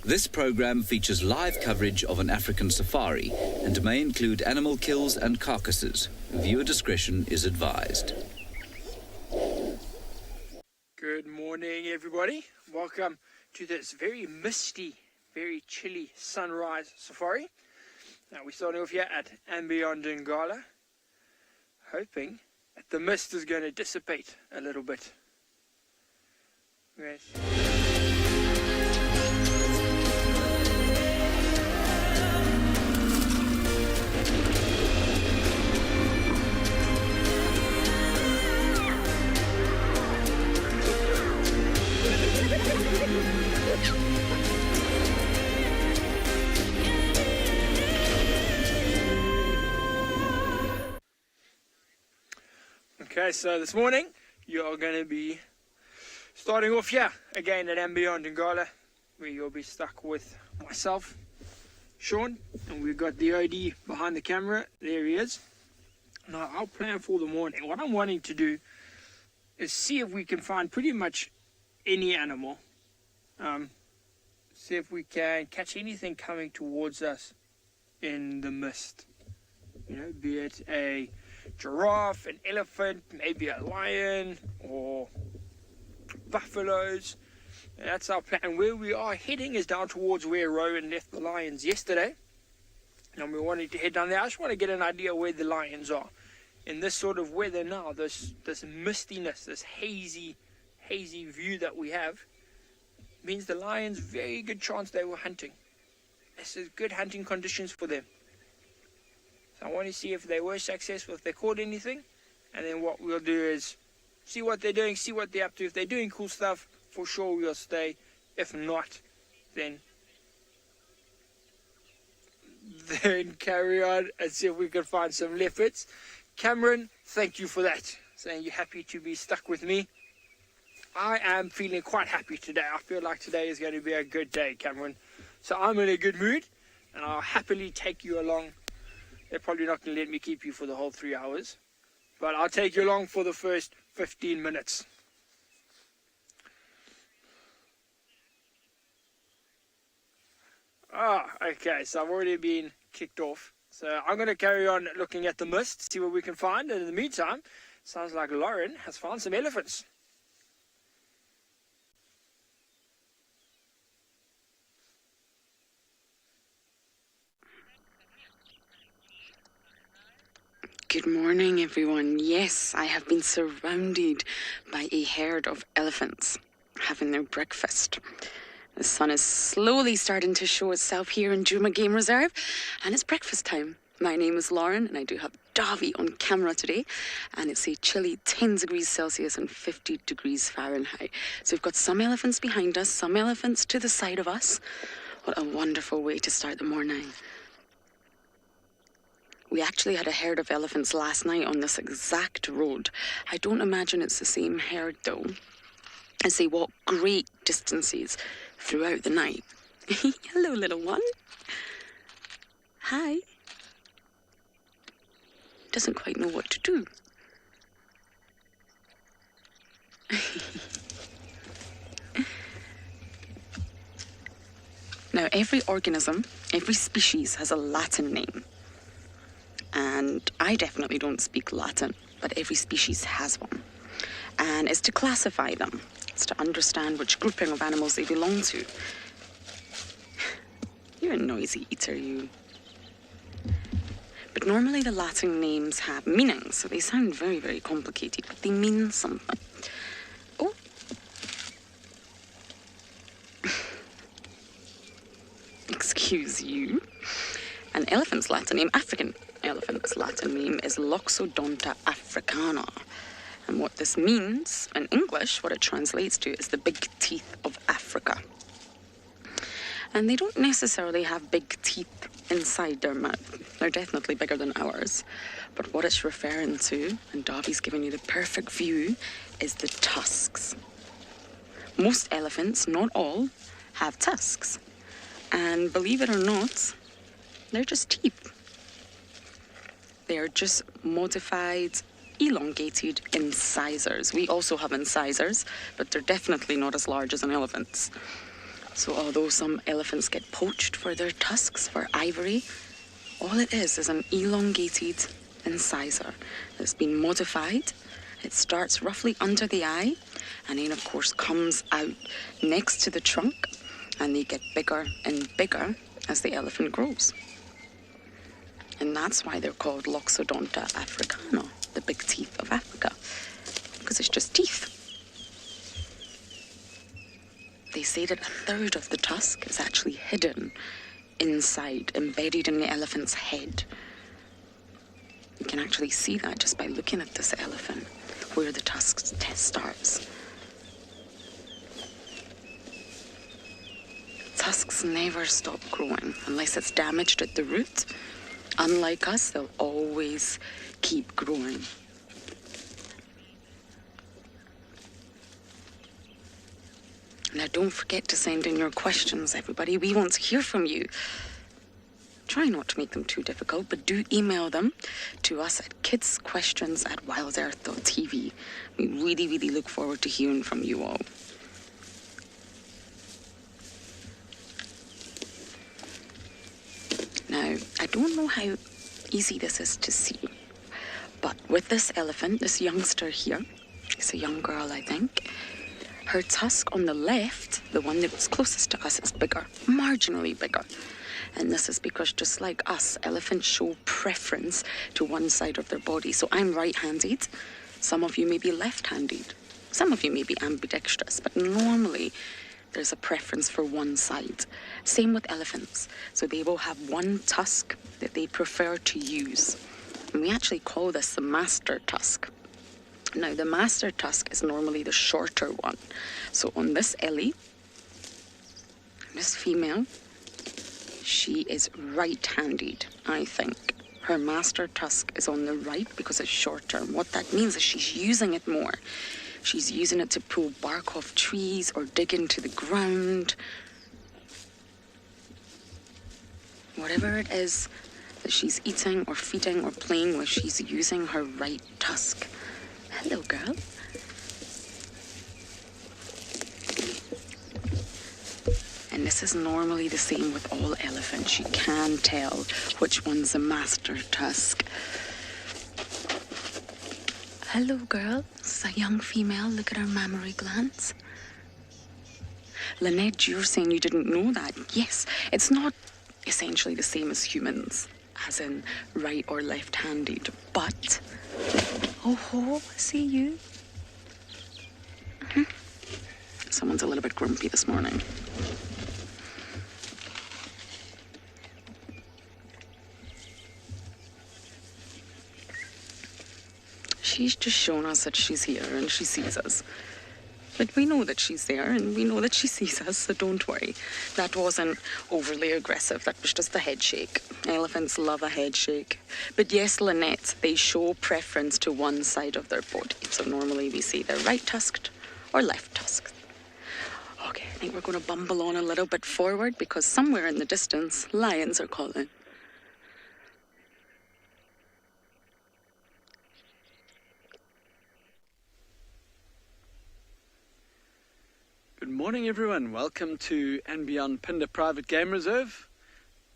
This program features live coverage of an African safari and may include animal kills and carcasses. Viewer discretion is advised. Good morning, everybody. Welcome to this very misty, very chilly sunrise safari. Now we're starting off here at andBeyond in Ngala, hoping that the mist is going to dissipate a little bit. Yes. Okay, so this morning you are going to be starting off here again at andBeyond in Ngala, where you'll be stuck with myself, Sean, and we've got the OD behind the camera. There he is. Now our plan for the morning, what I'm wanting to do is see if we can find pretty much any animal. See if we can catch anything coming towards us in the mist. You know, be it a giraffe, an elephant, maybe a lion, or buffaloes. And that's our plan. Where we are heading is down towards where Rowan left the lions yesterday. And we're wanting to head down there. I just want to get an idea where the lions are. In this sort of weather now, this mistiness, this hazy view that we have, means the lions, very good chance they were hunting. This is good hunting conditions for them. So I want to see if they were successful, if they caught anything, and then what we'll do is see what they're doing, see what they're up to. If they're doing cool stuff, for sure we'll stay. If not, then carry on and see if we can find some leopards. Cameron, thank you for that. Saying you're happy to be stuck with me. I am feeling quite happy today. I feel like today is going to be a good day, Cameron. So I'm in a good mood, and I'll happily take you along. They're probably not going to let me keep you for the whole 3 hours, but I'll take you along for the first 15 minutes. Okay, so I've already been kicked off. So I'm going to carry on looking at the mist, see what we can find. And in the meantime, sounds like Lauren has found some elephants. Good morning, everyone. Yes, I have been surrounded by a herd of elephants having their breakfast. The sun is slowly starting to show itself here in Djuma Game Reserve, and it's breakfast time. My name is Lauren, and I do have Davy on camera today, and it's a chilly 10 degrees Celsius and 50 degrees Fahrenheit. So we've got some elephants behind us, some elephants to the side of us. What a wonderful way to start the morning. We actually had a herd of elephants last night on this exact road. I don't imagine it's the same herd, though, as they walk great distances throughout the night. Hello, little one. Hi. Doesn't quite know what to do. Now, every organism, every species has a Latin name. And I definitely don't speak Latin, but every species has one. And it's to classify them. It's to understand which grouping of animals they belong to. You're a noisy eater, you. But normally the Latin names have meanings, so they sound very, very complicated, but they mean something. Oh. Excuse you. An elephant's Latin name, African elephant's Latin name is Loxodonta africana. And what this means, in English, what it translates to is the big teeth of Africa. And they don't necessarily have big teeth inside their mouth. They're definitely bigger than ours. But what it's referring to, and Davy's giving you the perfect view, is the tusks. Most elephants, not all, have tusks. And believe it or not, they're just teeth. They are just modified, elongated incisors. We also have incisors, but they're definitely not as large as an elephant's. So although some elephants get poached for their tusks for ivory, all it is an elongated incisor that's been modified. It starts roughly under the eye and then of course comes out next to the trunk, and they get bigger and bigger as the elephant grows. And that's why they're called Loxodonta africana, the big teeth of Africa, because it's just teeth. They say that a third of the tusk is actually hidden inside, embedded in the elephant's head. You can actually see that just by looking at this elephant, where the tusk starts. Tusks never stop growing unless it's damaged at the root. Unlike us, they'll always keep growing. Now, don't forget to send in your questions, everybody. We want to hear from you. Try not to make them too difficult, but do email them to us at kidsquestions@wildearth.tv. We really, really look forward to hearing from you all. Now, I don't know how easy this is to see, but with this elephant, this youngster here, it's a young girl, I think, her tusk on the left, the one that's closest to us, is bigger, marginally bigger. And this is because, just like us, elephants show preference to one side of their body. So I'm right-handed. Some of you may be left-handed. Some of you may be ambidextrous. But normally, there's a preference for one side. Same with elephants. So they will have one tusk that they prefer to use. And we actually call this the master tusk. Now, the master tusk is normally the shorter one. So on this Ellie, this female, she is right-handed, I think. Her master tusk is on the right because it's shorter. And what that means is she's using it more. She's using it to pull bark off trees or dig into the ground. Whatever it is that she's eating or feeding or playing with, she's using her right tusk. Hello, girl. And this is normally the same with all elephants. You can tell which one's a master tusk. Hello, girl. This is a young female. Look at her mammary glands. Lynette, you're saying you didn't know that. Yes, it's not essentially the same as humans, as in right or left-handed, but... Oh, ho, see you. Someone's a little bit grumpy this morning. She's just shown us that she's here and she sees us. But we know that she's there and we know that she sees us, so don't worry. That wasn't overly aggressive, that was just a head shake. Elephants love a head shake. But yes, Lynette, they show preference to one side of their body. So normally we see they're right-tusked or left-tusked. Okay, I think we're going to bumble on a little bit forward because somewhere in the distance, lions are calling. Good morning, everyone. Welcome to andBeyond Phinda Private Game Reserve.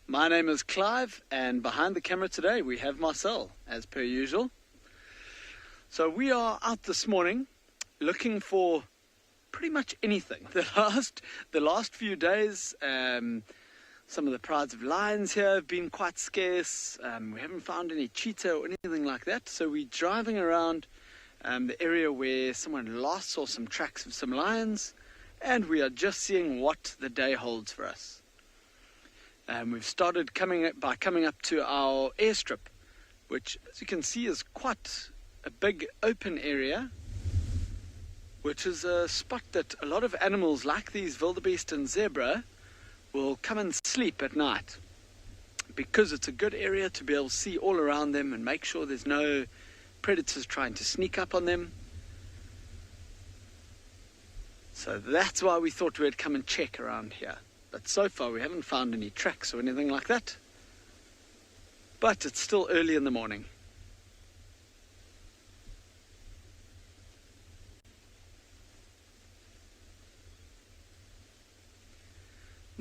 My name is Clive, and behind the camera today we have Marcel, as per usual. So we are out this morning looking for pretty much anything. The last few days, some of the prides of lions here have been quite scarce. We haven't found any cheetah or anything like that. So we're driving around the area where someone last saw some tracks of some lions. And we are just seeing what the day holds for us. We've started coming up to our airstrip, which, as you can see, is quite a big open area, which is a spot that a lot of animals like these wildebeest and zebra will come and sleep at night, because it's a good area to be able to see all around them and make sure there's no predators trying to sneak up on them. So that's why we thought we'd come and check around here. But so far we haven't found any tracks or anything like that. But it's still early in the morning.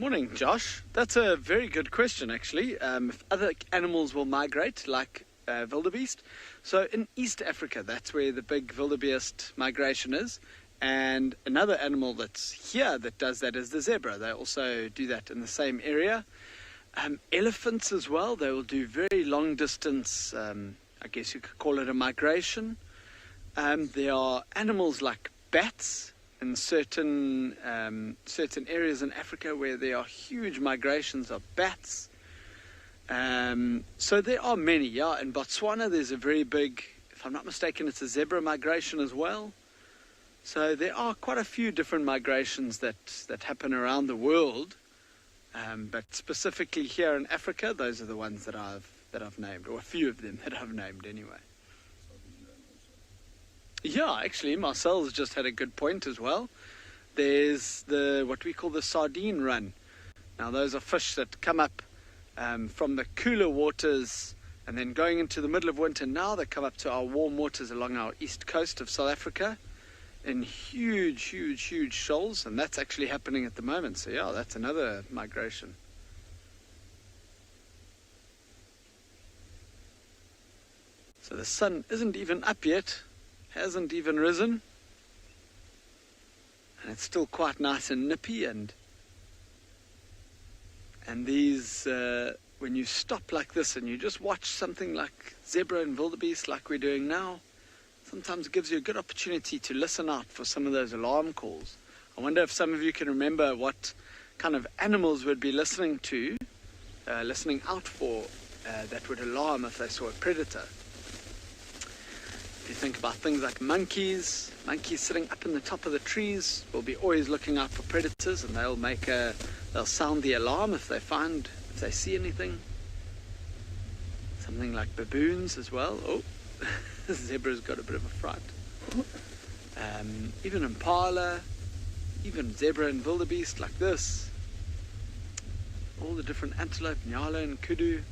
Morning, Josh. That's a very good question, actually. If other animals will migrate, like Wildebeest. So in East Africa, that's where the big Wildebeest migration is. And another animal that's here that does that is the zebra. They also do that in the same area. Elephants as well. They will do very long distance, I guess you could call it a migration. There are animals like bats in certain areas in Africa where there are huge migrations of bats. So there are many, yeah. In Botswana, there's a very big, if I'm not mistaken, it's a zebra migration as well. So there are quite a few different migrations that happen around the world. But specifically here in Africa, those are the ones that I've named, or a few of them that I've named anyway. Yeah, actually, Marcel's just had a good point as well. There's what we call the sardine run. Now, those are fish that come up from the cooler waters, and then going into the middle of winter now, they come up to our warm waters along our east coast of South Africa in huge, huge, huge shoals, and that's actually happening at the moment. So yeah, that's another migration. So the sun isn't even up yet, hasn't even risen, and it's still quite nice and nippy. And these, when you stop like this and you just watch something like zebra and wildebeest like we're doing now, sometimes it gives you a good opportunity to listen out for some of those alarm calls. I wonder if some of you can remember what kind of animals would be listening out for, that would alarm if they saw a predator. If you think about things like monkeys sitting up in the top of the trees will be always looking out for predators, and they'll sound the alarm if they see anything. Something like baboons as well. Oh, the zebra's got a bit of a fright. Even impala, even zebra and wildebeest like this. All the different antelope, nyala and kudu.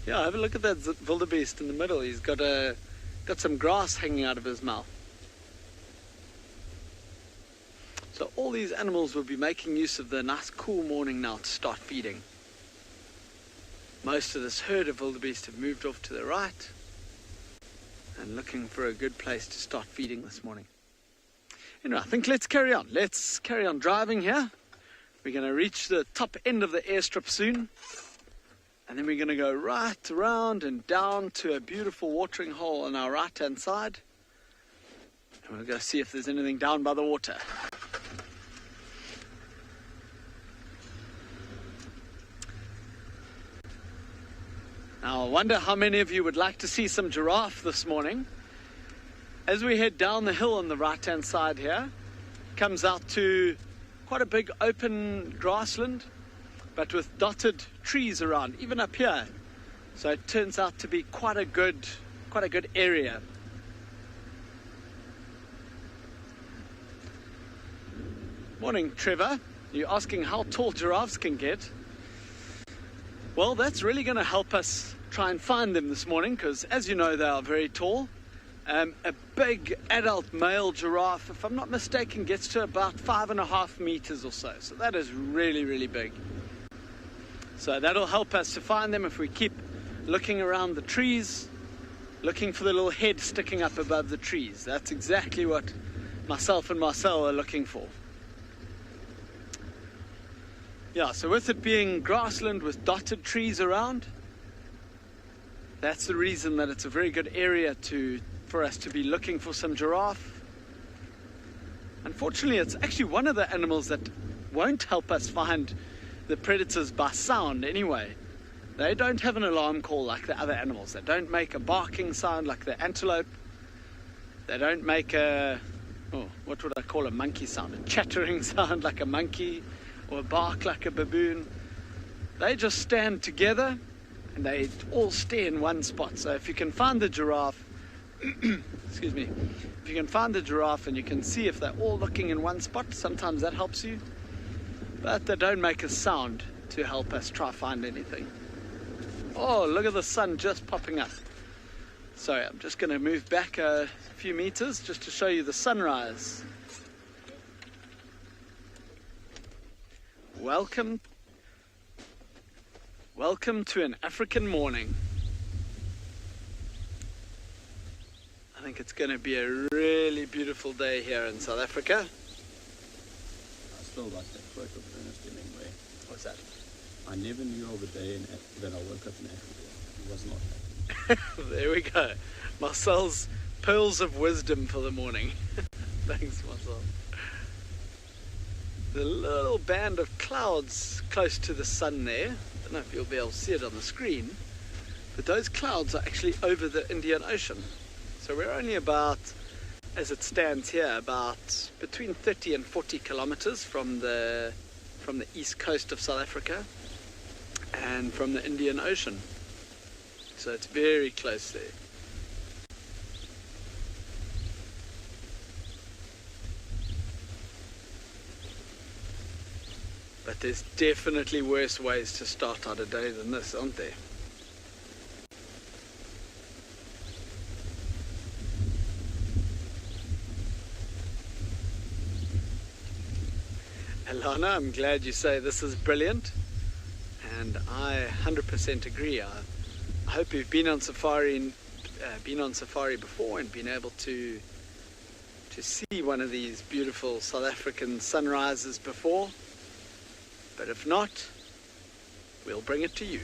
Yeah, have a look at that wildebeest in the middle. He's got some grass hanging out of his mouth. So all these animals will be making use of the nice cool morning now to start feeding. Most of this herd of wildebeest have moved off to the right and looking for a good place to start feeding this morning. Anyway, I think let's carry on. Let's carry on driving here. We're going to reach the top end of the airstrip soon. And then we're going to go right around and down to a beautiful watering hole on our right-hand side. And we'll go see if there's anything down by the water. Now, I wonder how many of you would like to see some giraffe this morning. As we head down the hill on the right-hand side here, comes out to quite a big open grassland, but with dotted trees around, even up here. So it turns out to be quite a good area. Morning, Trevor. You're asking how tall giraffes can get. Well, that's really going to help us try and find them this morning, because as you know, they are very tall. A big adult male giraffe, if I'm not mistaken, gets to about 5.5 meters or so. So that is really, really big. So that'll help us to find them if we keep looking around the trees, looking for the little head sticking up above the trees. That's exactly what myself and Marcel are looking for. Yeah, so with it being grassland with dotted trees around, that's the reason that it's a very good area for us to be looking for some giraffe. Unfortunately, it's actually one of the animals that won't help us find the predators by sound anyway. They don't have an alarm call like the other animals. They don't make a barking sound like the antelope. They don't make what would I call a monkey sound? A chattering sound like a monkey, or a bark like a baboon. They just stand together and they all stay in one spot. So if you can find the giraffe, excuse me, if you can find the giraffe and you can see if they're all looking in one spot, sometimes that helps you. But they don't make a sound to help us try find anything. Oh, look at the sun just popping up. So I'm just going to move back a few meters just to show you the sunrise. Welcome to an African morning. I think it's going to be a really beautiful day here in South Africa. I still like that quote of Ernest Hemingway. What's that? I never knew of a day that I woke up in Africa. It was not happy. There we go. Marcel's pearls of wisdom for the morning. Thanks, Marcel. The little band of clouds close to the sun there, I don't know if you'll be able to see it on the screen, but those clouds are actually over the Indian Ocean. So we're only about, as it stands here, about between 30 and 40 kilometers from the east coast of South Africa and from the Indian Ocean. So it's very close there. But there's definitely worse ways to start out a day than this, aren't there? Alana, I'm glad you say this is brilliant, and I 100% agree. I hope you've been on safari before and been able to see one of these beautiful South African sunrises before. But if not, we'll bring it to you.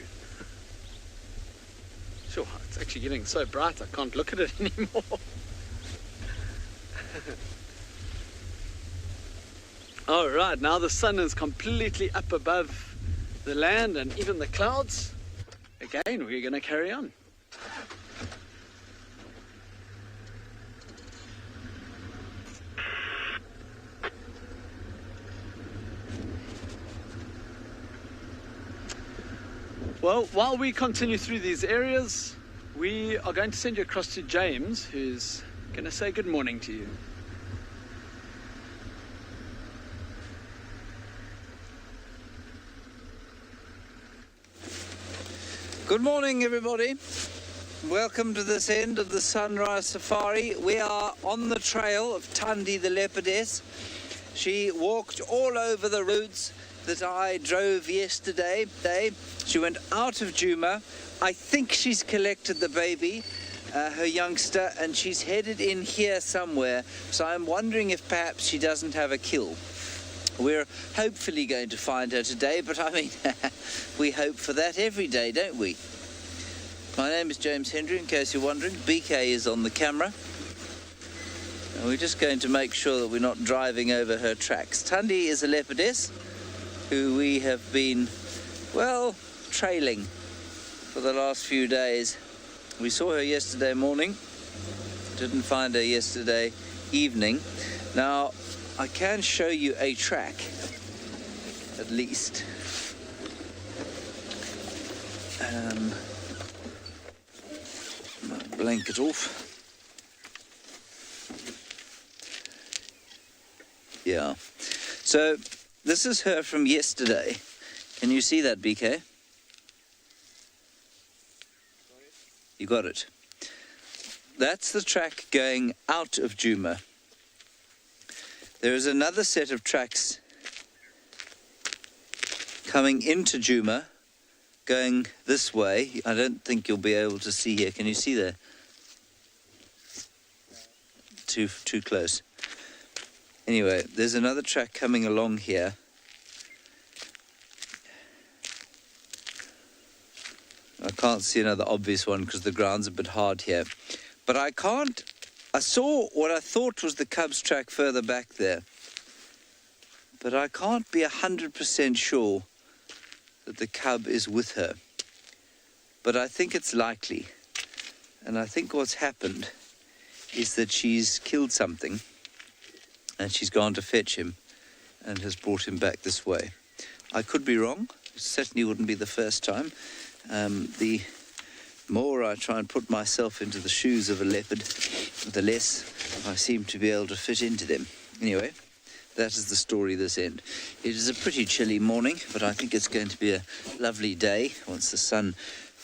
Sure, it's actually getting so bright I can't look at it anymore. All right, now the sun is completely up above the land and even the clouds. Again, we're going to carry on. Well, while we continue through these areas, we are going to send you across to James, who's going to say good morning to you. Good morning, everybody. Welcome to this end of the Sunrise Safari. We are on the trail of Thandi the leopardess. She walked all over the routes that I drove yesterday. She went out of Djuma. I think she's collected the baby, her youngster, and she's headed in here somewhere. So I'm wondering if perhaps she doesn't have a kill. We're hopefully going to find her today, but I mean, we hope for that every day, don't we? My name is James Hendry, in case you're wondering. BK is on the camera. And we're just going to make sure that we're not driving over her tracks. Thandi is a leopardess who we have been, well, trailing for the last few days. We saw her yesterday morning, didn't find her yesterday evening. Now, I can show you a track, at least. My blanket off. Yeah. So, this is her from yesterday. Can you see that, BK? You got it. That's the track going out of Djuma. There is another set of tracks coming into Djuma, going this way. I don't think you'll be able to see here. Can you see there? Too close. Anyway, there's another track coming along here. I can't see another obvious one because the ground's a bit hard here. But I saw what I thought was the cub's track further back there. But I can't be 100% sure that the cub is with her. But I think it's likely. And I think what's happened is that she's killed something and she's gone to fetch him and has brought him back this way. I could be wrong. It certainly wouldn't be the first time. The more I try and put myself into the shoes of a leopard, the less I seem to be able to fit into them. Anyway, that is the story this end. It is a pretty chilly morning, but I think it's going to be a lovely day once the sun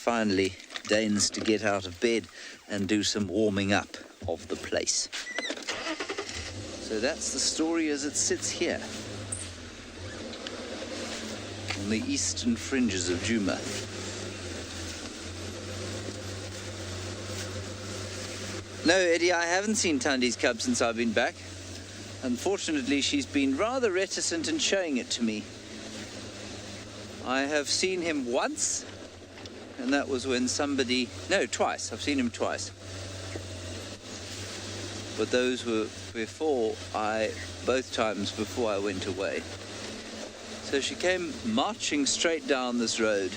finally deigns to get out of bed and do some warming up of the place. So that's the story as it sits here on the eastern fringes of Djuma. No, Eddie, I haven't seen Tandi's cub since I've been back. Unfortunately, she's been rather reticent in showing it to me. I have seen him once, and that was when somebody... No, twice. I've seen him twice. But those were both times before I went away. So she came marching straight down this road.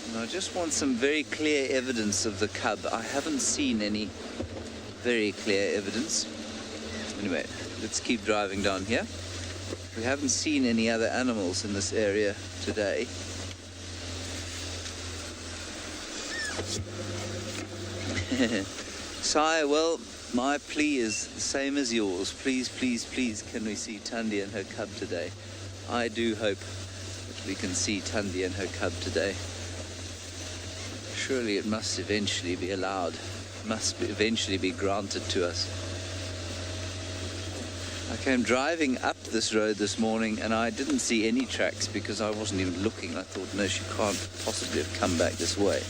And I just want some very clear evidence of the cub. I haven't seen any very clear evidence. Anyway, let's keep driving down here. We haven't seen any other animals in this area today. Sai, well, my plea is the same as yours. Please, please, please, can we see Tandi and her cub today? I do hope that we can see Tandi and her cub today. Surely it must eventually be allowed, eventually be granted to us. I came driving up this road this morning and I didn't see any tracks because I wasn't even looking. I thought, no, she can't possibly have come back this way.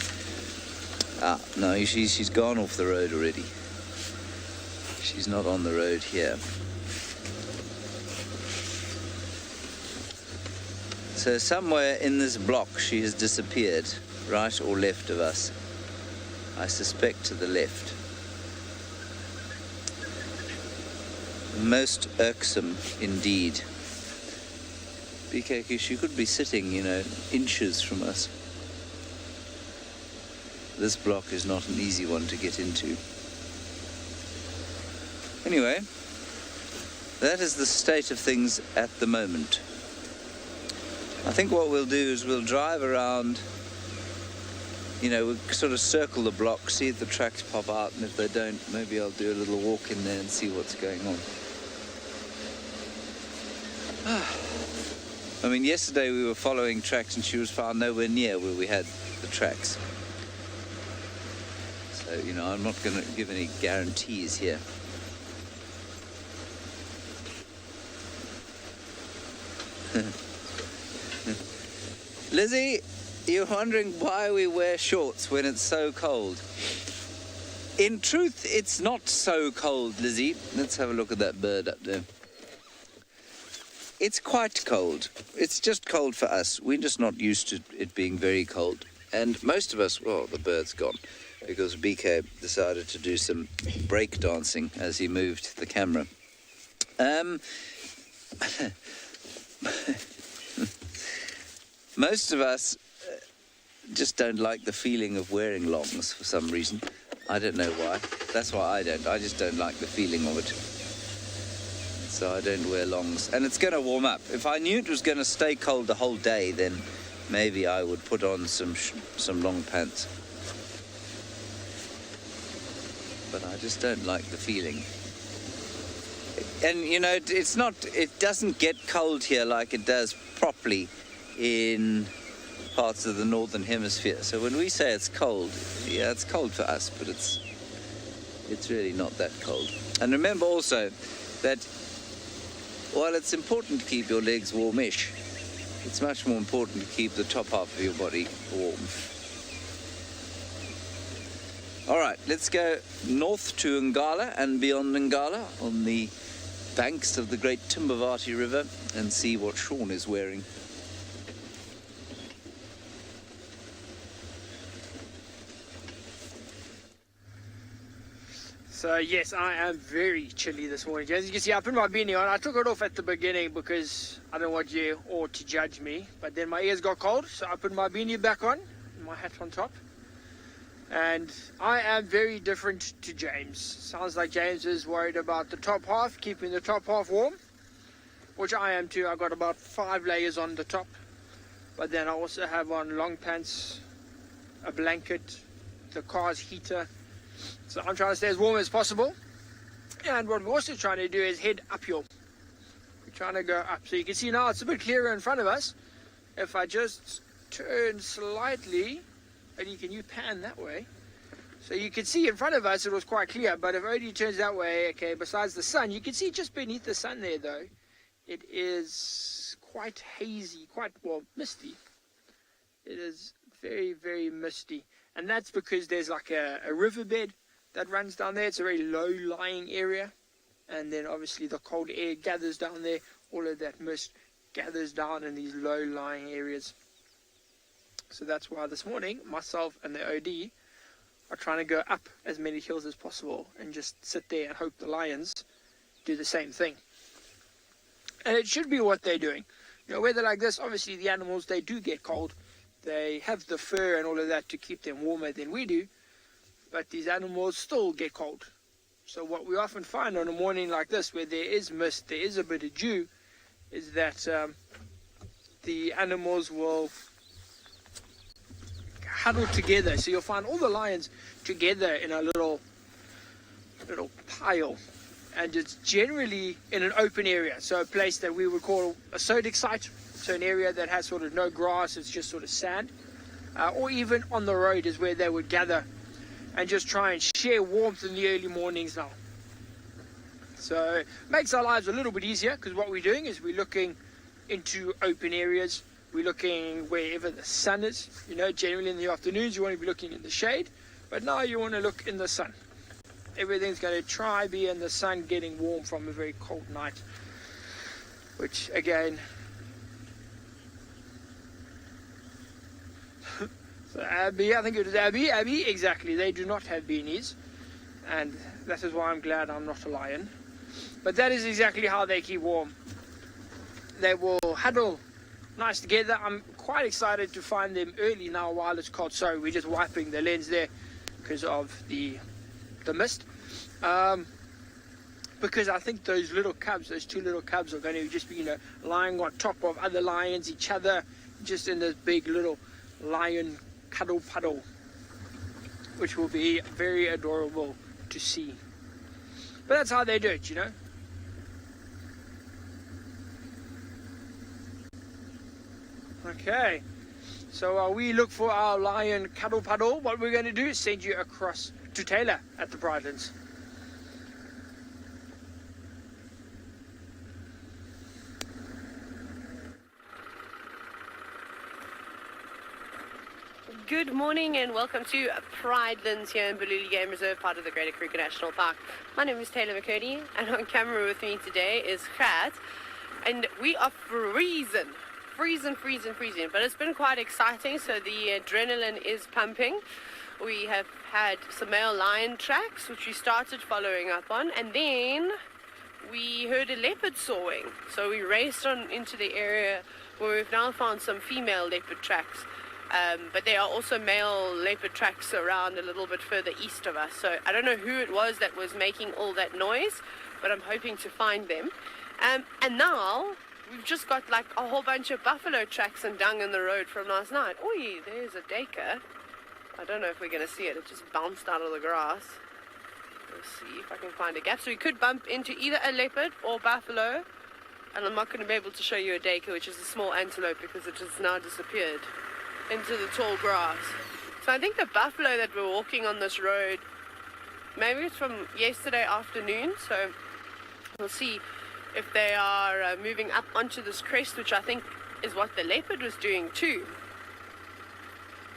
Ah, no, she's gone off the road already. She's not on the road here. So somewhere in this block she has disappeared, right or left of us. I suspect to the left. Most irksome indeed. BKK, she could be sitting, inches from us. This block is not an easy one to get into. Anyway, that is the state of things at the moment. I think what we'll do is we'll drive around, we'll sort of circle the block, see if the tracks pop out, and if they don't, maybe I'll do a little walk in there and see what's going on. I mean, yesterday we were following tracks and she was found nowhere near where we had the tracks. So, I'm not going to give any guarantees here. Lizzie, you're wondering why we wear shorts when it's so cold. In truth, it's not so cold, Lizzie. Let's have a look at that bird up there. It's quite cold. It's just cold for us. We're just not used to it being very cold. And most of us, well, the bird's gone because BK decided to do some break dancing as he moved the camera. Most of us just don't like the feeling of wearing longs for some reason. I don't know why. That's why I don't. I just don't like the feeling of it. So I don't wear longs. And it's going to warm up. If I knew it was going to stay cold the whole day, then maybe I would put on some long pants. But I just don't like the feeling. And, it doesn't get cold here like it does properly in parts of the northern hemisphere. So when we say it's cold, yeah, it's cold for us, but it's really not that cold. And remember also that while it's important to keep your legs warmish, it's much more important to keep the top half of your body warm. All right, let's go north to Ngala and beyond Ngala on the banks of the great Timbavati River and see what Sean is wearing. So yes, I am very chilly this morning. As you can see, I put my beanie on. I took it off at the beginning because I don't want you all to judge me. But then my ears got cold, so I put my beanie back on, my hat on top. And I am very different to James. Sounds like James is worried about the top half, keeping the top half warm, which I am too. I got about 5 layers on the top. But then I also have on long pants, a blanket, the car's heater. So I'm trying to stay as warm as possible. And what we're also trying to do is head uphill. We're trying to go up. So you can see now it's a bit clearer in front of us. If I just turn slightly, and you pan that way. So you can see in front of us it was quite clear, but if Odie turns that way, okay, besides the sun, you can see just beneath the sun there though, it is quite hazy, quite, well, misty. It is very, very misty. And that's because there's like a riverbed that runs down there. It's a very low-lying area. And then obviously the cold air gathers down there. All of that mist gathers down in these low-lying areas. So that's why this morning, myself and the OD are trying to go up as many hills as possible and just sit there and hope the lions do the same thing. And it should be what they're doing. You know, weather like this, obviously the animals, they do get cold. They have the fur and all of that to keep them warmer than we do. But these animals still get cold. So what we often find on a morning like this, where there is mist, there is a bit of dew, is that the animals will huddle together. So you'll find all the lions together in a little pile, and it's generally in an open area, so a place that we would call a sodic site, so an area that has sort of no grass, it's just sort of sand, or even on the road is where they would gather and just try and share warmth in the early mornings now. So it makes our lives a little bit easier, because what we're doing is we're looking into open areas. We're looking wherever the sun is. You know, generally in the afternoons you want to be looking in the shade, but now you want to look in the sun. Everything's going to try be in the sun, getting warm from a very cold night, which again, so Abby, I think it was Abby, exactly, they do not have beanies, and that is why I'm glad I'm not a lion. But that is exactly how they keep warm. They will huddle nice together. I'm quite excited to find them early now while it's cold. Sorry, we're just wiping the lens there because of the mist. Because I think those little cubs, those two little cubs, are going to just be, you know, lying on top of other lions, each other, just in this big little lion cuddle puddle, which will be very adorable to see. But that's how they do it, you know. Okay, so while we look for our lion cuddle puddle, what we're going to do is send you across to Taylor at the Brightlands. Good morning and welcome to Pridelands here in Tswalu Game Reserve, part of the Greater Kruger National Park. My name is Taylor McCurdy, and on camera with me today is Kat, and we are freezing, but it's been quite exciting, so the adrenaline is pumping. We have had some male lion tracks, which we started following up on, and then we heard a leopard sawing, so we raced on into the area where we've now found some female leopard tracks. But there are also male leopard tracks around a little bit further east of us. So I don't know who it was that was making all that noise, but I'm hoping to find them. And now we've just got like a whole bunch of buffalo tracks and dung in the road from last night. Oi, there's a daker. I don't know if we're going to see it. It just bounced out of the grass. Let's see if I can find a gap. So we could bump into either a leopard or buffalo. And I'm not going to be able to show you a daker, which is a small antelope, because it has now disappeared into the tall grass. So I think the buffalo that we're walking on this road, maybe it's from yesterday afternoon, so we'll see if they are moving up onto this crest, which I think is what the leopard was doing too.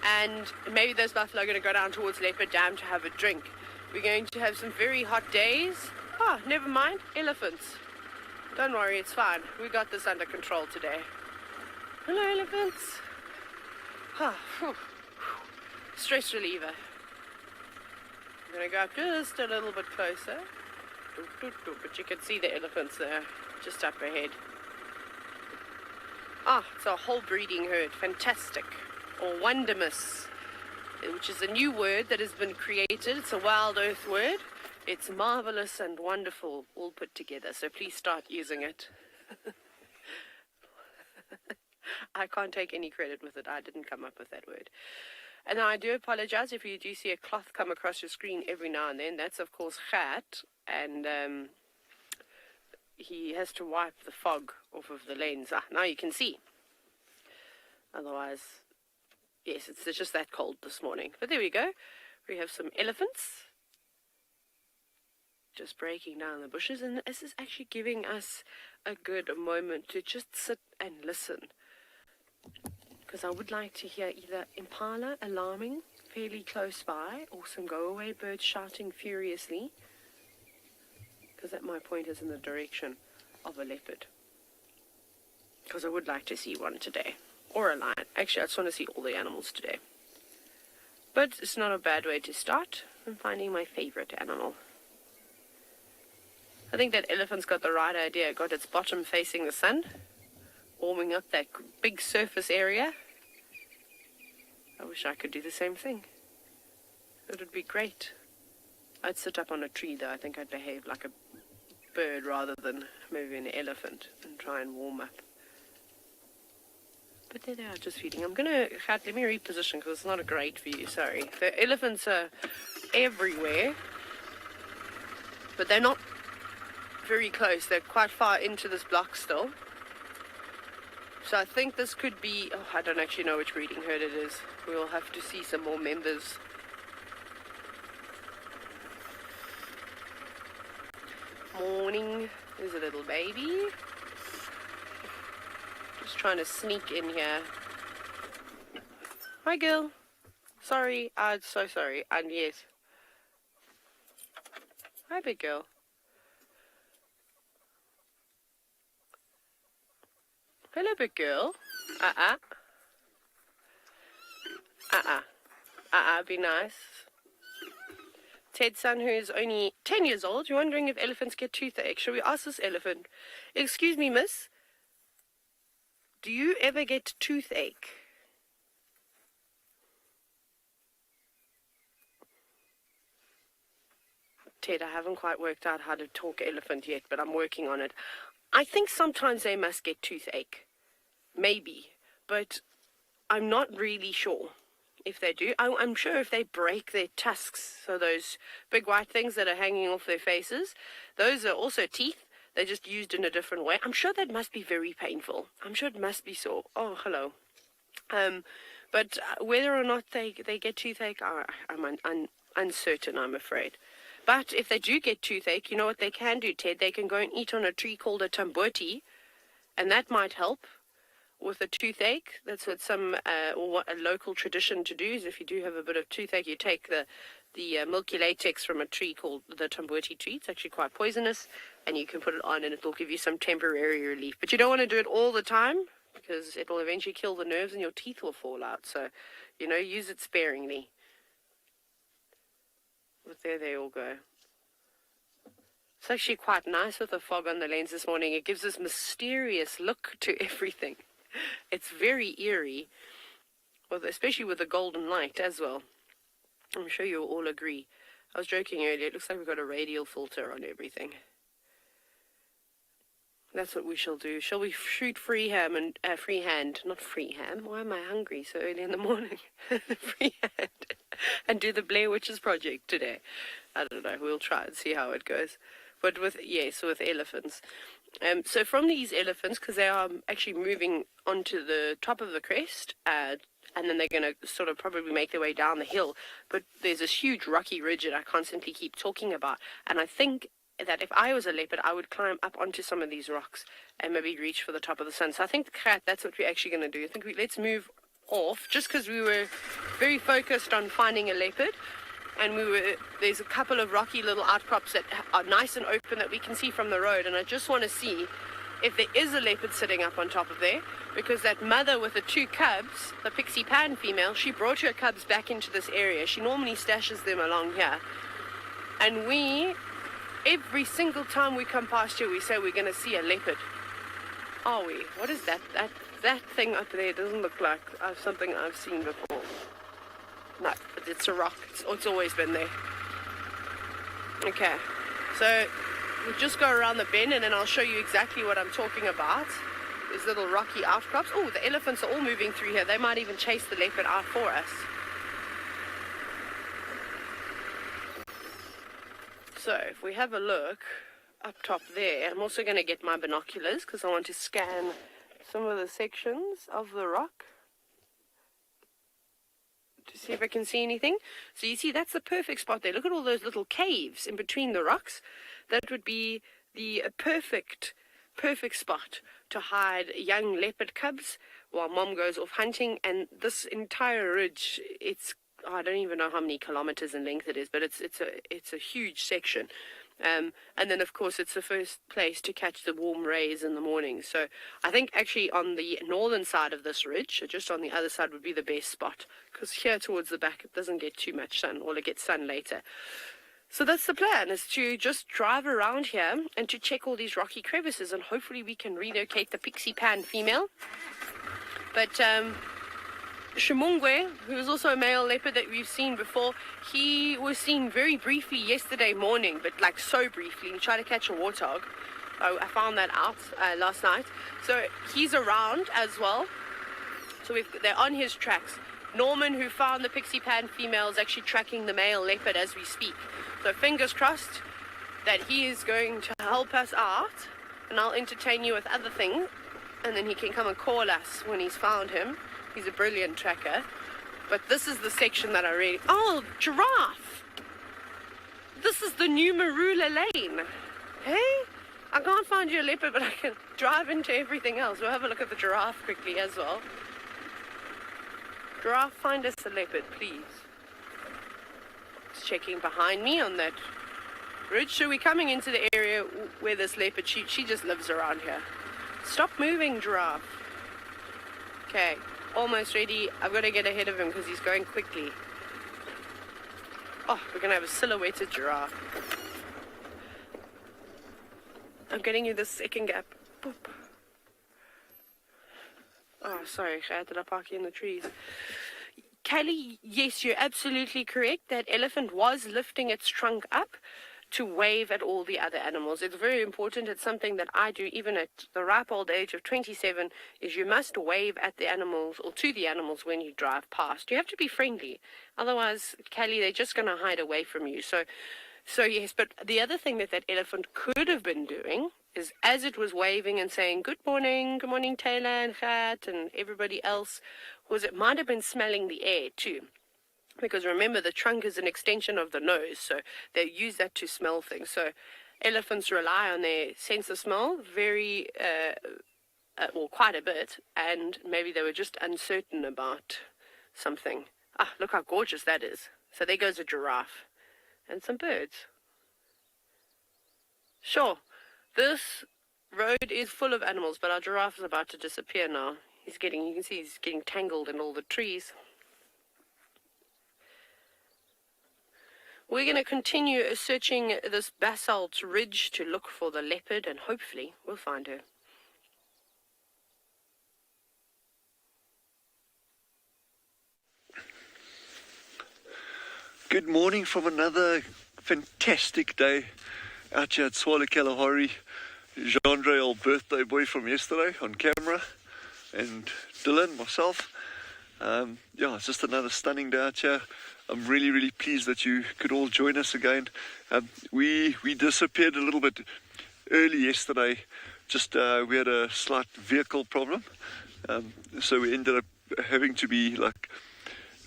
And maybe those buffalo are going to go down towards Leopard Dam to have a drink. We're going to have some very hot days. Oh, never mind, elephants. Don't worry, it's fine. We got this under control today. Hello, elephants. Stress reliever. I'm going to go up just a little bit closer. But you can see the elephants there, just up ahead. It's a whole breeding herd. Fantastic. Or wondermus, which is a new word that has been created. It's a WildEarth word. It's marvelous and wonderful all put together. So please start using it. I can't take any credit with it. I didn't come up with that word. And I do apologize if you do see a cloth come across your screen every now and then. That's, of course, Gat. And he has to wipe the fog off of the lens. Now you can see. Otherwise, Yes, it's just that cold this morning. But there we go. We have some elephants just breaking down the bushes, and this is actually giving us a good moment to just sit and listen, because I would like to hear either impala alarming fairly close by or some go-away birds shouting furiously, because that might point us in the direction of a leopard, because I would like to see one today, or a lion. Actually, I just want to see all the animals today. But it's not a bad way to start. I'm finding my favorite animal. I think that elephant's got the right idea. Got its bottom facing the sun, warming up that big surface area. I wish I could do the same thing. It would be great. I'd sit up on a tree though. I think I'd behave like a bird rather than maybe an elephant and try and warm up. But there they are, just feeding. Let me reposition because it's not a great view, sorry. The elephants are everywhere, but they're not very close. They're quite far into this block still. So I think this could be, I don't actually know which breeding herd it is. We'll have to see some more members. Morning. There's a little baby. Just trying to sneak in here. Hi, girl. Sorry, I'm so sorry. And yes. Hi, big girl. Hello, big girl. Be nice. Ted's son, who is only 10 years old, you're wondering if elephants get toothache. Shall we ask this elephant? Excuse me, miss. Do you ever get toothache? Ted, I haven't quite worked out how to talk elephant yet, but I'm working on it. I think sometimes they must get toothache. Maybe. But I'm not really sure if they do. I'm sure if they break their tusks, so those big white things that are hanging off their faces, those are also teeth. They're just used in a different way. I'm sure that must be very painful. I'm sure it must be sore. Oh, hello. But whether or not they get toothache, I'm uncertain, I'm afraid. But if they do get toothache, you know what they can do, Ted? They can go and eat on a tree called a tamboti, and that might help with a toothache. That's what what a local tradition to do is, if you do have a bit of toothache, you take the milky latex from a tree called the tamboti tree. It's actually quite poisonous, and you can put it on and it will give you some temporary relief. But you don't want to do it all the time because it will eventually kill the nerves and your teeth will fall out. So, use it sparingly. But there they all go. It's actually quite nice with the fog on the lens this morning. It gives this mysterious look to everything. It's very eerie, especially with the golden light as well. I'm sure you'll all agree. I was joking earlier. It looks like we've got a radial filter on everything. That's what we shall do. Shall we shoot freehand? Not freehand. Why am I hungry so early in the morning? Freehand. And do the Blair Witches project today. I don't know. We'll try and see how it goes. But with elephants. So from these elephants, because they are actually moving onto the top of the crest, and then they're going to sort of probably make their way down the hill. But there's this huge rocky ridge that I constantly keep talking about. And I think that if I was a leopard, I would climb up onto some of these rocks and maybe reach for the top of the sun. So I think that's what we're actually going to do. I think let's move off, just because we were very focused on finding a leopard. And there's a couple of rocky little outcrops that are nice and open that we can see from the road. And I just want to see if there is a leopard sitting up on top of there. Because that mother with the 2 cubs, the pixie pan female, she brought her cubs back into this area. She normally stashes them along here. And every single time we come past here, we say we're going to see a leopard. Are we? What is that? That thing up there doesn't look like something I've seen before. No, but it's a rock. It's always been there. Okay, so we'll just go around the bend and then I'll show you exactly what I'm talking about. These little rocky outcrops. Oh, the elephants are all moving through here. They might even chase the leopard out for us. So if we have a look up top there, I'm also going to get my binoculars because I want to scan some of the sections of the rock. See if I can see anything. So you see, that's the perfect spot there. Look at all those little caves in between the rocks. That would be the perfect spot to hide young leopard cubs while mom goes off hunting. And this entire ridge, I don't even know how many kilometers in length it is, but it's a huge section. And then, of course, it's the first place to catch the warm rays in the morning. So I think actually on the northern side of this ridge, or just on the other side, would be the best spot, because here towards the back it doesn't get too much sun, or it gets sun later. So that's the plan, is to just drive around here and to check all these rocky crevices, and hopefully we can relocate the pixie pan female. But Shimungwe, who is also a male leopard that we've seen before, he was seen very briefly yesterday morning, but like so briefly. He tried to catch a warthog. I found that out last night. So he's around as well. So they're on his tracks. Norman, who found the pixie pan female, is actually tracking the male leopard as we speak. So fingers crossed that he is going to help us out, and I'll entertain you with other things, and then he can come and call us when he's found him. He's a brilliant tracker. But this is the section that I really... Oh, giraffe! This is the new Marula Lane. Hey? I can't find you a leopard, but I can drive into everything else. We'll have a look at the giraffe quickly as well. Giraffe, find us a leopard, please. It's checking behind me on that ridge. So we're coming into the area where this leopard, she just lives around here. Stop moving, giraffe. Okay, almost ready. I've got to get ahead of him because he's going quickly. Oh, we're going to have a silhouetted giraffe. I'm getting you the second gap. Boop. Oh, sorry, did I park you in the trees? Kelly, yes, you're absolutely correct. That elephant was lifting its trunk up to wave at all the other animals. It's very important. It's something that I do even at the ripe old age of 27, is you must wave at the animals or to the animals when you drive past. You have to be friendly. Otherwise, Kelly, they're just going to hide away from you. So yes, but the other thing that elephant could have been doing is, as it was waving and saying, good morning Taylor and Khat and everybody else, was it might have been smelling the air too. Because remember, the trunk is an extension of the nose, so they use that to smell things. So elephants rely on their sense of smell quite a bit, and maybe they were just uncertain about something. Ah, look how gorgeous that is. So there goes a giraffe and some birds. Sure, this road is full of animals, but our giraffe is about to disappear now. You can see he's getting tangled in all the trees. We're going to continue searching this basalt ridge to look for the leopard, and hopefully we'll find her. Good morning from another fantastic day out here at Tswalu Kalahari. Jean-Andre, old birthday boy from yesterday, on camera, and Dylan, myself. It's just another stunning day out here. I'm really, really pleased that you could all join us again. We disappeared a little bit early yesterday. Just we had a slight vehicle problem, so we ended up having to be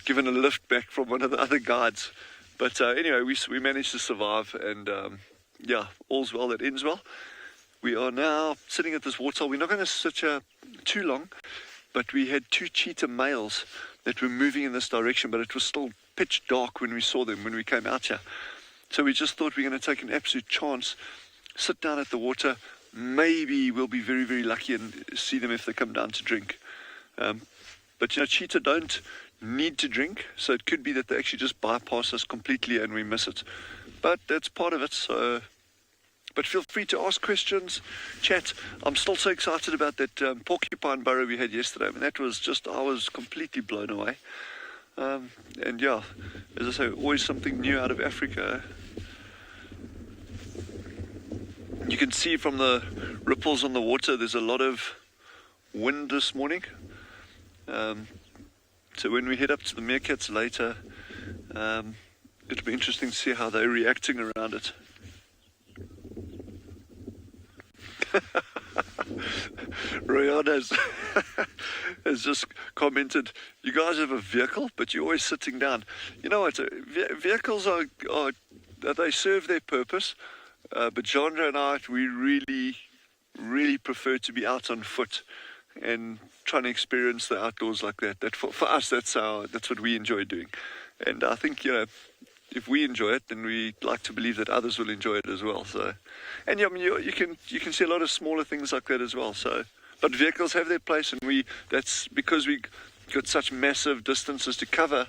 given a lift back from one of the other guides. But anyway, we managed to survive, and all's well that ends well. We are now sitting at this waterhole. We're not going to sit here too long, but we had two cheetah males that were moving in this direction, but it was still pitch dark when we saw them, when we came out here. So we just thought we're going to take an absolute chance, sit down at the water. Maybe we'll be very, very lucky and see them if they come down to drink. But cheetah don't need to drink, so it could be that they actually just bypass us completely and we miss it. But that's part of it. So, but feel free to ask questions, chat. I'm still so excited about that porcupine burrow we had yesterday. I mean, that was just, I was completely blown away. As I say, always something new out of Africa. You can see from the ripples on the water, there's a lot of wind this morning. So when we head up to the meerkats later, it'll be interesting to see how they're reacting around it. Rayon has just commented, you guys have a vehicle, but you're always sitting down. You know what, vehicles they serve their purpose, but Genre and I, we really prefer to be out on foot and trying to experience the outdoors like that. That for us, that's what we enjoy doing. And I think, if we enjoy it, then we like to believe that others will enjoy it as well. So, and I mean, you can see a lot of smaller things like that as well. So, but vehicles have their place, and that's because we got such massive distances to cover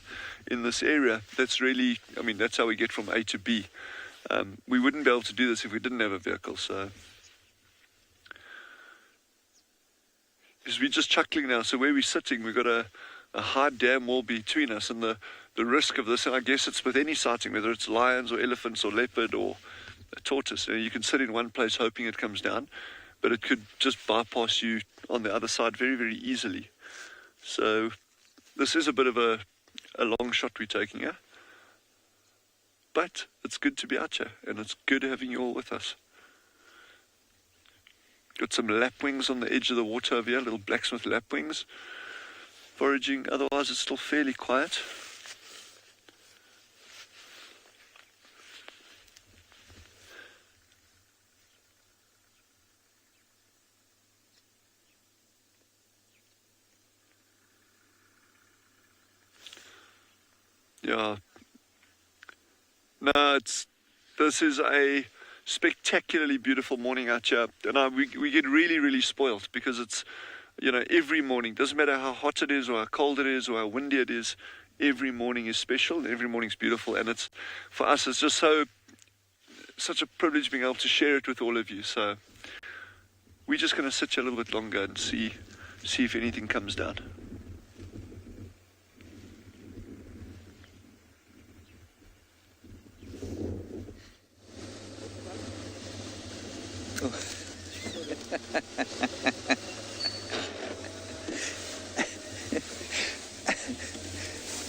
in this area. That's really, I mean, that's how we get from A to B. We wouldn't be able to do this if we didn't have a vehicle. So, because we're just chuckling now. So where we're sitting, we've got a high dam wall between us, and the risk of this, and I guess it's with any sighting, whether it's lions or elephants or leopard or a tortoise, you can sit in one place hoping it comes down, but it could just bypass you on the other side very, very easily. So this is a bit of a long shot we're taking here, but it's good to be out here, and it's good having you all with us. Got some lapwings on the edge of the water over here, little blacksmith lapwings, foraging. Otherwise it's still fairly quiet. Yeah. No, this is a spectacularly beautiful morning out here, and we get really, really spoiled because it's, every morning, doesn't matter how hot it is or how cold it is or how windy it is, every morning is special and every morning is beautiful, and it's, for us, it's just such a privilege being able to share it with all of you. So we're just going to sit here a little bit longer and see if anything comes down.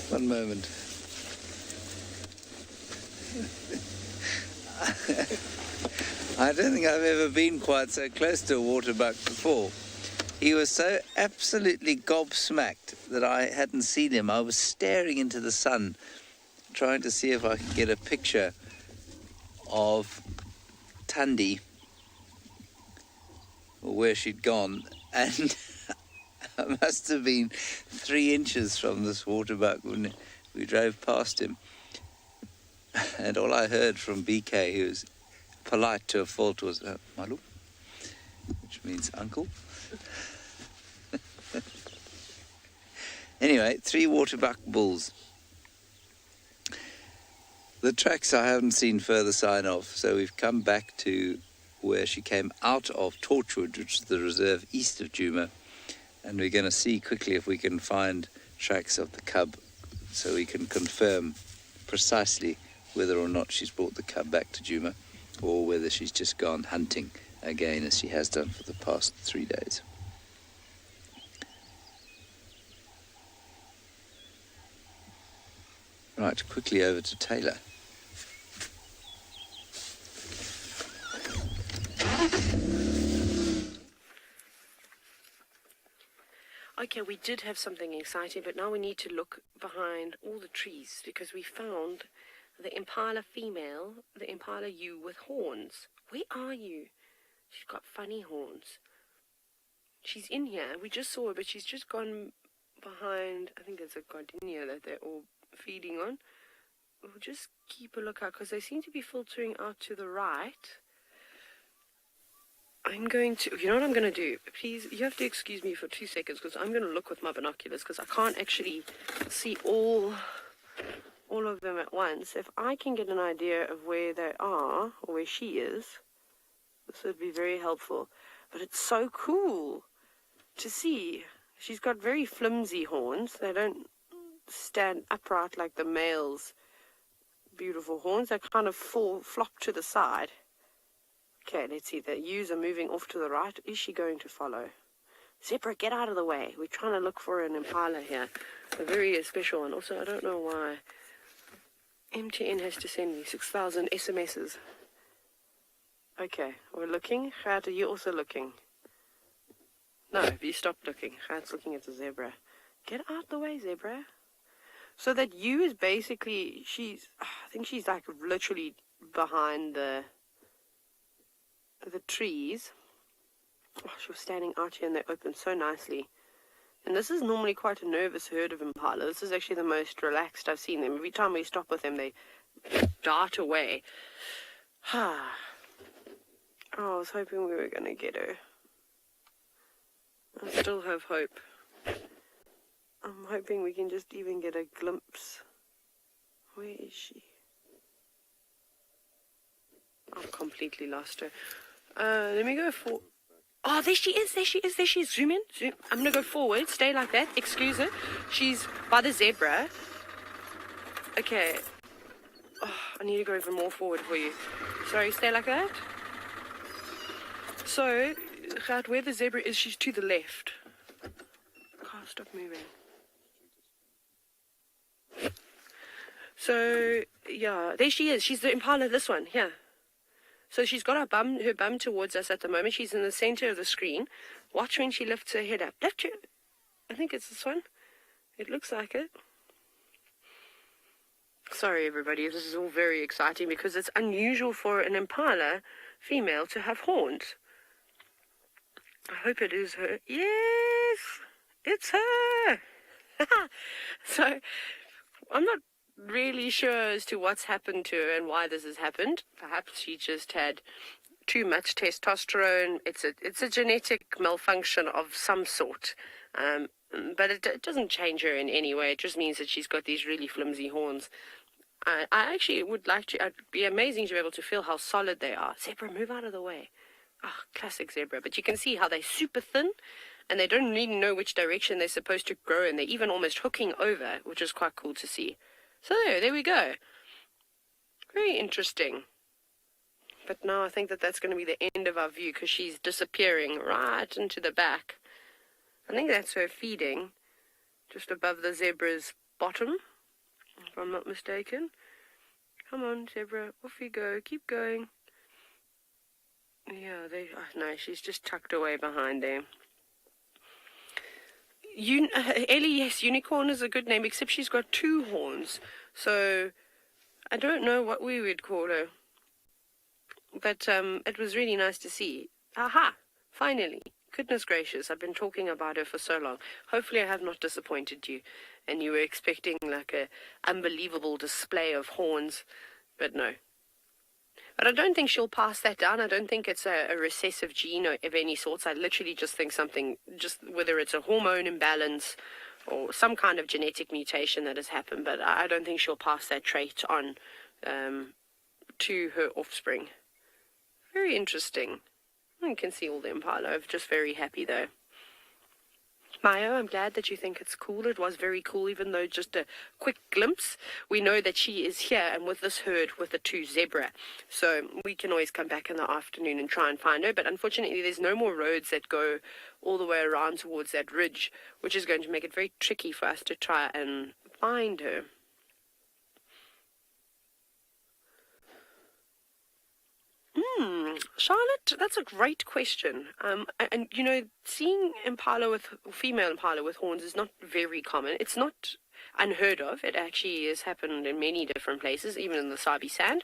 One moment. I don't think I've ever been quite so close to a waterbuck before. He was so absolutely gobsmacked that I hadn't seen him. I was staring into the sun, trying to see if I could get a picture of Thandi, or where she'd gone, and I must have been 3 inches from this waterbuck when we drove past him. And all I heard from BK, who was polite to a fault, was Malu, which means uncle. Anyway, 3 waterbuck bulls. The tracks I haven't seen further sign of, so we've come back to where she came out of Torchwood, which is the reserve east of Djuma, and we're going to see quickly if we can find tracks of the cub so we can confirm precisely whether or not she's brought the cub back to Djuma or whether she's just gone hunting again as she has done for the past 3 days. Right, quickly over to Taylor. Okay, we did have something exciting, but now we need to look behind all the trees because we found the impala female, the impala ewe with horns. Where are you? She's got funny horns. She's in here. We just saw her, but she's just gone behind, I think it's a gardenia that they're all feeding on. We'll just keep a lookout because they seem to be filtering out to the right. I'm going to, you know what I'm going to do? Please, you have to excuse me for 2 seconds because I'm going to look with my binoculars because I can't actually see all of them at once. If I can get an idea of where they are or where she is, this would be very helpful. But it's so cool to see. She's got very flimsy horns. They don't stand upright like the male's beautiful horns. They kind of flop to the side. Okay, let's see. The ewes are moving off to the right. Is she going to follow? Zebra, get out of the way. We're trying to look for an impala here. A very special one. Also, I don't know why MTN has to send me 6,000 SMSs. Okay, we're looking. Gert, are you also looking? No, you stop looking. It's looking at the zebra. Get out the way, zebra. So that ewe is basically, I think she's like literally behind the trees. Oh, she was standing out here and they opened so nicely. And this is normally quite a nervous herd of impala. This is actually the most relaxed I've seen them. Every time we stop with them, they dart away. Oh, I was hoping we were going to get her. I still have hope. I'm hoping we can just even get a glimpse. Where is she? I've completely lost her. Let me go for... Oh, there she is, there she is, there she is. Zoom in, zoom. I'm going to go forward, stay like that, excuse her. She's by the zebra. Okay. Oh, I need to go even more forward for you. Sorry, stay like that. So, where the zebra is, she's to the left. Can't stop moving. So, yeah, there she is. She's the impala, this one, yeah. So she's got her bum towards us at the moment. She's in the center of the screen. Watch when she lifts her head up. Lift her. I think it's this one. It looks like it. Sorry, everybody. This is all very exciting because it's unusual for an impala female to have horns. I hope it is her. Yes, it's her. So I'm not really sure as to what's happened to her and why this has happened. Perhaps she just had too much testosterone. It's a genetic malfunction of some sort, but it doesn't change her in any way. It just means that she's got these really flimsy horns. I actually would like to. It'd be amazing to be able to feel how solid they are. Zebra, move out of the way. Classic zebra. But you can see how they're super thin and they don't really know which direction they're supposed to grow, and they're even almost hooking over, which is quite cool to see. So there we go. Very interesting. But now I think that that's going to be the end of our view because she's disappearing right into the back. I think that's her feeding just above the zebra's bottom, if I'm not mistaken. Come on, zebra, off you go. Keep going. Yeah, no, she's just tucked away behind there. Ellie, yes, unicorn is a good name, except she's got two horns. So I don't know what we would call her. But it was really nice to see. Aha! Finally. Goodness gracious, I've been talking about her for so long. Hopefully I have not disappointed you, and you were expecting like a unbelievable display of horns. But no. But I don't think she'll pass that down. I don't think it's a recessive gene of any sorts. I literally just think something, just whether it's a hormone imbalance or some kind of genetic mutation that has happened. But I don't think she'll pass that trait on to her offspring. Very interesting. You can see all the impala. I'm just very happy though. Mayo, I'm glad that you think it's cool. It was very cool, even though just a quick glimpse. We know that she is here and with this herd with the two zebra. So we can always come back in the afternoon and try and find her. But unfortunately, there's no more roads that go all the way around towards that ridge, which is going to make it very tricky for us to try and find her. Charlotte, that's a great question. And you know, seeing female impala with horns is not very common. It's not unheard of. It actually has happened in many different places, even in the Sabi sand.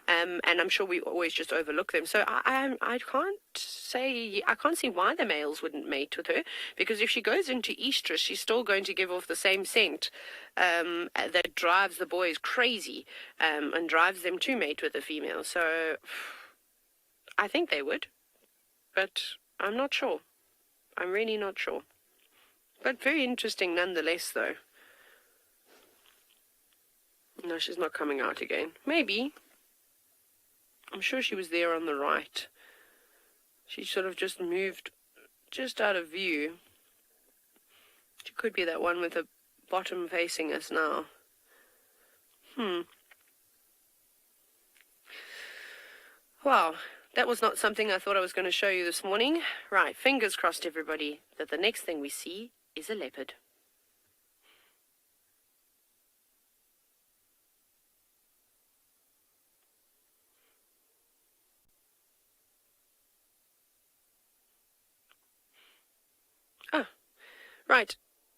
And I'm sure we always just overlook them. So I can't see why the males wouldn't mate with her, because if she goes into estrus, she's still going to give off the same scent that drives the boys crazy and drives them to mate with the female. So I think they would, but I'm not sure. I'm really not sure. But very interesting nonetheless, though. No, she's not coming out again. Maybe. I'm sure she was there on the right. She sort of just moved just out of view. She could be that one with the bottom facing us now. Wow. That was not something I thought I was going to show you this morning. Right, fingers crossed, everybody, that the next thing we see is a leopard. Right.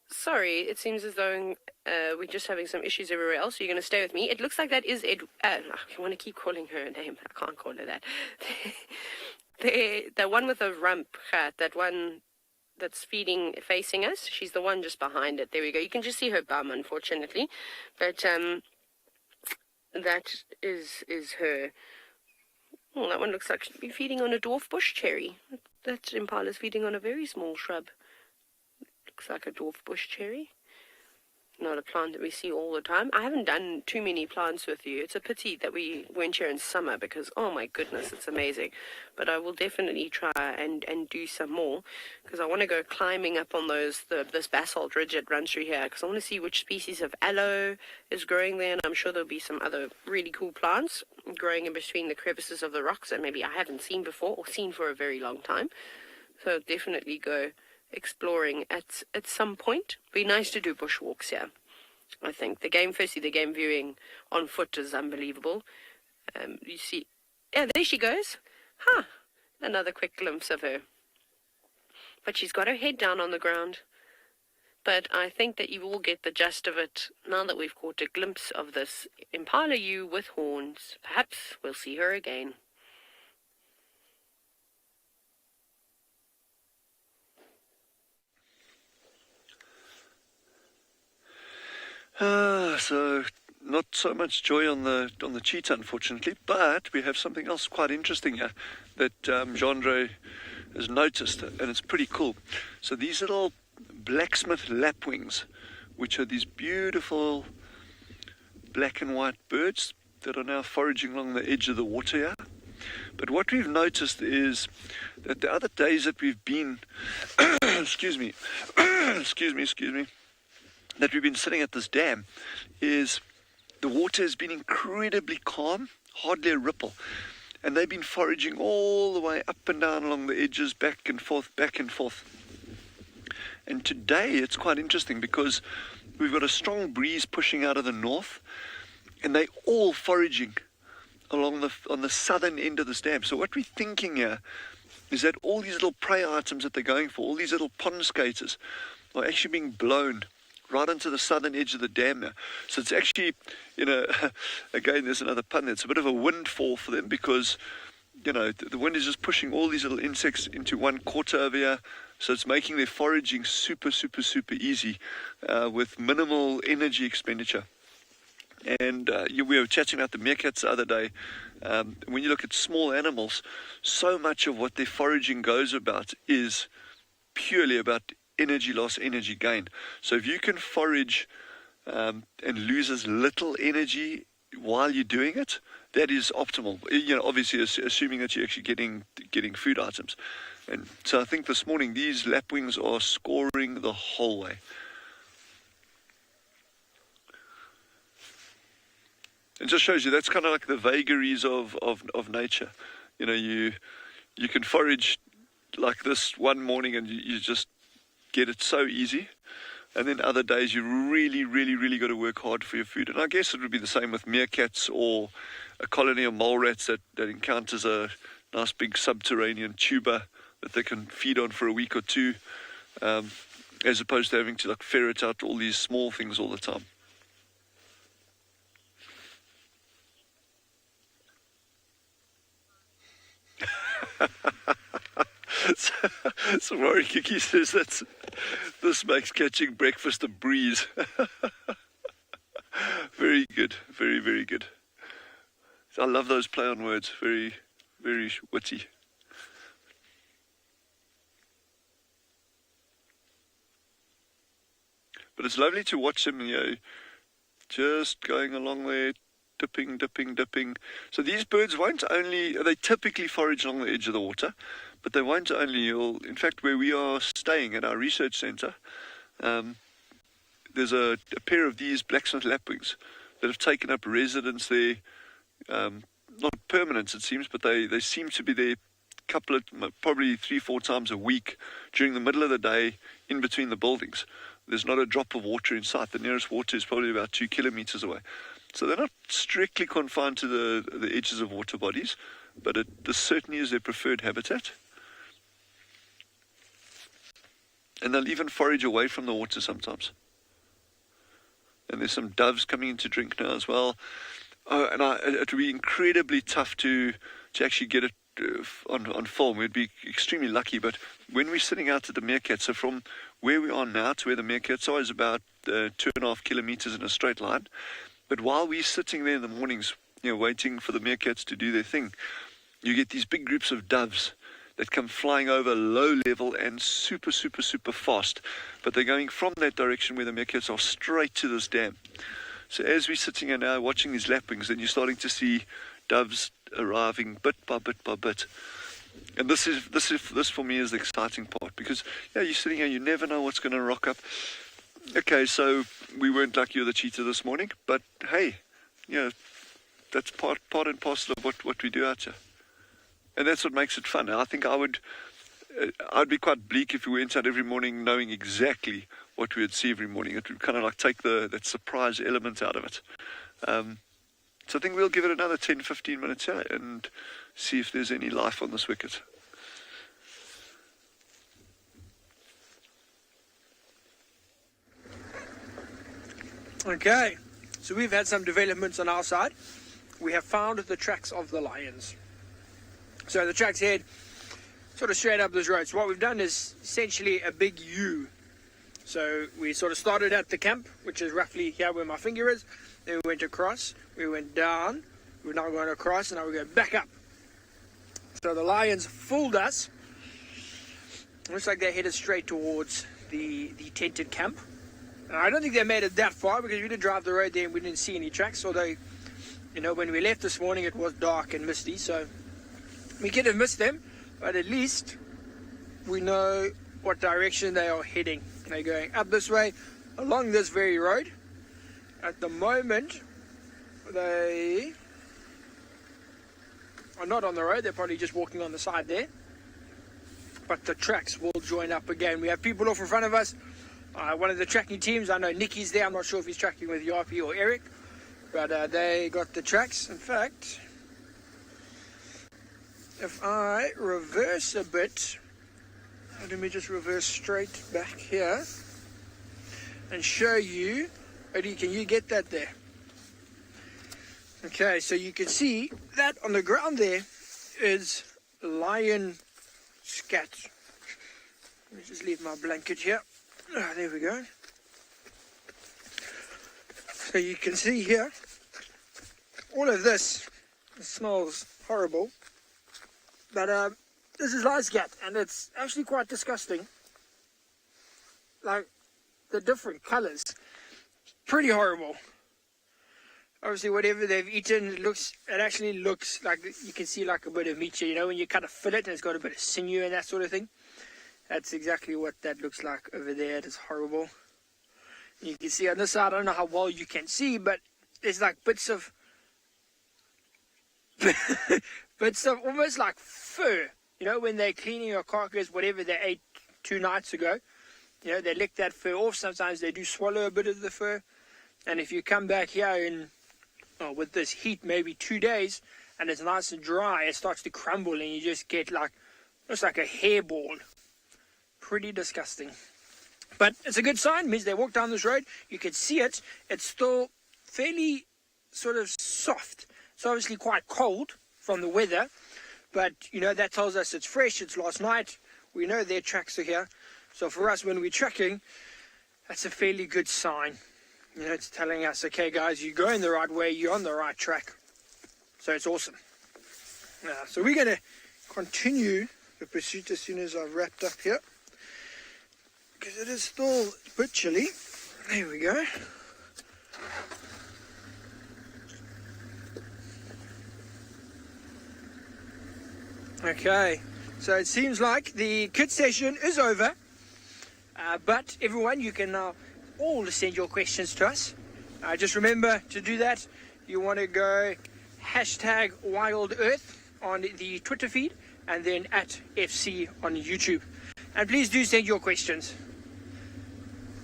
Sorry, it seems as though we're just having some issues everywhere else, so you're going to stay with me. It looks like that is I want to keep calling her a name. I can't call her that. The one with the rump, that one that's facing us. She's the one just behind it. There we go. You can just see her bum, unfortunately. But that is her. Oh, that one looks like she'd be feeding on a dwarf bush cherry. That impala's feeding on a very small shrub. Looks like a dwarf bush cherry. Not a plant that we see all the time. I haven't done too many plants with you. It's a pity that we weren't here in summer because, oh my goodness, it's amazing. But I will definitely try and do some more because I want to go climbing up on this basalt ridge that runs through here because I want to see which species of aloe is growing there, and I'm sure there'll be some other really cool plants growing in between the crevices of the rocks that maybe I haven't seen before or seen for a very long time. So definitely go exploring at some point. Be nice to do bushwalks here. I think the game viewing on foot is unbelievable. You see, yeah, there she goes. Another quick glimpse of her. But she's got her head down on the ground. But I think that you will get the gist of it now that we've caught a glimpse of this impala ewe with horns. Perhaps we'll see her again. So not so much joy on the cheetah, unfortunately, but we have something else quite interesting here that Jean-Andre has noticed, and it's pretty cool. So these little blacksmith lapwings, which are these beautiful black and white birds that are now foraging along the edge of the water here. But what we've noticed is that the other days that we've been, excuse me, that we've been sitting at this dam, is the water has been incredibly calm, hardly a ripple. And they've been foraging all the way up and down along the edges, back and forth, back and forth. And today it's quite interesting because we've got a strong breeze pushing out of the north, and they're all foraging on the southern end of this dam. So what we're thinking here is that all these little prey items that they're going for, all these little pond skaters, are actually being blown right onto the southern edge of the dam now. So it's actually, again, there's another pun there. It's a bit of a windfall for them because, the wind is just pushing all these little insects into one quarter over here. So it's making their foraging super, super, super easy with minimal energy expenditure. And we were chatting about the meerkats the other day. When you look at small animals, so much of what their foraging goes about is purely about energy loss, energy gain. So if you can forage and lose as little energy while you're doing it, that is optimal. Obviously assuming that you're actually getting food items. And so I think this morning these lapwings are scoring the whole way. It just shows you that's kind of like the vagaries of nature. You can forage like this one morning and you just get it so easy, and then other days you really, really, really got to work hard for your food. And I guess it would be the same with meerkats or a colony of mole rats that encounters a nice big subterranean tuber that they can feed on for a week or two, as opposed to having to ferret out all these small things all the time. So Rory Kiki says this makes catching breakfast a breeze. Very good, very, very good. I love those play on words, very, very witty. But it's lovely to watch them, just going along there, dipping, dipping, dipping. So these birds they typically forage along the edge of the water, but they won't only, in fact, where we are staying at our research centre, there's a pair of these blacksmith lapwings that have taken up residence there, not permanent it seems, but they seem to be there probably 3-4 times a week during the middle of the day in between the buildings. There's not a drop of water in sight. The nearest water is probably about 2 kilometers away. So they're not strictly confined to the edges of water bodies, but this certainly is their preferred habitat. And they'll even forage away from the water sometimes. And there's some doves coming in to drink now as well. Oh, and it would be incredibly tough to actually get it on film. We'd be extremely lucky. But when we're sitting out at the meerkats, so from where we are now to where the meerkats are is about 2.5 kilometers in a straight line. But while we're sitting there in the mornings, waiting for the meerkats to do their thing, you get these big groups of doves that come flying over low level and super, super, super fast. But they're going from that direction where the meerkats are straight to this dam. So as we're sitting here now watching these lapwings, then you're starting to see doves arriving bit by bit by bit. And this for me is the exciting part, because you're sitting here, you never know what's going to rock up. Okay, so we weren't lucky with the cheetah this morning, but hey, that's part and parcel of what we do out here. And that's what makes it fun. I think I'd be quite bleak if we went out every morning knowing exactly what we would see every morning. It would kind of like take that surprise element out of it. So I think we'll give it another 10-15 minutes here and see if there's any life on this wicket. Okay, so we've had some developments on our side. We have found the tracks of the lions. So the tracks head sort of straight up this road. So what we've done is essentially a big U. So we sort of started at the camp, which is roughly here where my finger is. Then we went across, we went down, we're now going across, and now we're going back up. So the lions fooled us. Looks like they headed straight towards the tented camp. And I don't think they made it that far, because we did drive the road there and we didn't see any tracks. Although, when we left this morning it was dark and misty, so we could have missed them. But at least we know what direction they are heading. They're going up this way, along this very road. At the moment, they are not on the road. They're probably just walking on the side there. But the tracks will join up again. We have people off in front of us. One of the tracking teams, I know Nicky's there. I'm not sure if he's tracking with Yapi or Eric. But they got the tracks. In fact, if I reverse a bit, let me just reverse straight back here and show you. Eddie, can you get that there? Okay, so you can see that on the ground there is lion scat. Let me just leave my blanket here. There we go. So you can see here, all of this, it smells horrible, but this is lion scat, and it's actually quite disgusting. Like, the different colors, pretty horrible. Obviously, whatever they've eaten, it actually looks like, you can see like a bit of meat here, when you kind of fillet it and it's got a bit of sinew and that sort of thing. That's exactly what that looks like over there. It is horrible. You can see on this side, I don't know how well you can see, but there's like bits of almost like fur. When they're cleaning a carcass, whatever they ate 2 nights ago, they lick that fur off. Sometimes they do swallow a bit of the fur. And if you come back here with this heat, maybe 2 days, and it's nice and dry, it starts to crumble and you just get looks like a hairball. Pretty disgusting. But it's a good sign. It means they walk down this road. You can see it. It's still fairly sort of soft. It's obviously quite cold from the weather. But, that tells us it's fresh. It's last night. We know their tracks are here. So for us, when we're tracking, that's a fairly good sign. It's telling us, okay, guys, you're going the right way. You're on the right track. So it's awesome. So we're going to continue the pursuit as soon as I've wrapped up here, because it is still a bit chilly. There we go. Okay, so it seems like the kit session is over, but everyone, you can now all send your questions to us. Just remember to do that. You want to go hashtag WildEarth on the Twitter feed, and then at FC on YouTube. And please do send your questions.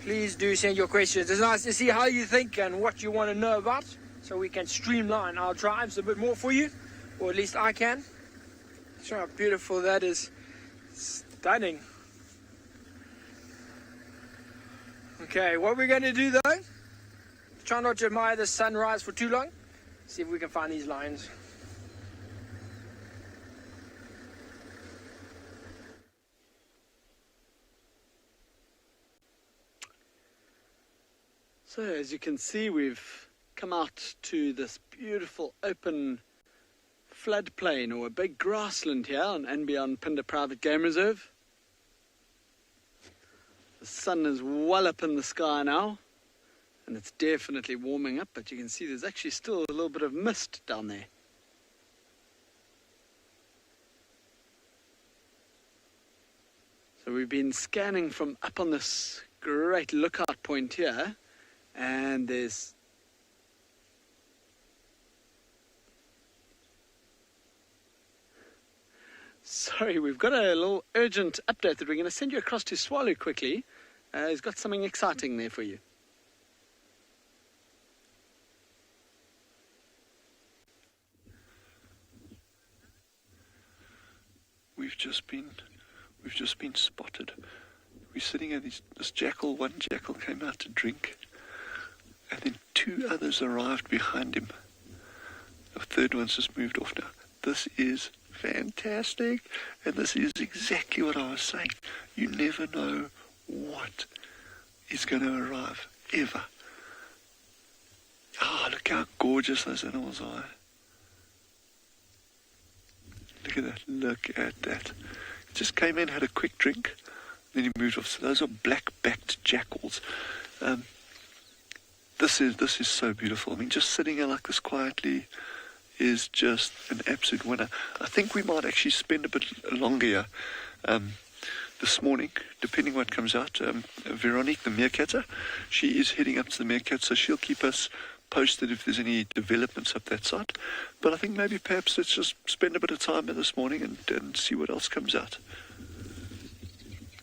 Please do send your questions. It's nice to see how you think and what you want to know about, so we can streamline our drives a bit more for you, or at least I can. Show how beautiful that is. Stunning. Okay, what we're going to do though, try not to admire the sunrise for too long. See if we can find these lions. So as you can see, we've come out to this beautiful open floodplain, or a big grassland here on andBeyond Phinda Private Game Reserve. The sun is well up in the sky now, and it's definitely warming up, but you can see there's actually still a little bit of mist down there. So we've been scanning from up on this great lookout point here, and there's sorry, we've got a little urgent update that we're going to send you across to Tswalu quickly. He's got something exciting there for you. We've just been spotted. We're sitting at this jackal. One jackal came out to drink, and then two others arrived behind him. The third one's just moved off now. This is fantastic, and this is exactly what I was saying. You never know what is going to arrive, ever. Oh, look how gorgeous those animals are. Look at that, look at that. He just came in, had a quick drink, then he moved off. So those are black-backed jackals. This is so beautiful. I mean, just sitting here like this quietly is just an absolute winner. I think we might actually spend a bit longer here this morning, depending what comes out. Veronique, the meerkatter, she is heading up to the meerkat, so she'll keep us posted if there's any developments up that side. But I think maybe perhaps let's just spend a bit of time here this morning and see what else comes out.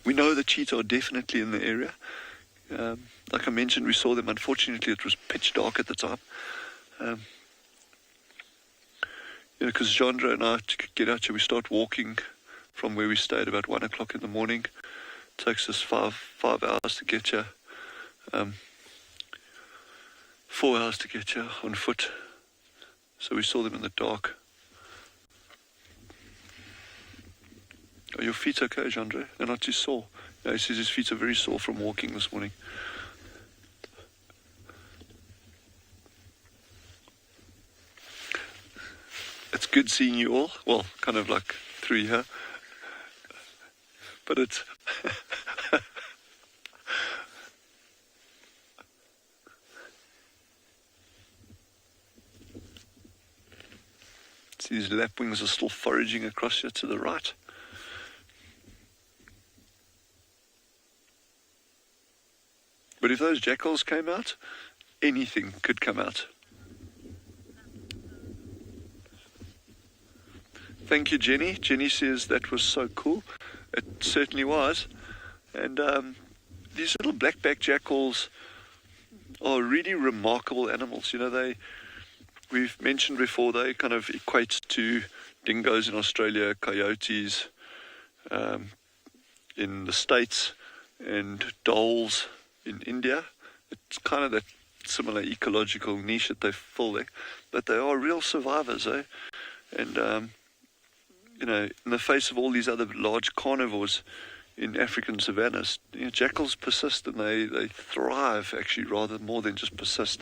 We know the cheetah are definitely in the area. Like I mentioned, we saw them. Unfortunately, it was pitch dark at the time. Because Jandra and I, to get out here, we start walking from where we stayed about 1 o'clock in the morning. It takes us five hours to get here. 4 hours to get here on foot. So we saw them in the dark. Are your feet okay, Jandre? They're not too sore. No, he says his feet are very sore from walking this morning. It's good seeing you all. Well, kind of like through here. But it's... See, these lapwings are still foraging across here to the right. But if those jackals came out, anything could come out. Thank you, Jenny. Jenny says that was so cool. It certainly was. And these little black-backed jackals are really remarkable animals. You know, we've mentioned before, they kind of equate to dingoes in Australia, coyotes in the States, and dholes in India. It's kind of that similar ecological niche that they fill there. But they are real survivors, eh? And, in the face of all these other large carnivores in African savannas, jackals persist, and they thrive, actually, rather more than just persist.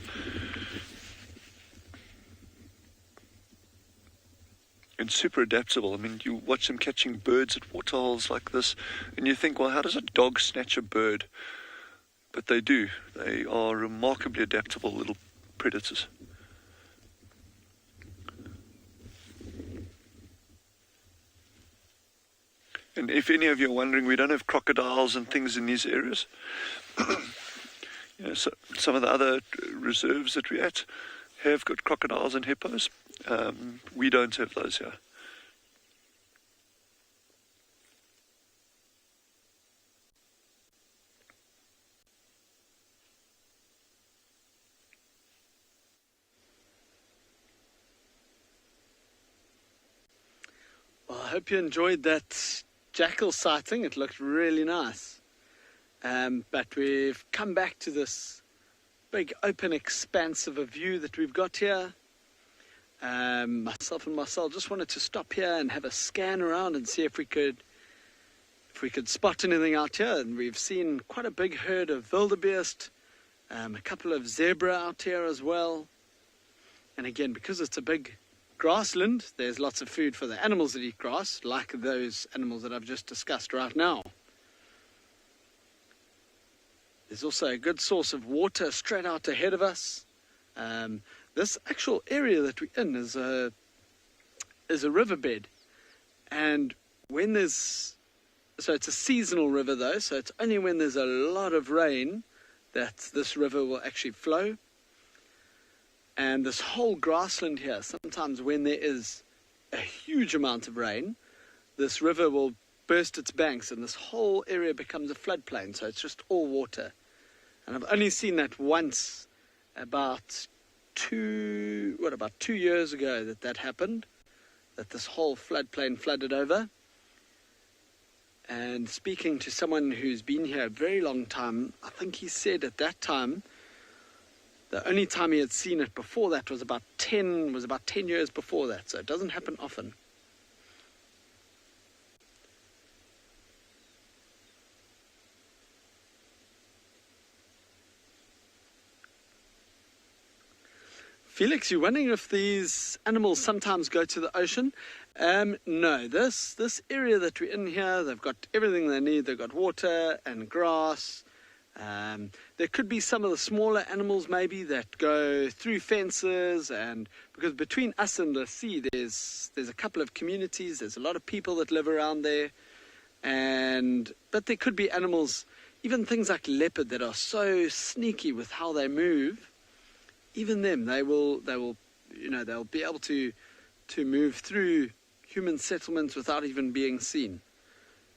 And super adaptable. I mean, you watch them catching birds at waterholes like this, and you think, well, how does a dog snatch a bird? But they do. They are remarkably adaptable little predators. And if any of you are wondering, we don't have crocodiles and things in these areas. So some of the other reserves that we're at have got crocodiles and hippos. We don't have those here. Well, I hope you enjoyed that jackal sighting. It looked really nice. But we've come back to this big open expanse of a view that we've got here. Myself and Marcel just wanted to stop here and have a scan around and see if we could spot anything out here. And we've seen quite a big herd of Wildebeest, a couple of zebra out here as well. And again, because it's a big grassland, there's lots of food for the animals that eat grass, like those animals that I've just discussed right now. There's also a good source of water straight out ahead of us. This actual area that we're in is a riverbed, and so it's a seasonal river though, so it's only when there's a lot of rain that this river will actually flow. And this whole grassland here, sometimes when there is a huge amount of rain, this river will burst its banks and this whole area becomes a floodplain, so it's just all water. And I've only seen that once, about 2 years ago that happened, that this whole floodplain flooded over. And speaking to someone who's been here a very long time, I think he said at that time, the only time he had seen it before that was about 10 years before that, so it doesn't happen often. Felix, you're wondering if these animals sometimes go to the ocean? No, this area that we're in here, they've got everything they need. They've got water and grass. There could be some of the smaller animals maybe that go through fences, and because between us and the sea there's a couple of communities, there's a lot of people that live around there, but there could be animals, even things like leopard, that are so sneaky with how they move. Even them, they'll be able to move through human settlements without even being seen.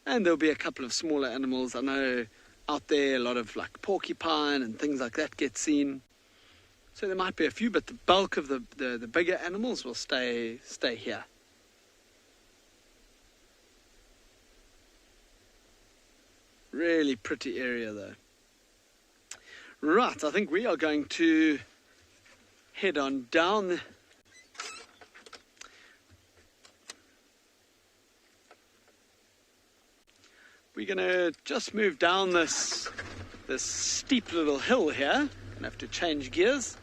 And there'll be a couple of smaller animals. I know out there a lot of like porcupine and things like that get seen. So there might be a few, but the bulk of the bigger animals will stay here. Really pretty area though. Right, I think we are going to head on down. We're going to just move down this steep little hill here. Going to have to change gears.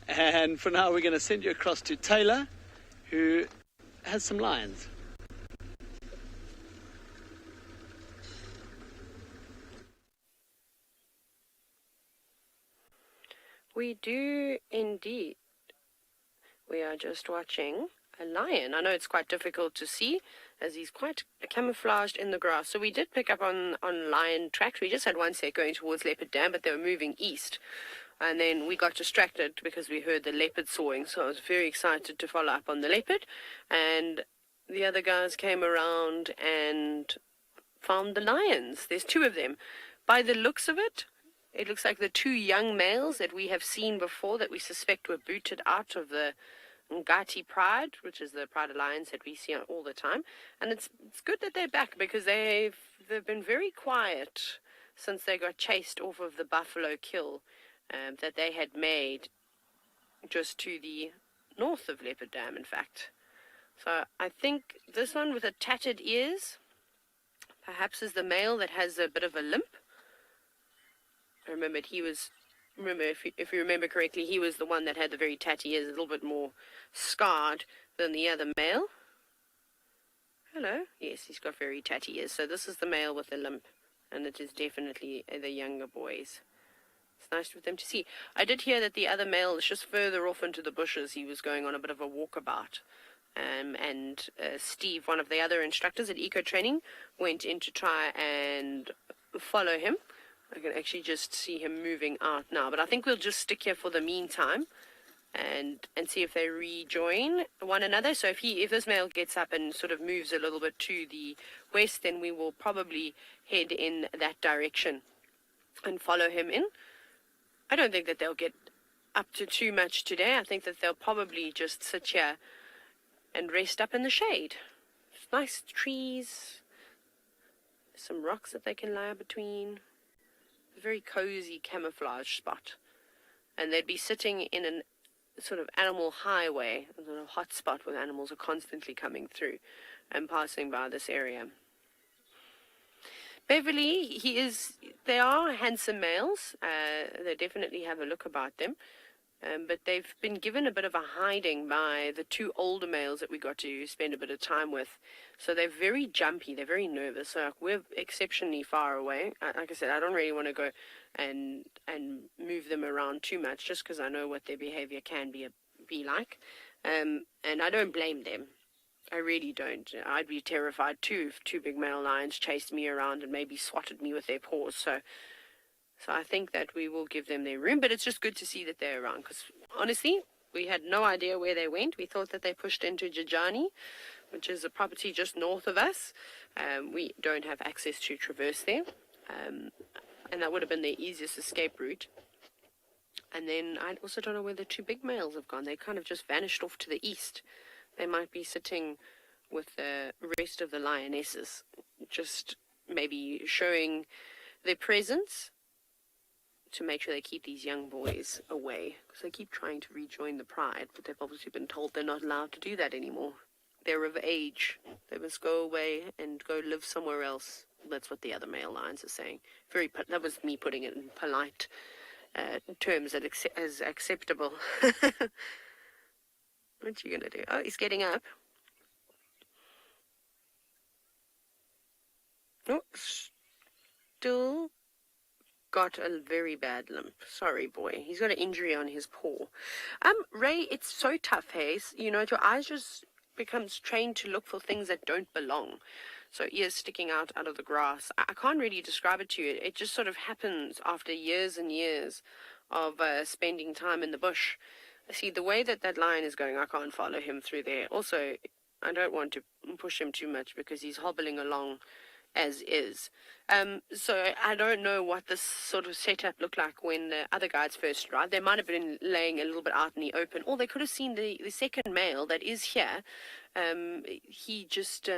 And for now, we're going to send you across to Taylor, who has some lions. We do indeed. We are just watching a lion. I know it's quite difficult to see as he's quite camouflaged in the grass. So we did pick up on lion tracks. We just had one set going towards Leopard Dam, but they were moving east. And then we got distracted because we heard the leopard sawing. So I was very excited to follow up on the leopard. And the other guys came around and found the lions. There's 2 of them. By the looks of it, it looks like the 2 young males that we have seen before that we suspect were booted out of the Ngala Pride, which is the pride of lions that we see all the time. And it's good that they're back because they've been very quiet since they got chased off of the buffalo kill that they had made just to the north of Leopard Dam, in fact. So I think this one with the tattered ears perhaps is the male that has a bit of a limp. Remember, if you remember correctly, he was the one that had the very tatty ears, a little bit more scarred than the other male. Hello. Yes, he's got very tatty ears. So this is the male with the limp, and it is definitely the younger boys. It's nice for them to see. I did hear that the other male is just further off into the bushes. He was going on a bit of a walkabout. And Steve, one of the other instructors at Eco Training, went in to try and follow him. I can actually just see him moving out now. But I think we'll just stick here for the meantime and see if they rejoin one another. So if this male gets up and sort of moves a little bit to the west, then we will probably head in that direction and follow him in. I don't think that they'll get up to too much today. I think that they'll probably just sit here and rest up in the shade. Nice trees, some rocks that they can lie between. very cozy camouflage spot. And they'd be sitting in an sort of animal highway, a sort of hot spot where animals are constantly coming through and passing by this area. Beverly, they are handsome males. They definitely have a look about them. But they've been given a bit of a hiding by the two older males that we got to spend a bit of time with. So they're very jumpy. They're very nervous. So we're exceptionally far away. Like I said, I don't really want to go and move them around too much, just because I know what their behavior can be like. And I don't blame them. I really don't. I'd be terrified too if two big male lions chased me around and maybe swatted me with their paws. So I think that we will give them their room, but it's just good to see that they're around, because honestly, we had no idea where they went. We thought that they pushed into Jajani, which is a property just north of us. We don't have access to traverse there, and that would have been the easiest escape route. And then I also don't know where the two big males have gone. They kind of just vanished off to the east. They might be sitting with the rest of the lionesses, just maybe showing their presence to make sure they keep these young boys away, because they keep trying to rejoin the pride, but they've obviously been told they're not allowed to do that anymore. They're of age. They must go away and go live somewhere else. That's what the other male lions are saying. That was me putting it in polite terms as acceptable. What's you gonna do? Oh, he's getting up. Oh, still got a very bad limp. Sorry, boy. He's got an injury on his paw. Ray, it's so tough, hey? You know, your eyes just becomes trained to look for things that don't belong. So ears sticking out of the grass. I can't really describe it to you. It just sort of happens after years and years of spending time in the bush. See, the way that lion is going, I can't follow him through there. Also, I don't want to push him too much because he's hobbling along as is. So I don't know what this sort of setup looked like when the other guides first arrived. They might have been laying a little bit out in the open, or they could have seen the second male that is here. He just,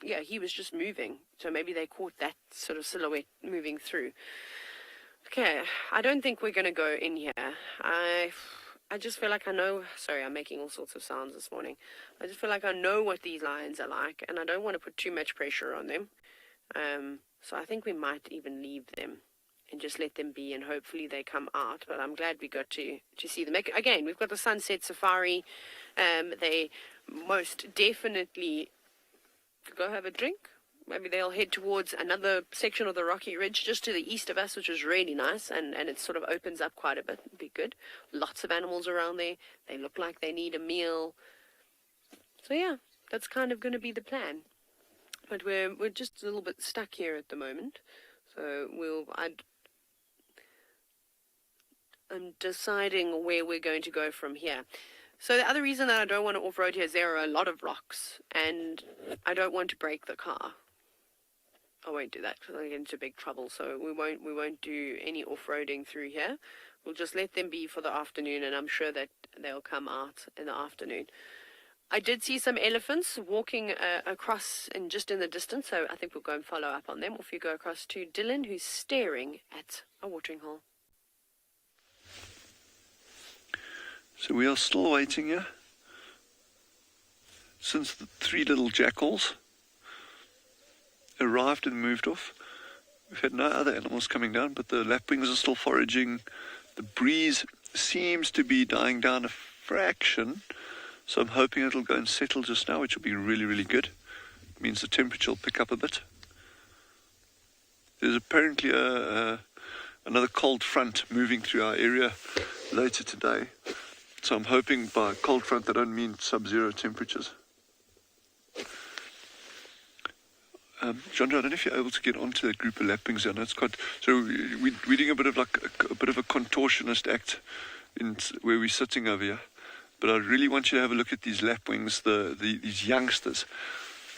he was just moving. So maybe they caught that sort of silhouette moving through. Okay, I don't think we're going to go in here. I just feel like I know, sorry, I'm making all sorts of sounds this morning. I just feel like I know what these lions are like, and I don't want to put too much pressure on them. So I think we might even leave them and just let them be, and hopefully they come out. But I'm glad we got to see them. Again, we've got the sunset safari. They most definitely go have a drink. Maybe they'll head towards another section of the rocky ridge just to the east of us, which is really nice, and it sort of opens up quite a bit. It'd be good. Lots of animals around there. They look like they need a meal. So yeah, that's kind of going to be the plan. But we're just a little bit stuck here at the moment. So I'm deciding where we're going to go from here. So the other reason that I don't want to off-road here is there are a lot of rocks, and I don't want to break the car. I won't do that because I'll get into big trouble. So we won't do any off-roading through here. We'll just let them be for the afternoon, and I'm sure that they'll come out in the afternoon. I did see some elephants walking across and just in the distance, so I think we'll go and follow up on them. Or if you go across to Dylan, who's staring at a watering hole. So we are still waiting here. Since the three little jackals arrived and moved off, we've had no other animals coming down, but the lapwings are still foraging. The breeze seems to be dying down a fraction, so I'm hoping it'll go and settle just now, which will be really, really good. It means the temperature will pick up a bit. There's apparently another cold front moving through our area later today. So I'm hoping by cold front I don't mean sub-zero temperatures. John, I don't know if you're able to get onto that group of lapwings. I know it's quite. So we're doing a bit of a contortionist act in where we're sitting over here. But I really want you to have a look at these lapwings, these youngsters.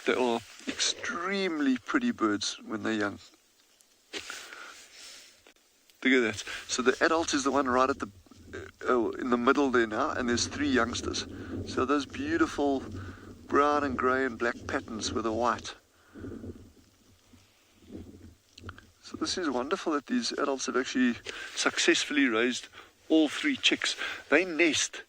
They are extremely pretty birds when they're young. Look at that. So the adult is the one right at the in the middle there now, and there's three youngsters. So those beautiful brown and grey and black patterns with the white. So this is wonderful that these adults have actually successfully raised all 3 chicks. They nest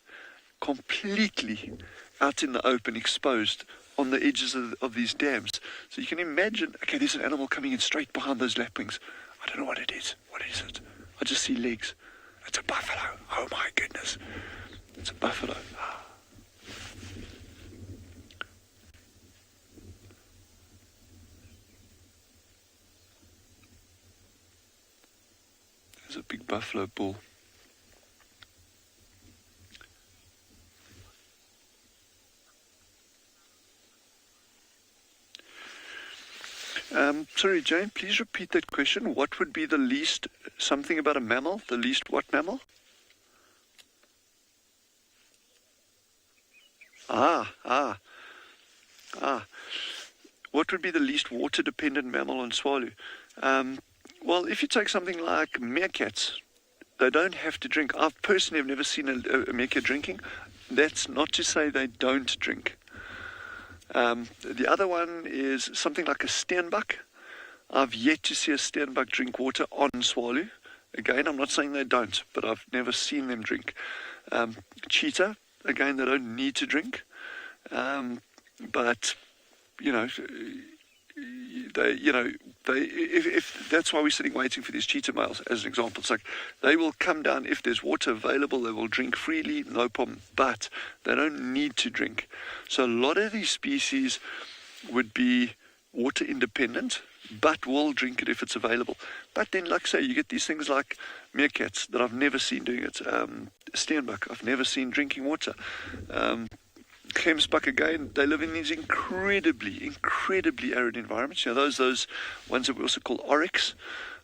completely out in the open, exposed on the edges of these dams. So you can imagine, okay, there's an animal coming in straight behind those lapwings. I don't know what it is. What is it? I just see legs. It's a buffalo. Oh my goodness. It's a buffalo. There's a big buffalo bull. Sorry, Jane, please repeat that question. What would be the least, something about a mammal? The least what mammal? What would be the least water-dependent mammal on Tswalu? Well, if you take something like meerkats, they don't have to drink. I personally have never seen a meerkat drinking. That's not to say they don't drink. The other one is something like a steenbok. I've yet to see a steenbok drink water on Tswalu. Again, I'm not saying they don't, but I've never seen them drink. Cheetah, again, they don't need to drink. But, if that's why we're sitting waiting for these cheetah males, as an example. It's like they will come down if there's water available, they will drink freely, no problem, but they don't need to drink. So a lot of these species would be water independent, but will drink it if it's available. But then, like I say, you get these things like meerkats that I've never seen doing it. Steenbok, I've never seen drinking water. Gemsbok, again, they live in these incredibly arid environments. Those ones that we also call oryx,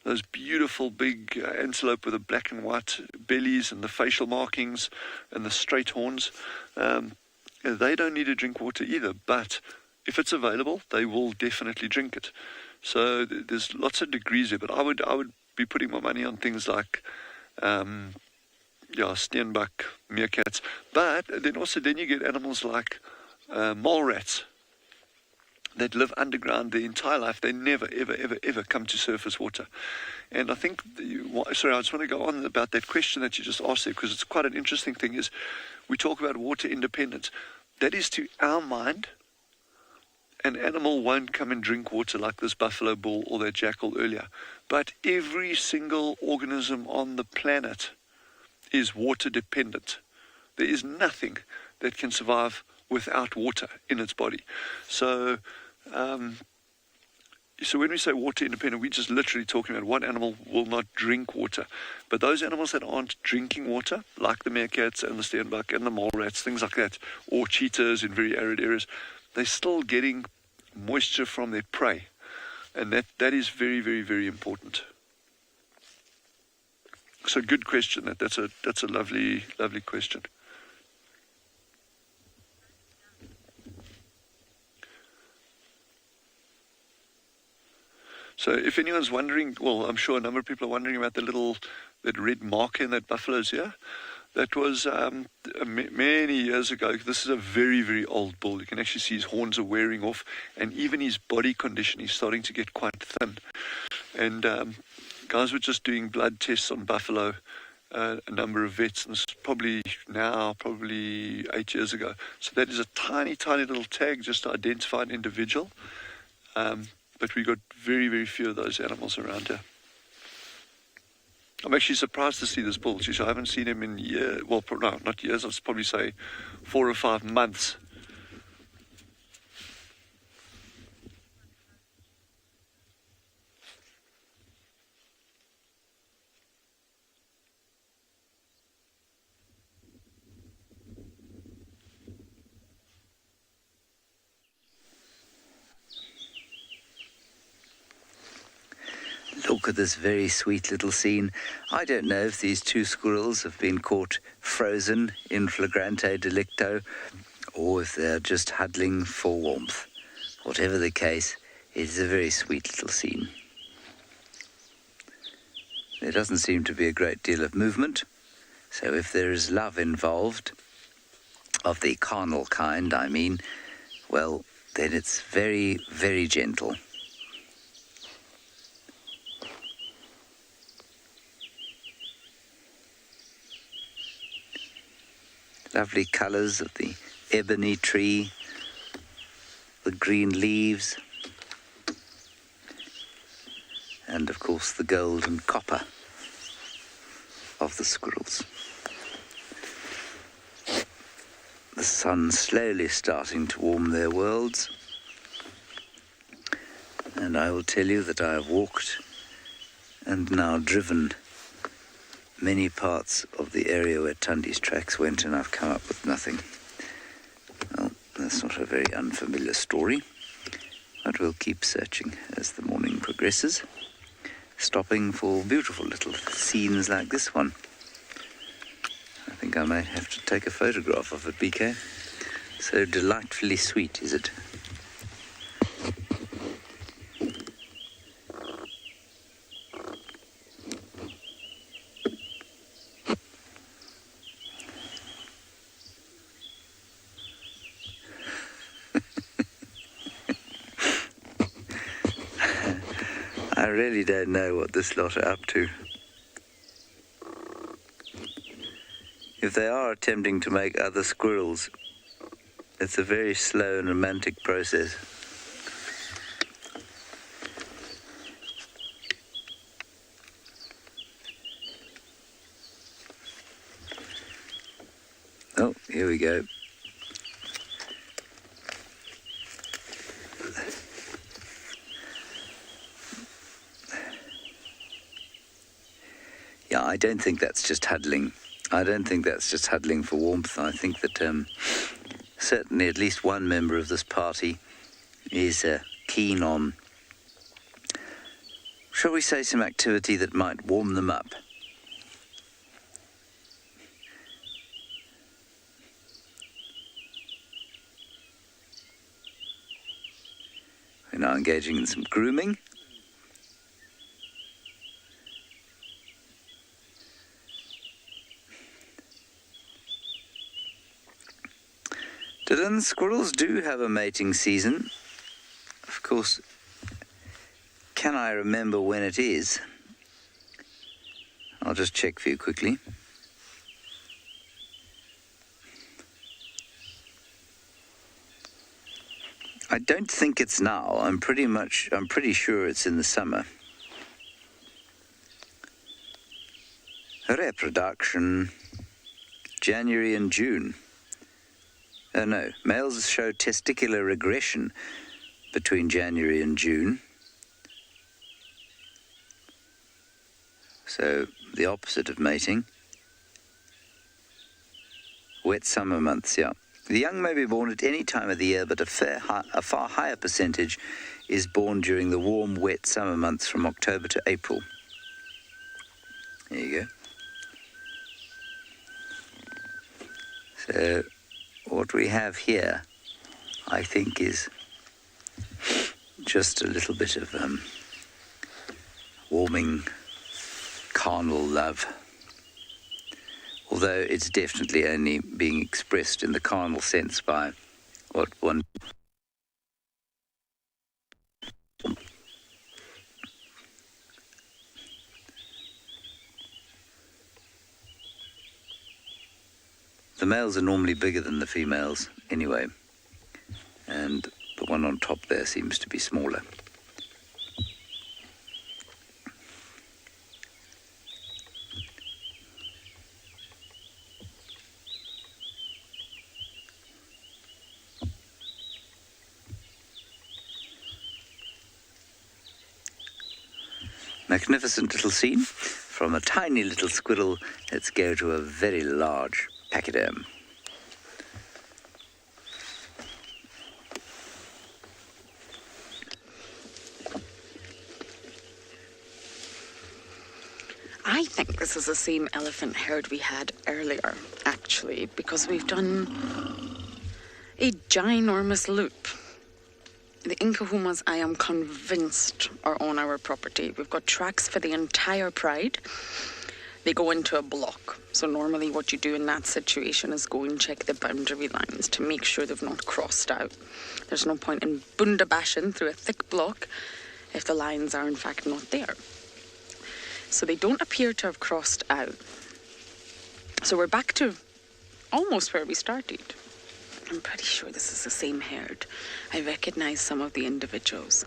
those beautiful big antelope with the black and white bellies and the facial markings and the straight horns. They don't need to drink water either, but if it's available, they will definitely drink it. So there's lots of degrees here, but I would be putting my money on things like steenbok, meerkats. But then you get animals like mole rats that live underground their entire life. They never, ever come to surface water. And I think, I just want to go on about that question that you just asked there, because it's quite an interesting thing, is we talk about water independence. That is, to our mind, an animal won't come and drink water like this buffalo bull or that jackal earlier. But every single organism on the planet is water dependent. There is nothing that can survive without water in its body. So when we say water independent, we're just literally talking about one animal will not drink water. But those animals that aren't drinking water, like the meerkats and the steenbok and the mole rats, things like that, or cheetahs in very arid areas, they're still getting moisture from their prey. And that is very, very, very important. So good question. That's a lovely question. So if anyone's wondering, well, I'm sure a number of people are wondering about that red marker in that buffalo's here. That was many years ago. This is a very, very old bull. You can actually see his horns are wearing off, and even his body condition is starting to get quite thin. And guys were just doing blood tests on buffalo, a number of vets, and this is probably 8 years ago. So that is a tiny, tiny little tag just to identify an individual. But we got very, very few of those animals around here. I'm actually surprised to see this bull. I haven't seen him in years. Well, no, not years. I'd probably say 4 or 5 months. Look at this very sweet little scene. I don't know if these 2 squirrels have been caught frozen in flagrante delicto, or if they're just huddling for warmth. Whatever the case, it is a very sweet little scene. There doesn't seem to be a great deal of movement, so if there is love involved, of the carnal kind, I mean, well, then it's very, very gentle. Lovely colours of the ebony tree, the green leaves, and of course the gold and copper of the squirrels. The sun slowly starting to warm their worlds, and I will tell you that I have walked and now driven many parts of the area where Tundi's tracks went, and I've come up with nothing. Well, that's not a very unfamiliar story, but we'll keep searching as the morning progresses, stopping for beautiful little scenes like this one. I think I may have to take a photograph of it, BK. So delightfully sweet, is it? I really don't know what this lot are up to. If they are attempting to make other squirrels, it's a very slow and romantic process. Oh, here we go. Yeah, I don't think that's just huddling. I don't think that's just huddling for warmth. I think that certainly at least one member of this party is keen on, shall we say, some activity that might warm them up. We're now engaging in some grooming. Dylan, squirrels do have a mating season. Of course, can I remember when it is? I'll just check for you quickly. I don't think it's now. I'm pretty sure it's in the summer. Reproduction, January and June. Oh no, males show testicular regression between January and June. So the opposite of mating. Wet summer months, yeah. The young may be born at any time of the year, but a far higher percentage is born during the warm, wet summer months from October to April. There you go. So what we have here, I think, is just a little bit of warming carnal love. Although it's definitely only being expressed in the carnal sense by what one... The males are normally bigger than the females anyway, and the one on top there seems to be smaller. Magnificent little scene. From a tiny little squirrel, let's go to a very large pachyderm. I think this is the same elephant herd we had earlier, actually, because we've done a ginormous loop. The Incahumas, I am convinced, are on our property. We've got tracks for the entire pride. They go into a block. So normally what you do in that situation is go and check the boundary lines to make sure they've not crossed out. There's no point in bundabashing through a thick block if the lines are in fact not there. So they don't appear to have crossed out. So we're back to almost where we started. I'm pretty sure this is the same herd. I recognize some of the individuals.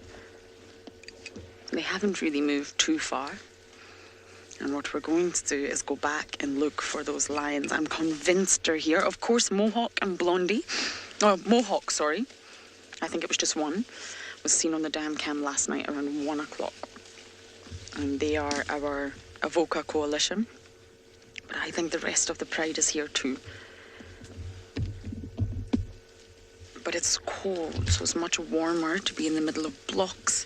They haven't really moved too far. And what we're going to do is go back and look for those lions. I'm convinced they're here. Of course, Mohawk and Blondie. Oh, Mohawk, sorry. I think it was just one. Was seen on the dam cam last night around 1 o'clock. And they are our Avoca coalition. But I think the rest of the pride is here too. But it's cold, so it's much warmer to be in the middle of blocks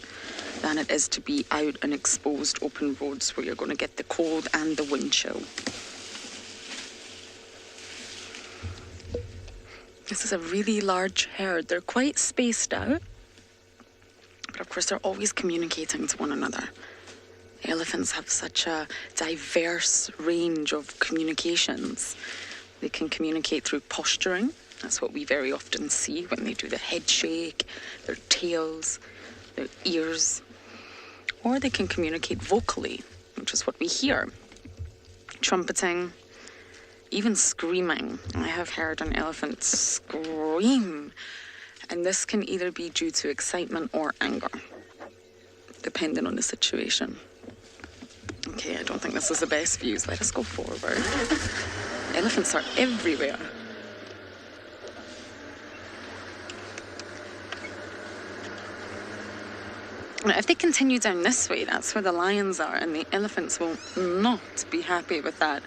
than it is to be out on exposed open roads where you're going to get the cold and the wind chill. This is a really large herd. They're quite spaced out, but of course they're always communicating to one another. Elephants have such a diverse range of communications. They can communicate through posturing. That's what we very often see when they do the head shake, their tails, their ears. Or they can communicate vocally, which is what we hear. Trumpeting, even screaming. I have heard an elephant scream. And this can either be due to excitement or anger, depending on the situation. Okay, I don't think this is the best views. Let us go forward. Elephants are everywhere. Now, if they continue down this way, that's where the lions are, and the elephants will not be happy with that.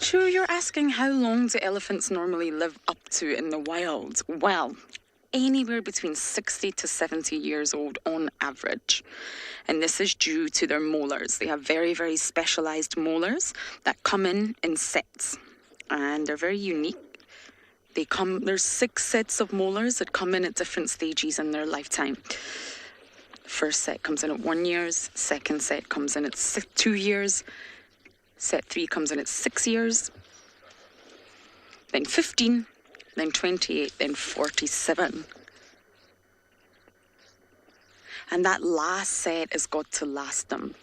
Sure, you're asking how long do elephants normally live up to in the wild? Well, anywhere between 60 to 70 years old on average. And this is due to their molars. They have very, very specialized molars that come in sets. And they're very unique. There's 6 sets of molars that come in at different stages in their lifetime. First set comes in at 1 year, second set comes in at 2 years, set 3 comes in at 6 years, then 15, then 28, then 47. And that last set has got to last them.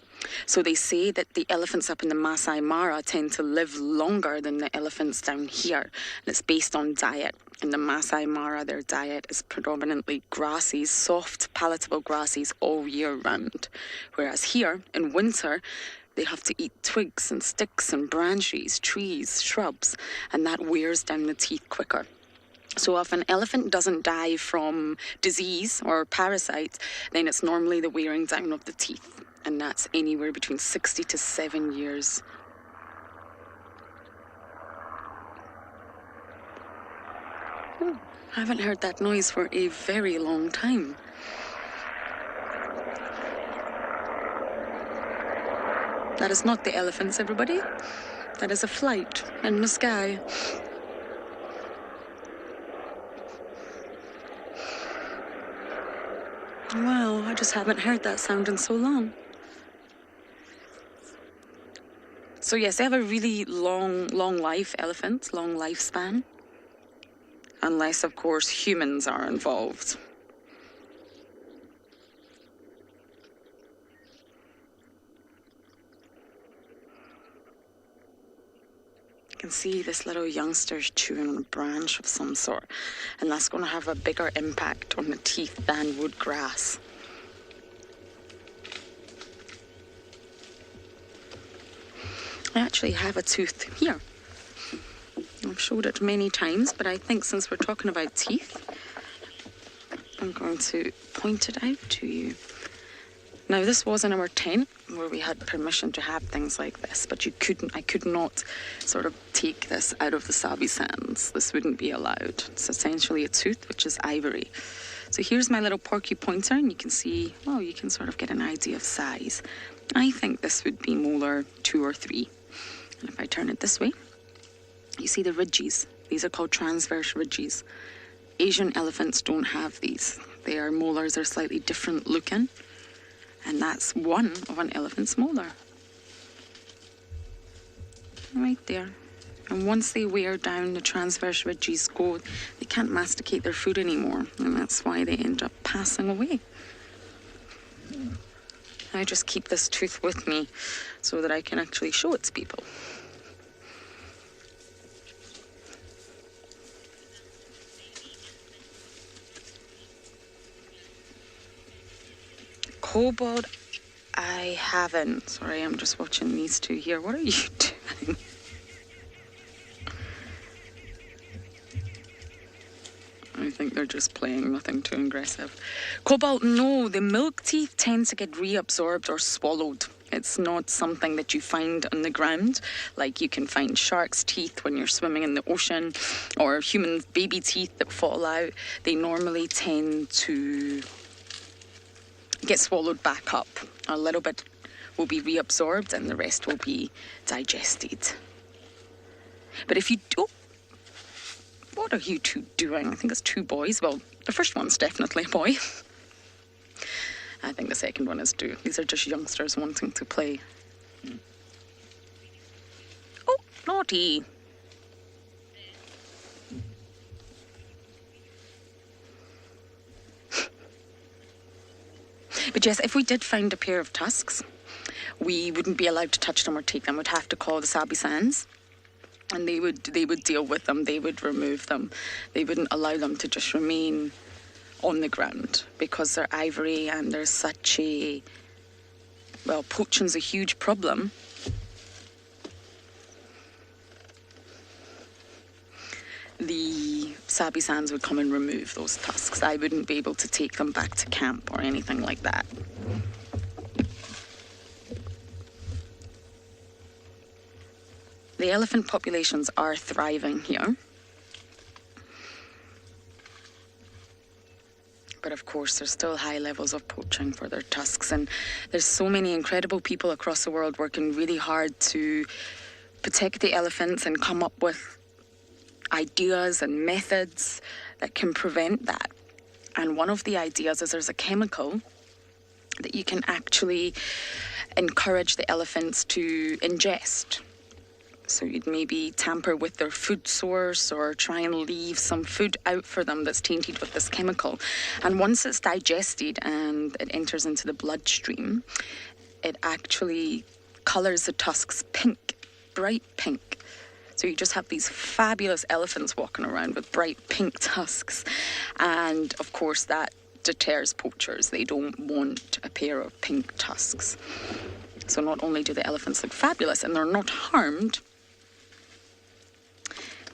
So they say that the elephants up in the Masai Mara tend to live longer than the elephants down here. And it's based on diet. In the Masai Mara, their diet is predominantly grasses, soft, palatable grasses all year round. Whereas here, in winter, they have to eat twigs and sticks and branches, trees, shrubs, and that wears down the teeth quicker. So if an elephant doesn't die from disease or parasites, then it's normally the wearing down of the teeth. And that's anywhere between 60 to 7 years. Oh, I haven't heard that noise for a very long time. That is not the elephants, everybody. That is a flight in the sky. Wow, I just haven't heard that sound in so long. So yes, they have a really long life, elephants, long lifespan. Unless, of course, humans are involved. You can see this little youngster's chewing on a branch of some sort, and that's going to have a bigger impact on the teeth than wood grass. I actually have a tooth here. I've showed it many times, but I think since we're talking about teeth, I'm going to point it out to you. Now, this was in our tent where we had permission to have things like this, but I could not sort of take this out of the Sabi sands. This wouldn't be allowed. It's essentially a tooth, which is ivory. So here's my little porky pointer, and you can see, well, you can sort of get an idea of size. I think this would be molar 2 or 3. And if I turn it this way, you see the ridges. These are called transverse ridges. Asian elephants don't have these. Their molars are slightly different looking. And that's one of an elephant's molar. Right there. And once they wear down, the transverse ridges go, they can't masticate their food anymore. And that's why they end up passing away. I just keep this tooth with me so that I can actually show it to people. Kobold, I haven't. Sorry, I'm just watching these two here. What are you doing? I think they're just playing, nothing too aggressive. Cobalt, no, the milk teeth tend to get reabsorbed or swallowed. It's not something that you find on the ground, like you can find shark's teeth when you're swimming in the ocean, or human baby teeth that fall out. They normally tend to get swallowed back up. A little bit will be reabsorbed and the rest will be digested. But if you do... What are you two doing? I think it's two boys. Well, the first one's definitely a boy. I think the second one is too. These are just youngsters wanting to play. Oh, naughty. But yes, if we did find a pair of tusks, we wouldn't be allowed to touch them or take them. We'd have to call the Sabi Sands. And they would deal with them, they would remove them. They wouldn't allow them to just remain on the ground because they're ivory and there's such a... Well, poaching's a huge problem. The Sabi Sands would come and remove those tusks. I wouldn't be able to take them back to camp or anything like that. The elephant populations are thriving here. But of course, there's still high levels of poaching for their tusks. And there's so many incredible people across the world working really hard to protect the elephants and come up with ideas and methods that can prevent that. And one of the ideas is there's a chemical that you can actually encourage the elephants to ingest. So you'd maybe tamper with their food source or try and leave some food out for them that's tainted with this chemical. And once it's digested and it enters into the bloodstream, it actually colours the tusks pink, bright pink. So you just have these fabulous elephants walking around with bright pink tusks. And of course that deters poachers. They don't want a pair of pink tusks. So not only do the elephants look fabulous and they're not harmed,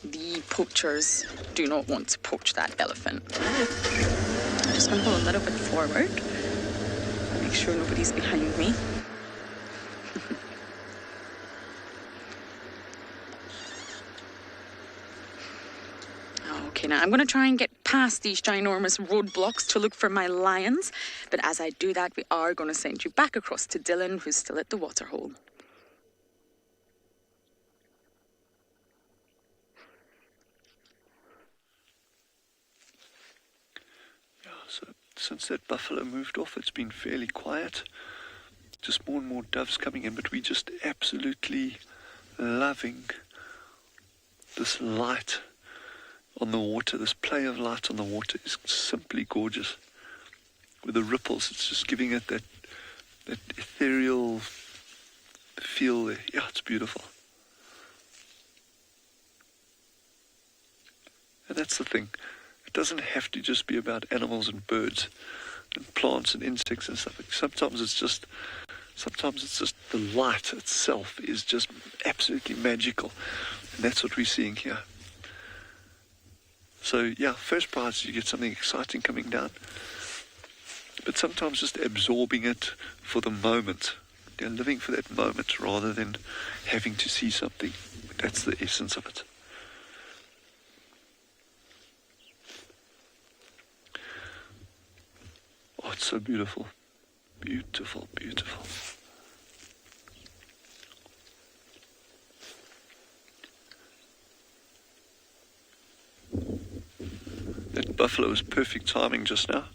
the poachers do not want to poach that elephant. I'm just going to go a little bit forward. Make sure nobody's behind me. Okay, now I'm going to try and get past these ginormous roadblocks to look for my lions. But as I do that, we are going to send you back across to Dylan, who's still at the Waterhole. So since that buffalo moved off, it's been fairly quiet. Just more and more doves coming in, but we're just absolutely loving this light on the water. This play of light on the water is simply gorgeous. With the ripples, it's just giving it that ethereal feel there. Yeah, it's beautiful. And that's the thing. It doesn't have to just be about animals and birds and plants and insects and stuff. Sometimes it's just the light itself is just absolutely magical. And that's what we're seeing here. So yeah, first prize, you get something exciting coming down. But sometimes just absorbing it for the moment. They're living for that moment rather than having to see something. That's the essence of it. Oh, it's so beautiful. Beautiful, beautiful. That buffalo was perfect timing just now.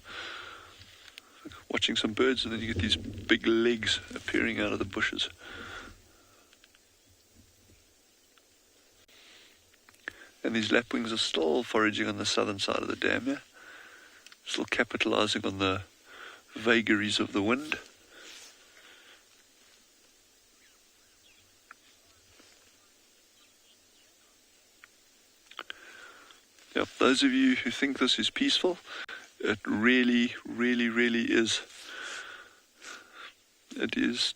Watching some birds, and then you get these big legs appearing out of the bushes. And these lapwings are still foraging on the southern side of the dam here. Still capitalizing on the vagaries of the wind. Yep, those of you who think this is peaceful, it really, really, really is. It is.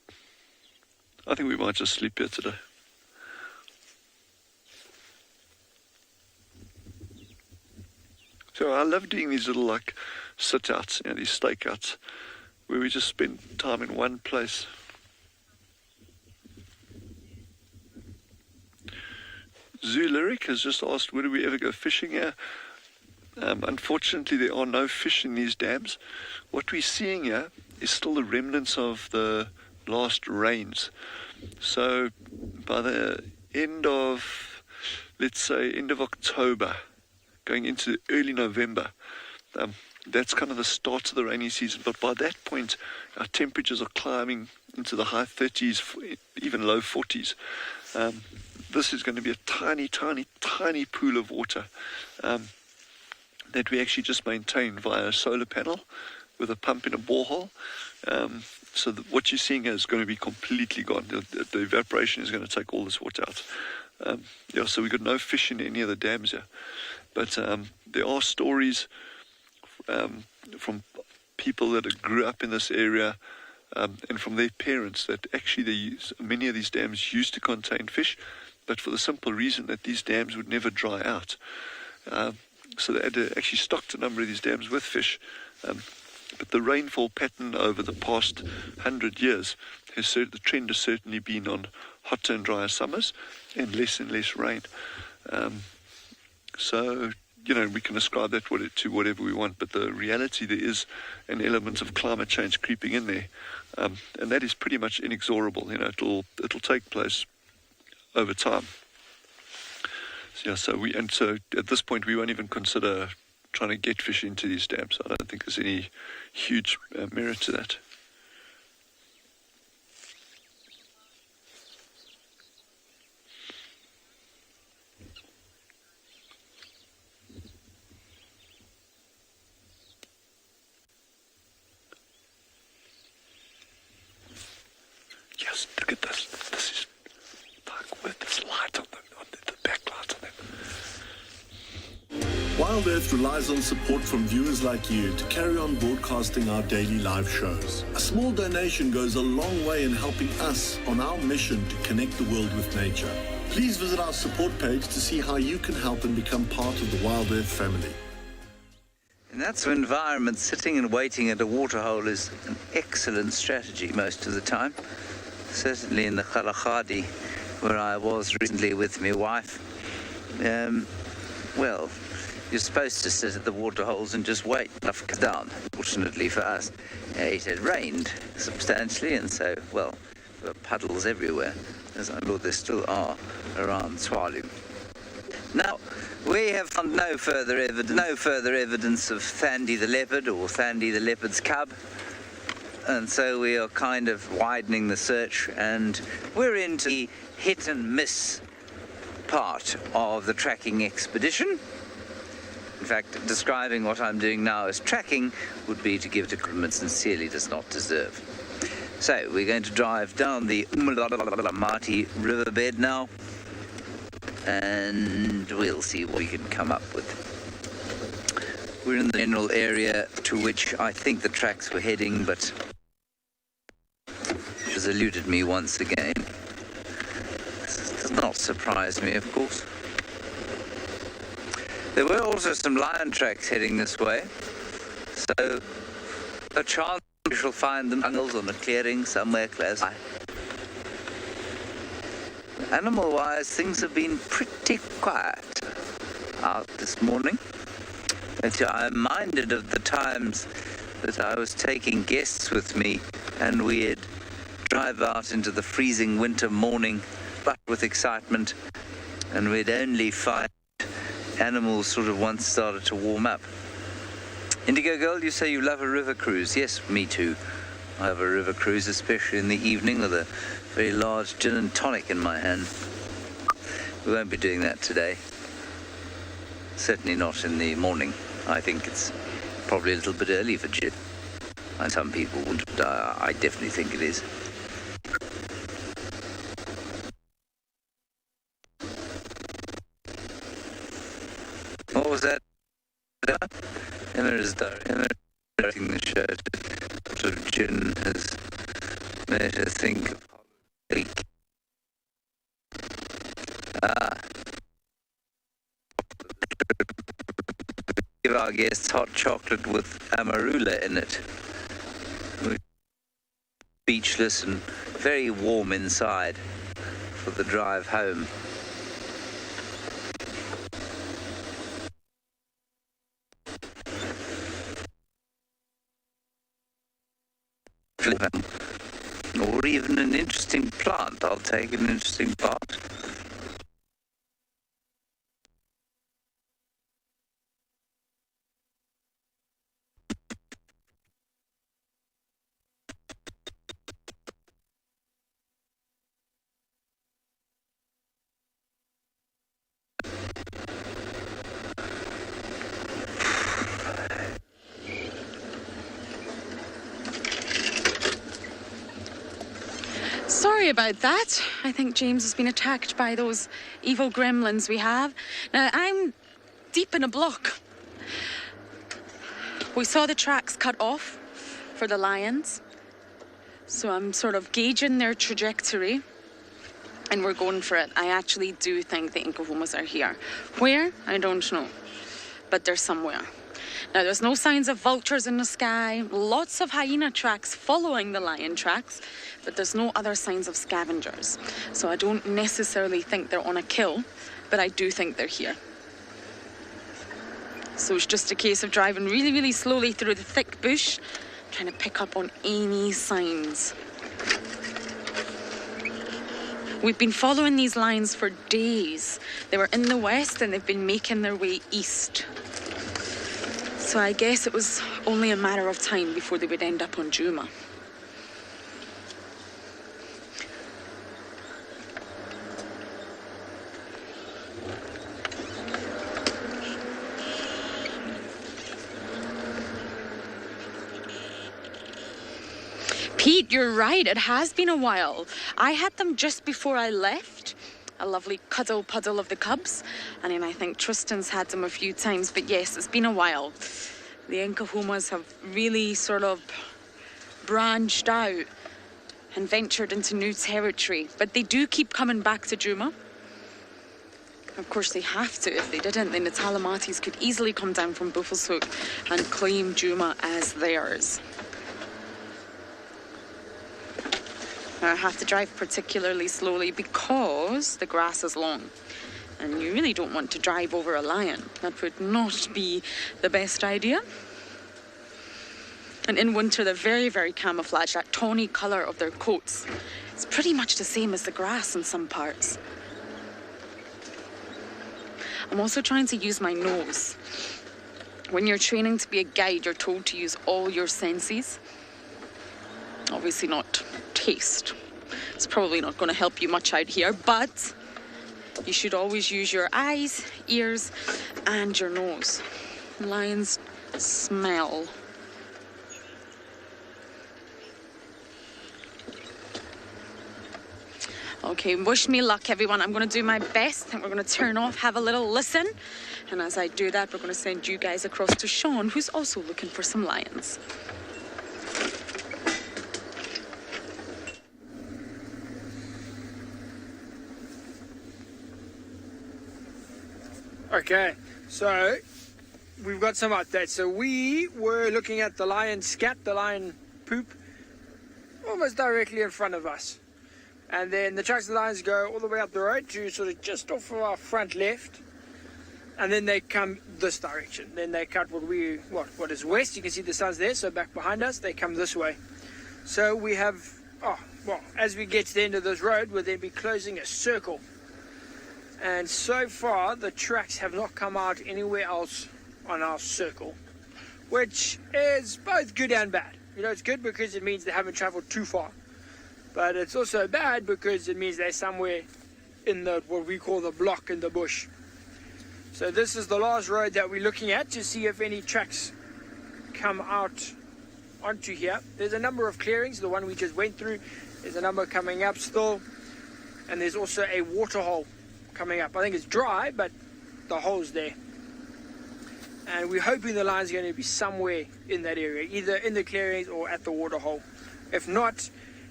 I think we might just sleep here today. So I love doing these little like sit-outs, these stakeouts, where we just spend time in one place. Zoo Lyric has just asked, would we ever go fishing here? Unfortunately, there are no fish in these dams. What we're seeing here is still the remnants of the last rains. So by the end of, let's say, end of October, going into early November, that's kind of the start of the rainy season. But by that point, our temperatures are climbing into the high 30s, even low 40s. This is going to be a tiny, tiny, tiny pool of water that we actually just maintain via a solar panel with a pump in a borehole. So what you're seeing is going to be completely gone. The evaporation is going to take all this water out. So we've got no fish in any of the dams here. But there are stories from people that grew up in this area and from their parents that actually many of these dams used to contain fish, but for the simple reason that these dams would never dry out. So they had to actually stocked a number of these dams with fish. But the rainfall pattern over the past 100 years, the trend has certainly been on hotter and drier summers and less rain. So, we can ascribe that to whatever we want, but the reality, there is an element of climate change creeping in there. And that is pretty much inexorable. It'll take place over time. So at this point we won't even consider trying to get fish into these dams. I don't think there's any huge merit to that. Yes, look at this. This is like with this light on the backlight on them. WildEarth relies on support from viewers like you to carry on broadcasting our daily live shows. A small donation goes a long way in helping us on our mission to connect the world with nature. Please visit our support page to see how you can help and become part of the WildEarth family. In that sort of environment, sitting and waiting at a waterhole is an excellent strategy most of the time. Certainly in the Kalahari, where I was recently with my wife. You're supposed to sit at the waterholes and just wait. Stuff comes down. Fortunately for us, it had rained substantially, and so, there were puddles everywhere, as I'm sure there still are around Tswalu. Now, we have found no further evidence of Thandy the leopard or Thandy the leopard's cub, and so we are kind of widening the search, and we're into the hit and miss part of the tracking expedition. In fact, describing what I'm doing now as tracking would be to give it a compliment sincerely does not deserve. So, we're going to drive down the Mati riverbed now, and we'll see what we can come up with. We're in the general area to which I think the tracks were heading, but it has eluded me once again. This does not surprise me, of course. There were also some lion tracks heading this way, so a chance we shall find them jungles on a clearing somewhere close by. Animal-wise, things have been pretty quiet out this morning. I'm minded of the times that I was taking guests with me and we'd drive out into the freezing winter morning, but with excitement, and we'd only find animals sort of once started to warm up. Indigo Girl, you say you love a river cruise. Yes, me too. I have a river cruise, especially in the evening, with a very large gin and tonic in my hand. We won't be doing that today. Certainly not in the morning. I think it's probably a little bit early for gin. And some people would, I definitely think it is. What was that? Emma is directing the show. Sort of gin has made her think of leak. Give our guests hot chocolate with amarula in it. We're speechless and very warm inside for the drive home. Or even an interesting plant. I'll take an interesting plant. Sorry about that. I think James has been attacked by those evil gremlins we have. Now, I'm deep in a block. We saw the tracks cut off for the lions, so I'm sort of gauging their trajectory, and we're going for it. I actually do think the Inkahumas are here. Where? I don't know, but they're somewhere. Now, there's no signs of vultures in the sky, lots of hyena tracks following the lion tracks, but there's no other signs of scavengers. So I don't necessarily think they're on a kill, but I do think they're here. So it's just a case of driving really, really slowly through the thick bush, trying to pick up on any signs. We've been following these lions for days. They were in the west and they've been making their way east. So I guess it was only a matter of time before they would end up on Djuma. Pete, you're right, it has been a while. I had them just before I left. A lovely cuddle puddle of the cubs. And then I think Tristan's had them a few times, but yes, it's been a while. The Inkahumas have really sort of branched out and ventured into new territory, but they do keep coming back to Djuma. Of course they have to. If they didn't, then the Talamatis could easily come down from Buffelshoek and claim Djuma as theirs. I have to drive particularly slowly because the grass is long and you really don't want to drive over a lion. That would not be the best idea. And in winter, they're very, very camouflaged. That tawny colour of their coats, it's pretty much the same as the grass in some parts. I'm also trying to use my nose. When you're training to be a guide, you're told to use all your senses. Obviously not taste. It's probably not going to help you much out here, but you should always use your eyes, ears, and your nose. Lions smell. Okay, wish me luck, everyone. I'm going to do my best, and we're going to turn off, have a little listen. And as I do that, we're going to send you guys across to Sean, who's also looking for some lions. Okay, so we've got some updates. So we were looking at the lion scat, the lion poop, almost directly in front of us. And then the tracks of the lions go all the way up the road to sort of just off of our front left. And then they come this direction. Then they cut what is west. You can see the sun's there, so back behind us, they come this way. So we have, as we get to the end of this road, we'll then be closing a circle. And so far, the tracks have not come out anywhere else on our circle, which is both good and bad. You know, it's good because it means they haven't traveled too far. But it's also bad because it means they're somewhere in what we call the block in the bush. So this is the last road that we're looking at to see if any tracks come out onto here. There's a number of clearings, the one we just went through. There's a number coming up still. And there's also a waterhole coming up. I think it's dry, but the hole's there. And we're hoping the lion's going to be somewhere in that area, either in the clearings or at the waterhole. If not,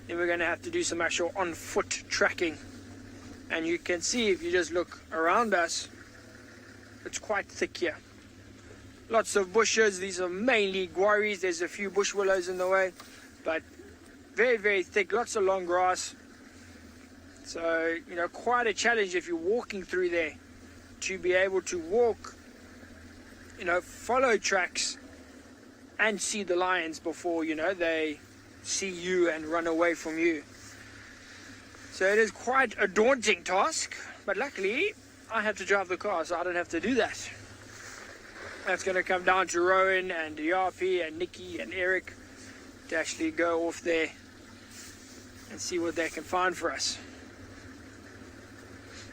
then we're going to have to do some actual on-foot tracking. And you can see, if you just look around us, it's quite thick here. Lots of bushes. These are mainly guaris. There's a few bush willows in the way, but very, very thick. Lots of long grass. So, you know, quite a challenge if you're walking through there to be able to walk, you know, follow tracks and see the lions before, you know, they see you and run away from you. So it is quite a daunting task, but luckily I have to drive the car, so I don't have to do that. That's going to come down to Rowan and Yapi and Nikki and Eric to actually go off there and see what they can find for us.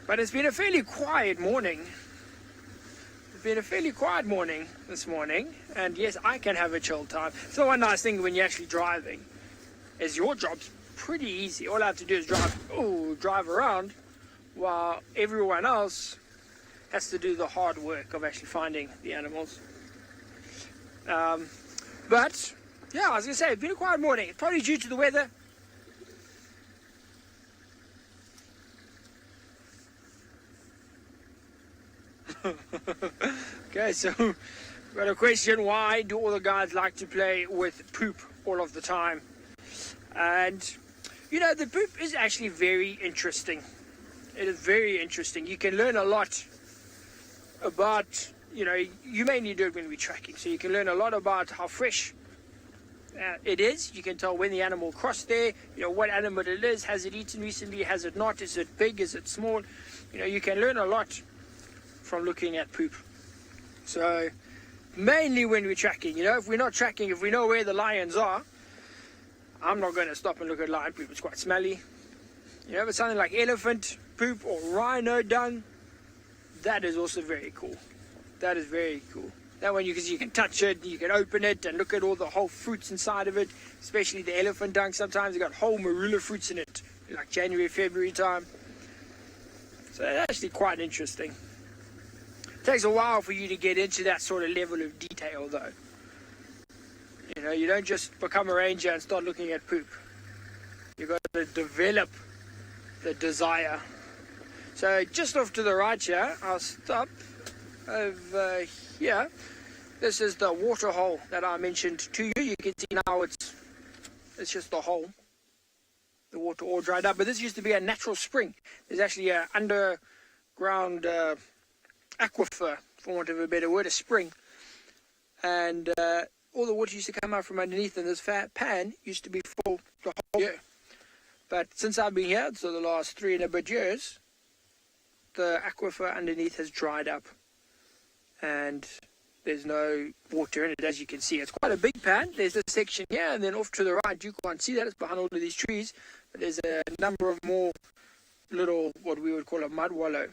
But it's been a fairly quiet morning. It's been a fairly quiet morning this morning, and yes, I can have a chill time. So one nice thing when you're actually driving is your job's pretty easy. All I have to do is drive around, while everyone else has to do the hard work of actually finding the animals. But yeah, I was gonna say, it's been a quiet morning. It's probably due to the weather. Okay, so we've got a question: why do all the guys like to play with poop all of the time? And you know, the poop is actually very interesting. It is very interesting. You can learn a lot about, you know, you mainly do it when we're tracking, so you can learn a lot about how fresh it is. You can tell when the animal crossed there, you know, what animal it is, has it eaten recently, has it not, is it big, is it small. You know, you can learn a lot from looking at poop. So mainly when we're tracking, you know, if we're not tracking, if we know where the lions are, I'm not going to stop and look at lion poop. It's quite smelly. You know, but something like elephant poop or rhino dung, that is also very cool. That is very cool. That one, because you can touch it, you can open it and look at all the whole fruits inside of it, especially the elephant dung. Sometimes you got whole marula fruits in it, like January, February time. So that's actually quite interesting. It takes a while for you to get into that sort of level of detail, though. You know, you don't just become a ranger and start looking at poop. You've got to develop the desire. So just off to the right here, I'll stop over here. This is the waterhole that I mentioned to you. You can see now it's just the hole. The water all dried up. But this used to be a natural spring. There's actually an underground aquifer, for want of a better word, a spring. And all the water used to come out from underneath, and this fat pan used to be full the whole year. But since I've been here, so the last 3 and a bit years, the aquifer underneath has dried up, and there's no water in it, as you can see. It's quite a big pan. There's this section here, and then off to the right, you can't see that, it's behind all of these trees, but there's a number of more little, what we would call a mud wallow.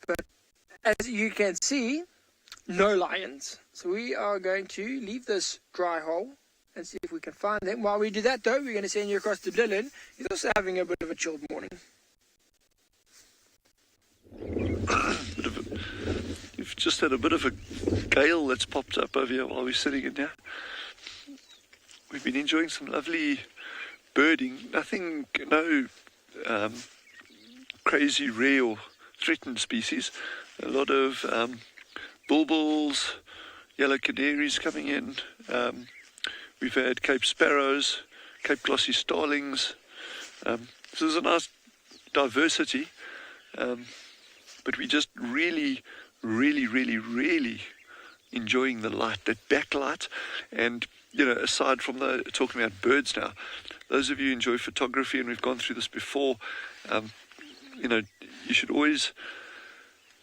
But as you can see, no lions. So we are going to leave this dry hole and see if we can find them. While we do that, though, we're going to send you across to Dylan. He's also having a bit of a chilled morning. You've just had a bit of a gale that's popped up over here while we're sitting in here. We've been enjoying some lovely birding. Nothing, no crazy rare or threatened species. A lot of bulbuls, yellow canaries coming in. We've had Cape sparrows, Cape glossy starlings. So there's a nice diversity, but we just really enjoying the light, that backlight. And you know, aside from talking about birds now, those of you who enjoy photography, and we've gone through this before, you know, you should always,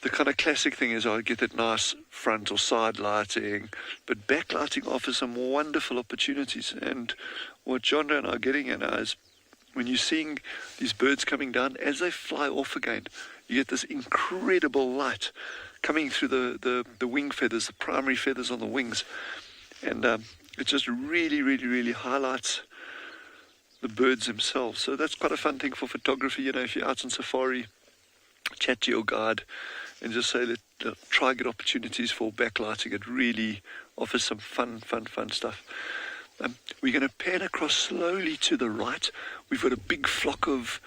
the kind of classic thing is, I get that nice front or side lighting, but backlighting offers some wonderful opportunities. And what John and I are getting at now is, when you're seeing these birds coming down, as they fly off again, you get this incredible light coming through the wing feathers, the primary feathers on the wings. And it just really highlights the birds themselves. So that's quite a fun thing for photography. You know, if you're out on safari, chat to your guide and just say try get opportunities for backlighting. It really offers some fun stuff. We're going to pan across slowly to the right. We've got a big flock of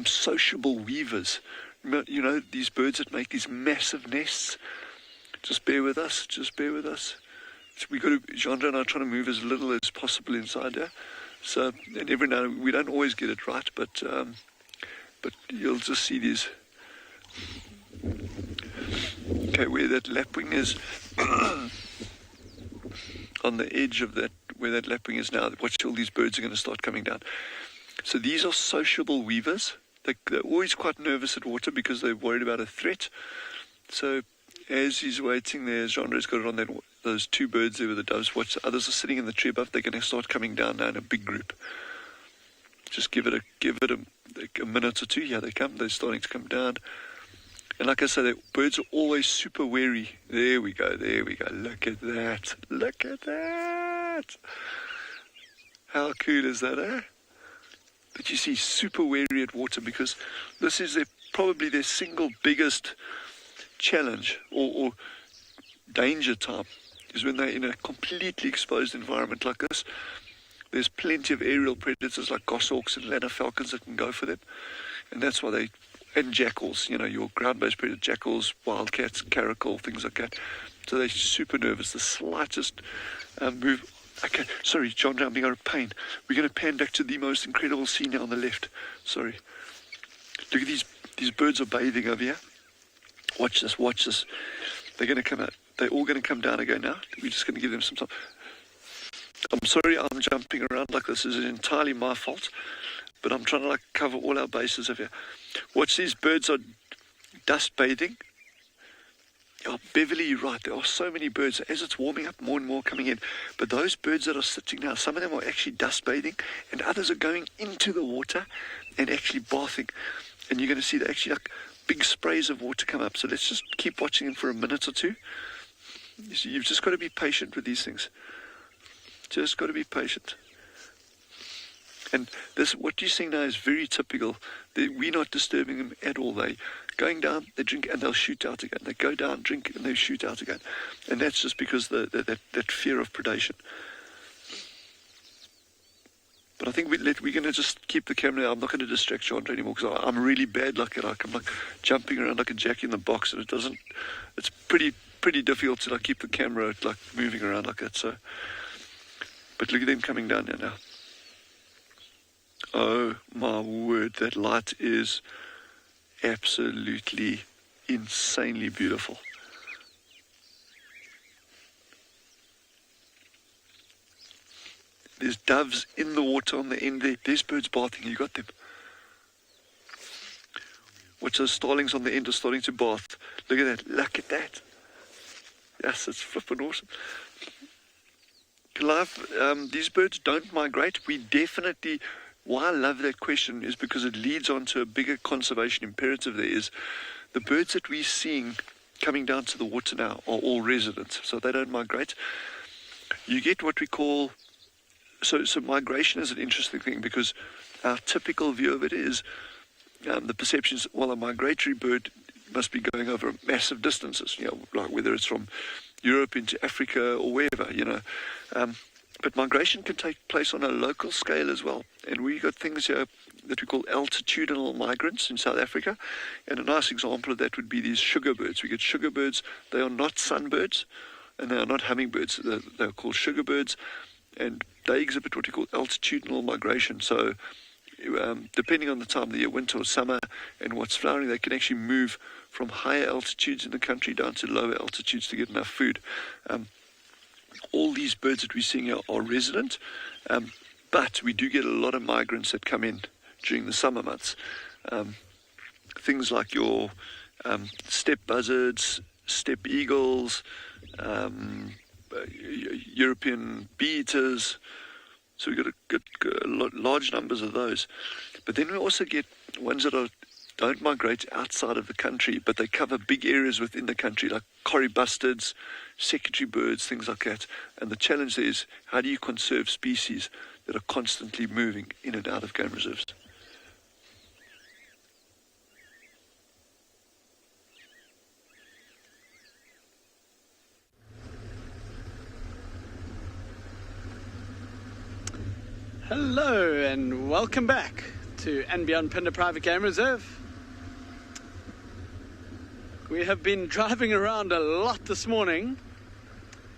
sociable weavers. You know, these birds that make these massive nests. Just bear with us. So Chandra and I are trying to move as little as possible inside there. So, and every now and then, we don't always get it right, but you'll just see these. Okay, where that lapwing is, on the edge of that, where that lapwing is now, watch, all these birds are going to start coming down. So these are sociable weavers. They're always quite nervous at water because they're worried about a threat. So as he's waiting there, Jeanre's got it on those two birds there with the doves. Watch, the others are sitting in the tree above. They're going to start coming down now in a big group. Just give it a minute or two. Yeah, they come. They're starting to come down. And like I said, the birds are always super wary. There we go. Look at that. How cool is that, eh? But you see, super wary at water because this is probably their single biggest challenge or danger time, is when they're in a completely exposed environment like this. There's plenty of aerial predators like goshawks and lanner falcons that can go for them. And that's why and jackals, you know, your ground-based predators, jackals, wildcats, caracal, things like that. So they're super nervous. The slightest move. Okay, sorry, John, I'm being a pain. We're going to pan back to the most incredible scene now on the left. Sorry. Look at these birds are bathing over here. Watch this. They're going to come out. They're all going to come down again now. We're just going to give them some time. I'm sorry I'm jumping around like this. This is entirely my fault. But I'm trying to cover all our bases over here. Watch, these birds are dust bathing. Oh, Beverly, you're right. There are so many birds. As it's warming up, more and more coming in. But those birds that are sitting now, some of them are actually dust bathing, and others are going into the water and actually bathing. And you're going to see that actually big sprays of water come up. So let's just keep watching them for a minute or two. You've just got to be patient with these things. Just got to be patient. And this, what you're seeing now is very typical. We're not disturbing them at all. They going down, they drink, and they'll shoot out again. They go down, drink, and they shoot out again. And that's just because that fear of predation. But I think we're going to just keep the camera. I'm not going to distract Chandra anymore because I'm really bad like it. I'm like jumping around like a jack in the box, and it's pretty difficult to keep the camera moving around like that. So, but look at them coming down there now. Oh my word, that light is absolutely insanely beautiful. There's doves in the water on the end there. There's birds bathing. You got them. Watch those starlings on the end are starting to bath. Look at that. Yes, it's flipping awesome. Clive, these birds don't migrate. Why I love that question is because it leads on to a bigger conservation imperative there is the birds that we're seeing coming down to the water now are all resident, so they don't migrate. You get what we call, so migration is an interesting thing because our typical view of it is the perception is, well, a migratory bird must be going over massive distances, like whether it's from Europe into Africa or wherever, but migration can take place on a local scale as well. And we got things here that we call altitudinal migrants in South Africa. And a nice example of that would be these sugar birds. We get sugar birds. They are not sunbirds and they are not hummingbirds. They're called sugar birds. And they exhibit what we call altitudinal migration. So depending on the time of the year, winter or summer, and what's flowering, they can actually move from higher altitudes in the country down to lower altitudes to get enough food. All these birds that we're seeing here are resident, but we do get a lot of migrants that come in during the summer months. Things like your steppe buzzards, steppe eagles, European bee-eaters. So we've got large numbers of those. But then we also get ones that don't migrate outside of the country, but they cover big areas within the country, like corrie bustards, secretary birds, things like that. And the challenge there is, how do you conserve species that are constantly moving in and out of game reserves? Hello and welcome back to andBeyond Phinda Private Game Reserve. We have been driving around a lot this morning,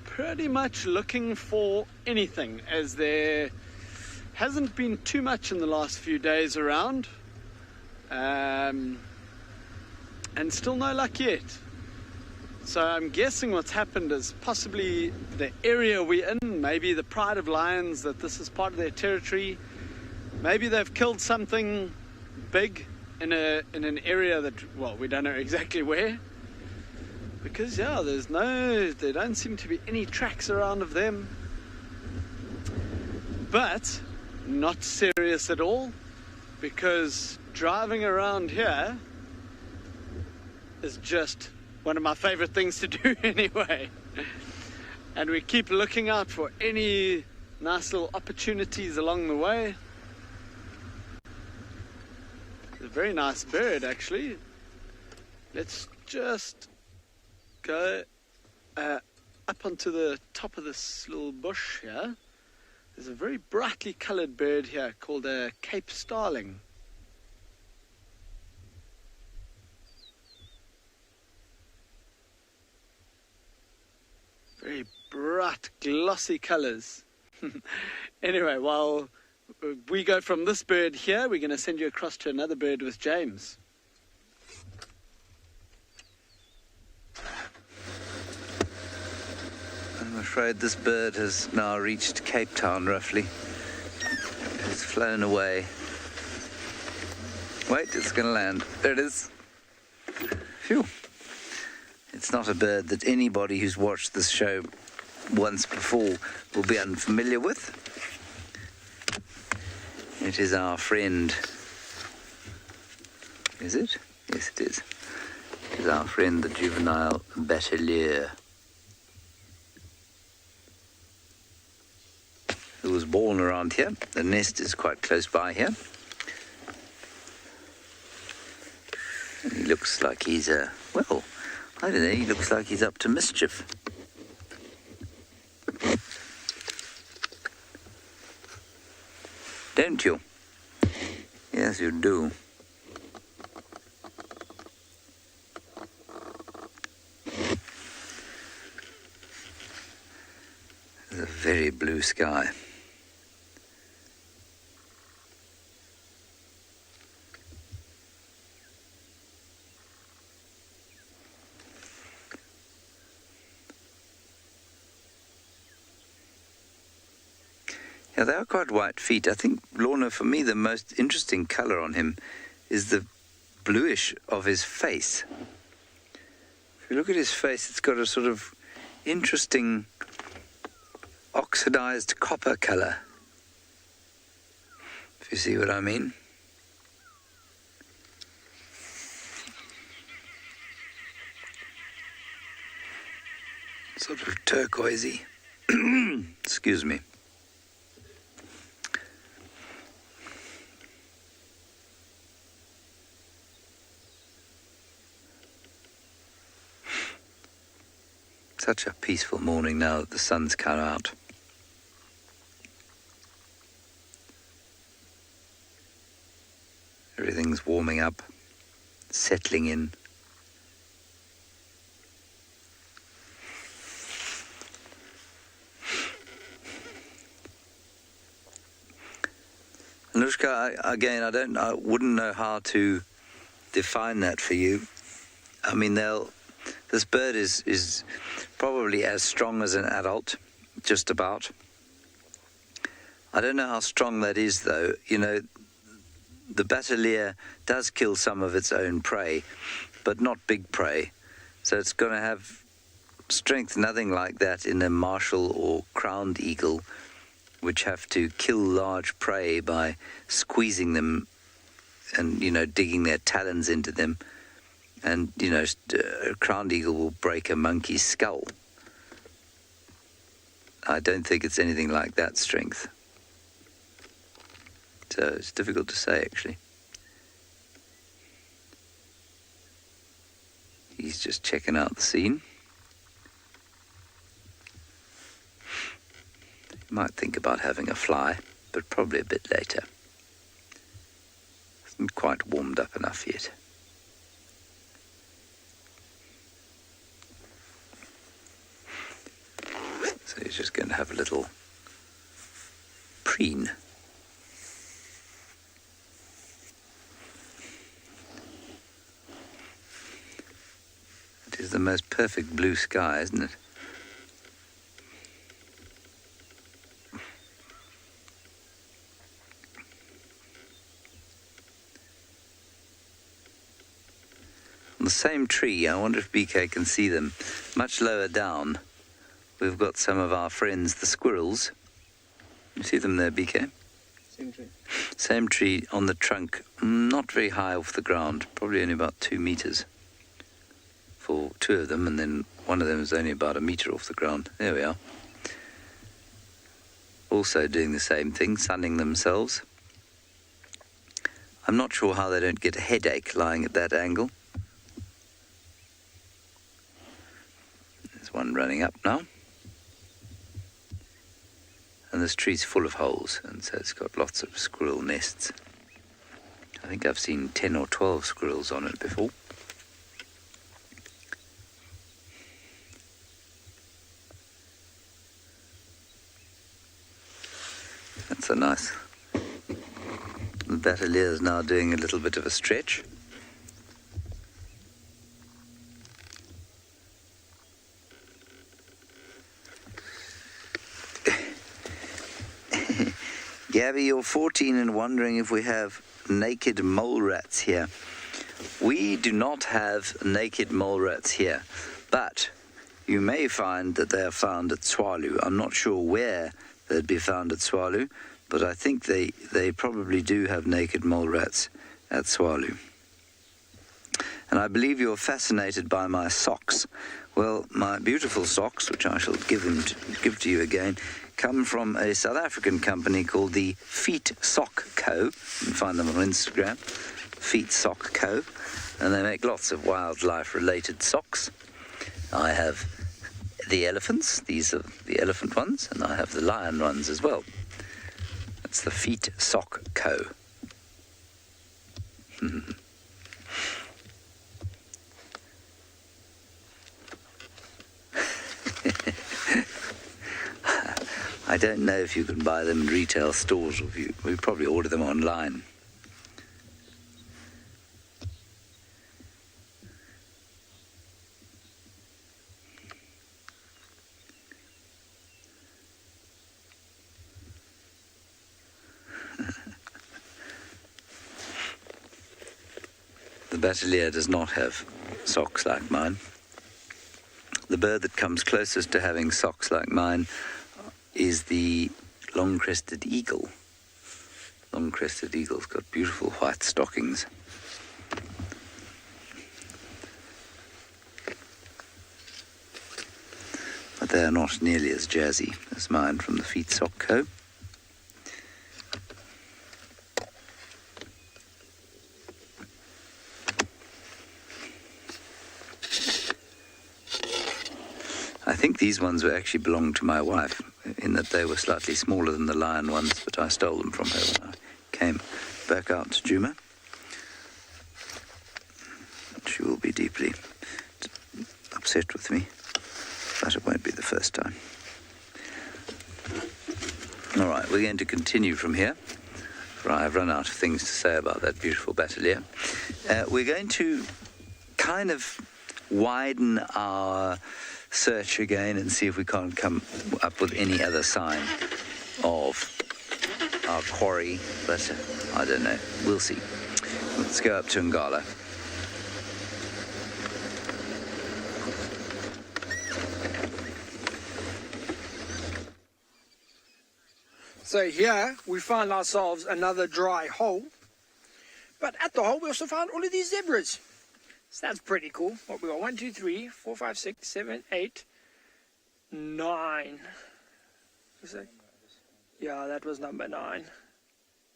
pretty much looking for anything, as there hasn't been too much in the last few days around, and still no luck yet. So I'm guessing what's happened is possibly the area we're in, maybe the pride of lions, that this is part of their territory. Maybe they've killed something big in an area that, well, we don't know exactly where. Because, yeah, there don't seem to be any tracks around of them. But not serious at all, because driving around here is just one of my favorite things to do anyway. And we keep looking out for any nice little opportunities along the way. It's a very nice bird, actually. Let's just go up onto the top of this little bush here. There's a very brightly colored bird here called a Cape Starling. Very bright, glossy colors. Anyway, while we go from this bird here, we're going to send you across to another bird with James. I'm afraid this bird has now reached Cape Town, roughly. It's flown away. Wait, it's going to land. There it is. Phew. It's not a bird that anybody who's watched this show once before will be unfamiliar with. It is our friend. Is it? Yes, it is. It is our friend, the juvenile batelier, who was born around here. The nest is quite close by here. And he looks like he's well, I don't know, he looks like he's up to mischief. Don't you? Yes, you do. There's a very blue sky. Yeah, they are quite white feet. I think, Lorna, for me, the most interesting colour on him is the bluish of his face. If you look at his face, it's got a sort of interesting oxidized copper colour, if you see what I mean. Sort of turquoisey. Excuse me. Such a peaceful morning now that the sun's come out. Everything's warming up, settling in. Anushka, again, I wouldn't know how to define that for you. I mean, this bird is probably as strong as an adult, just about. I don't know how strong that is, though. You know, the batelier does kill some of its own prey, but not big prey. So it's going to have strength, nothing like that in a martial or crowned eagle, which have to kill large prey by squeezing them and, you know, digging their talons into them. And, you know, a crowned eagle will break a monkey's skull. I don't think it's anything like that strength. So it's difficult to say, actually. He's just checking out the scene. He might think about having a fly. but probably a bit later. Hasn't quite warmed up enough yet. So he's just going to have a little preen. It is the most perfect blue sky, isn't it? On the same tree, I wonder if BK can see them, much lower down. We've got some of our friends, the squirrels. You see them there, BK? Same tree. Same tree on the trunk, not very high off the ground, probably only about 2 meters for 2 of them, and then one of them is only about 1 meter off the ground. There we are. Also doing the same thing, sunning themselves. I'm not sure how they don't get a headache lying at that angle. There's one running up now. And this tree's full of holes, and so it's got lots of squirrel nests. I think I've seen 10 or 12 squirrels on it before. That's a nice. The Battalier is now doing a little bit of a stretch. Gabby, you're 14 and wondering if we have naked mole rats here. We do not have naked mole rats here, but you may find that they are found at Tswalu. I'm not sure where they'd be found at Tswalu, but I think they probably do have naked mole rats at Tswalu. And I believe you're fascinated by my socks. Well, my beautiful socks, which I shall give to you again, come from a South African company called the Feet Sock Co. You can find them on Instagram, Feet Sock Co. And they make lots of wildlife-related socks. I have the elephants. These are the elephant ones, and I have the lion ones as well. That's the Feet Sock Co. I don't know if you can buy them in retail stores, or if we probably order them online. The Battalier does not have socks like mine. The bird that comes closest to having socks like mine is the long-crested eagle. Long-crested eagle's got beautiful white stockings. But they are not nearly as jazzy as mine from the Feet Sock Co. I think these ones were actually belonged to my wife, in that they were slightly smaller than the lion ones, but I stole them from her when I came back out to Djuma. She will be deeply upset with me, but it won't be the first time. All right, we're going to continue from here, for I've run out of things to say about that beautiful Battalier. We're going to kind of widen our search again and see if we can't come up with any other sign of our quarry, but I don't know. We'll see. Let's go up to Ngala. So here we find ourselves another dry hole, but at the hole we also found all of these zebras. So that's pretty cool. What we got? 1, 2, 3, 4, 5, 6, 7, 8, 9. Was that? Yeah, that was number 9.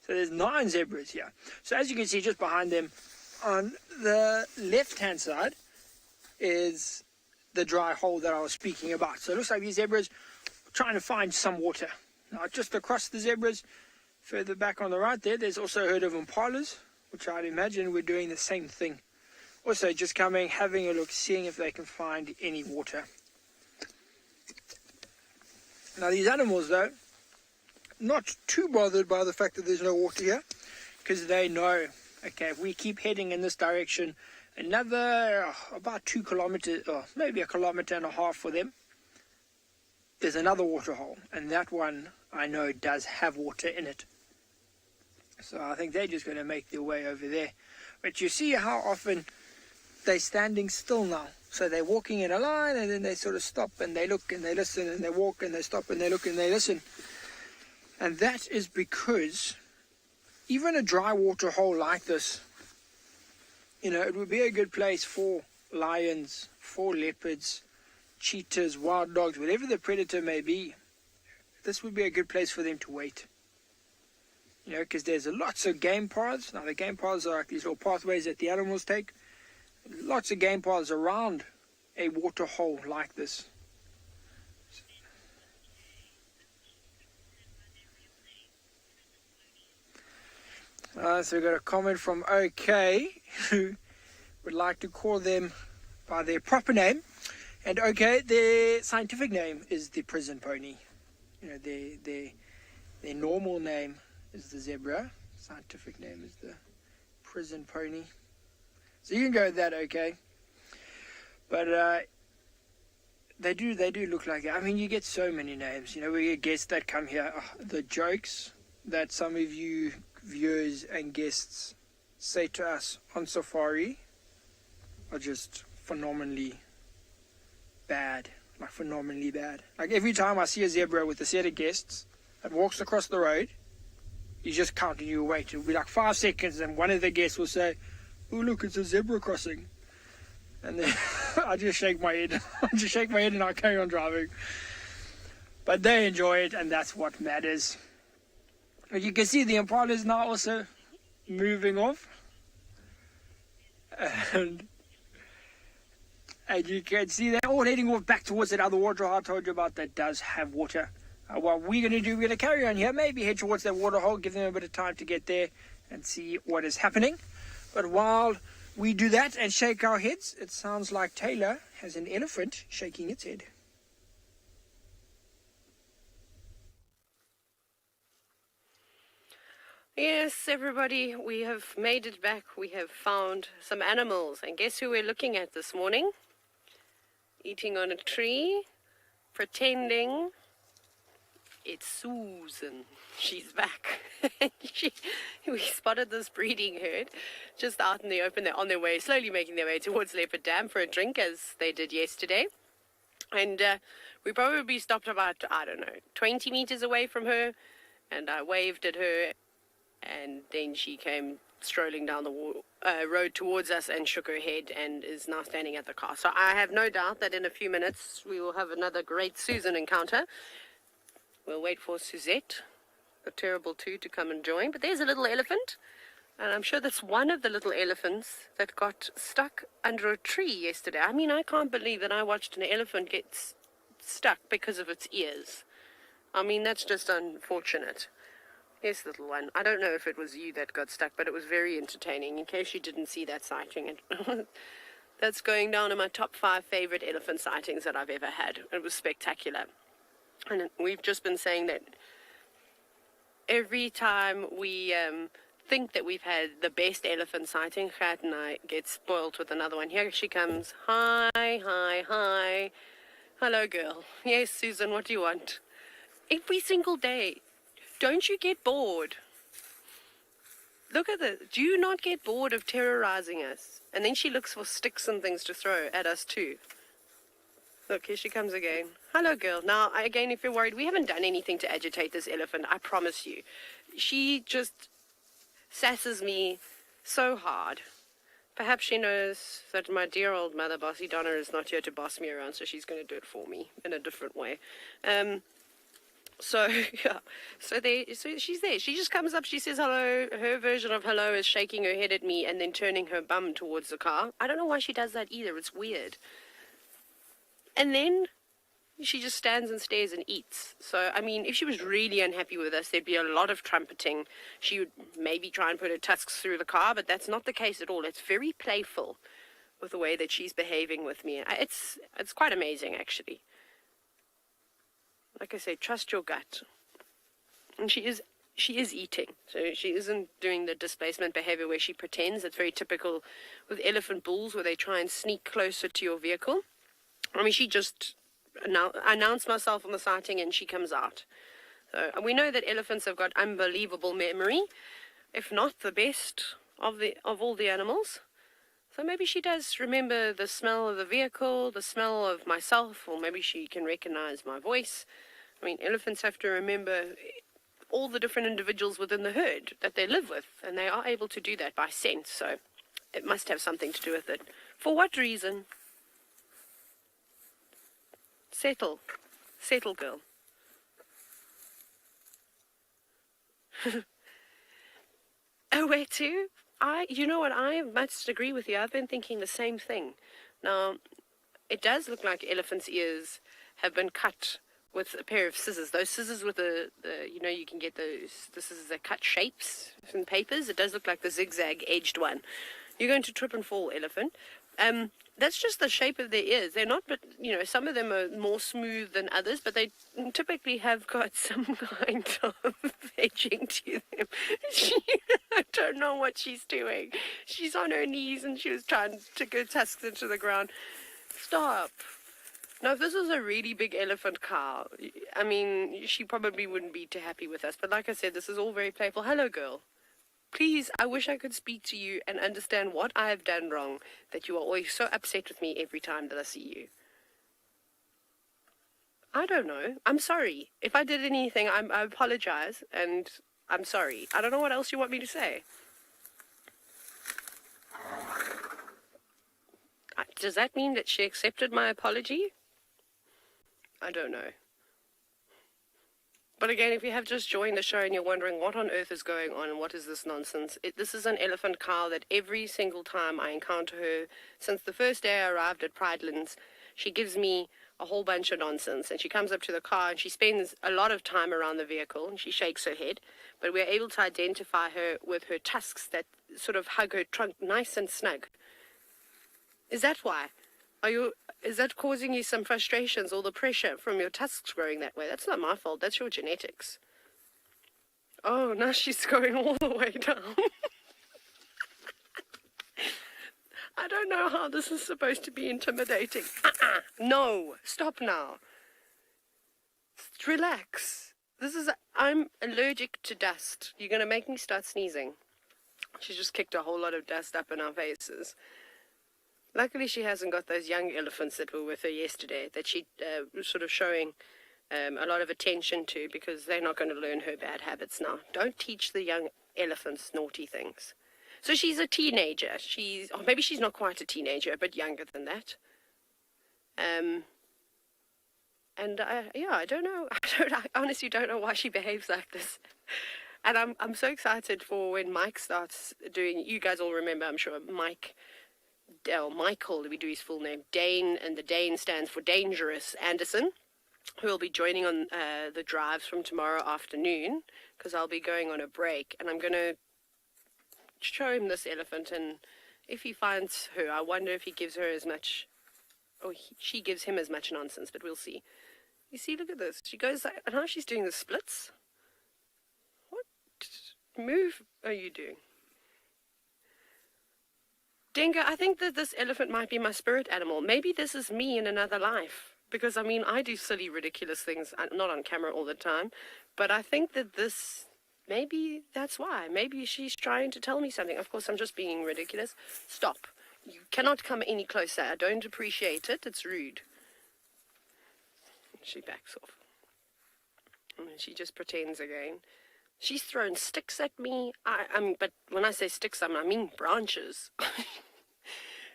So there's 9 zebras here. So as you can see, just behind them on the left-hand side is the dry hole that I was speaking about. So it looks like these zebras are trying to find some water. Now just across the zebras, Further back on the right there's also a herd of impalas, which I'd imagine we're doing the same thing. Also just coming, having a look, seeing if they can find any water. Now these animals though, not too bothered by the fact that there's no water here, because they know, okay, if we keep heading in this direction another about 2 kilometers, or maybe 1.5 kilometers for them, there's another water hole, and that one I know does have water in it. So I think they're just going to make their way over there. But you see how often they're standing still now. So they're walking in a line, and then they sort of stop and they look and they listen, and they walk and they stop and they look and they listen. And that is because even a dry water hole like this, you know, it would be a good place for lions, for leopards, cheetahs, wild dogs, whatever the predator may be. This would be a good place for them to wait. You know, because there's lots of game paths. Now the game paths are like these little pathways that the animals take. Lots of game paths around a water hole like this. So we've got a comment from OK, who would like to call them by their proper name. And OK, their scientific name is the prison pony. You know, their normal name is the zebra. Scientific name is the prison pony. So you can go with that, OK. But they do look like that. I mean, you get so many names. You know, we get guests that come here. The jokes that some of you viewers and guests say to us on safari are just phenomenally bad. Like phenomenally bad. Like every time I see a zebra with a set of guests that walks across the road, you just counting your wait. It'll be like 5 seconds, and one of the guests will say, "Oh look, it's a zebra crossing," and then I just shake my head. And I carry on driving. But they enjoy it, and that's what matters. But you can see the impala is now also moving off, and you can see they're all heading off back towards that other water hole I told you about that does have water. What we're going to do, we're going to carry on here, maybe head towards that water hole, give them a bit of time to get there and see what is happening. But while we do that and shake our heads, it sounds like Taylor has an elephant shaking its head. Yes, everybody, we have made it back. We have found some animals. And guess who we're looking at this morning? Eating on a tree, pretending it's Susan. She's back. We spotted this breeding herd just out in the open. They're on their way, slowly making their way towards Leopard Dam for a drink, as they did yesterday. And we probably stopped about, 20 meters away from her. And I waved at her. And then she came strolling down the road towards us and shook her head and is now standing at the car. So I have no doubt that in a few minutes we will have another great Susan encounter. We'll wait for Suzette, the terrible two, to come and join. But there's a little elephant, and I'm sure that's one of the little elephants that got stuck under a tree yesterday. I mean, I can't believe that I watched an elephant get stuck because of its ears. I mean, that's just unfortunate. Yes, little one. I don't know if it was you that got stuck, but it was very entertaining, in case you didn't see that sighting. That's going down in my top 5 favorite elephant sightings that I've ever had. It was spectacular. And we've just been saying that every time we think that we've had the best elephant sighting, Gert and I get spoiled with another one. Here she comes. Hi, hi, hi. Hello, girl. Yes, Susan, what do you want? Every single day. Don't you get bored? Look at this. Do you not get bored of terrorizing us? And then she looks for sticks and things to throw at us too. Look, here she comes again. Hello, girl. Now, again, if you're worried, we haven't done anything to agitate this elephant, I promise you. She just sasses me so hard. Perhaps she knows that my dear old mother, Bossy Donna, is not here to boss me around, so she's going to do it for me in a different way. So, yeah. So she's there. She just comes up, she says hello. Her version of hello is shaking her head at me and then turning her bum towards the car. I don't know why she does that either. It's weird. And then she just stands and stares and eats. So, I mean, if she was really unhappy with us, there'd be a lot of trumpeting. She would maybe try and put her tusks through the car, but that's not the case at all. It's very playful with the way that she's behaving with me. It's quite amazing, actually. Like I say, trust your gut. And she is eating, so she isn't doing the displacement behavior where she pretends. It's very typical with elephant bulls, where they try and sneak closer to your vehicle. I mean, she just announced myself on the sighting and she comes out. So we know that elephants have got unbelievable memory, if not the best of all the animals. So maybe she does remember the smell of the vehicle, the smell of myself, or maybe she can recognize my voice. I mean, elephants have to remember all the different individuals within the herd that they live with, and they are able to do that by scent, so it must have something to do with it. For what reason? Settle, girl. Oh, where to? You know what, I must agree with you. I've been thinking the same thing. Now, it does look like elephants' ears have been cut with a pair of scissors. Those scissors with you can get the scissors that cut shapes from papers. It does look like the zigzag-edged one. You're going to trip and fall, elephant. That's just the shape of their ears. They're not, but, some of them are more smooth than others, but they typically have got some kind of edging to them. I don't know what she's doing. She's on her knees and she was trying to go tusks into the ground. Stop. Now, if this was a really big elephant cow, I mean, she probably wouldn't be too happy with us. But like I said, this is all very playful. Hello, girl. Please, I wish I could speak to you and understand what I have done wrong, that you are always so upset with me every time that I see you. I don't know. I'm sorry. If I did anything, I apologize, and I'm sorry. I don't know what else you want me to say. Does that mean that she accepted my apology? I don't know. But again, if you have just joined the show and you're wondering what on earth is going on and what is this nonsense, this is an elephant cow that every single time I encounter her, since the first day I arrived at Pridelands, she gives me a whole bunch of nonsense. And she comes up to the car and she spends a lot of time around the vehicle and she shakes her head. But we're able to identify her with her tusks that sort of hug her trunk nice and snug. Is that why? Is that causing you some frustrations or the pressure from your tusks growing that way? That's not my fault. That's your genetics. Oh, now she's going all the way down. I don't know how this is supposed to be intimidating. No, stop now. Relax. I'm allergic to dust. You're going to make me start sneezing. She just kicked a whole lot of dust up in our faces. Luckily, she hasn't got those young elephants that were with her yesterday that she was sort of showing a lot of attention to, because they're not going to learn her bad habits now. Don't teach the young elephants naughty things. So she's a teenager. Maybe she's not quite a teenager, but younger than that. I don't know. I honestly don't know why she behaves like this. And I'm so excited for when Mike starts doing. You guys all remember, I'm sure, Michael, we do his full name, Dane, and the Dane stands for Dangerous Anderson, who will be joining on the drives from tomorrow afternoon, because I'll be going on a break, and I'm going to show him this elephant, and if he finds her, I wonder if he gives her as much, or she gives him as much nonsense, but we'll see. You see, look at this. She goes, and now she's doing the splits. What move are you doing? Denga, I think that this elephant might be my spirit animal. Maybe this is me in another life. Because, I mean, I do silly, ridiculous things, not on camera all the time. But I think that maybe that's why. Maybe she's trying to tell me something. Of course, I'm just being ridiculous. Stop. You cannot come any closer. I don't appreciate it. It's rude. She backs off. And then she just pretends again. She's thrown sticks at me. But when I say sticks, I mean branches.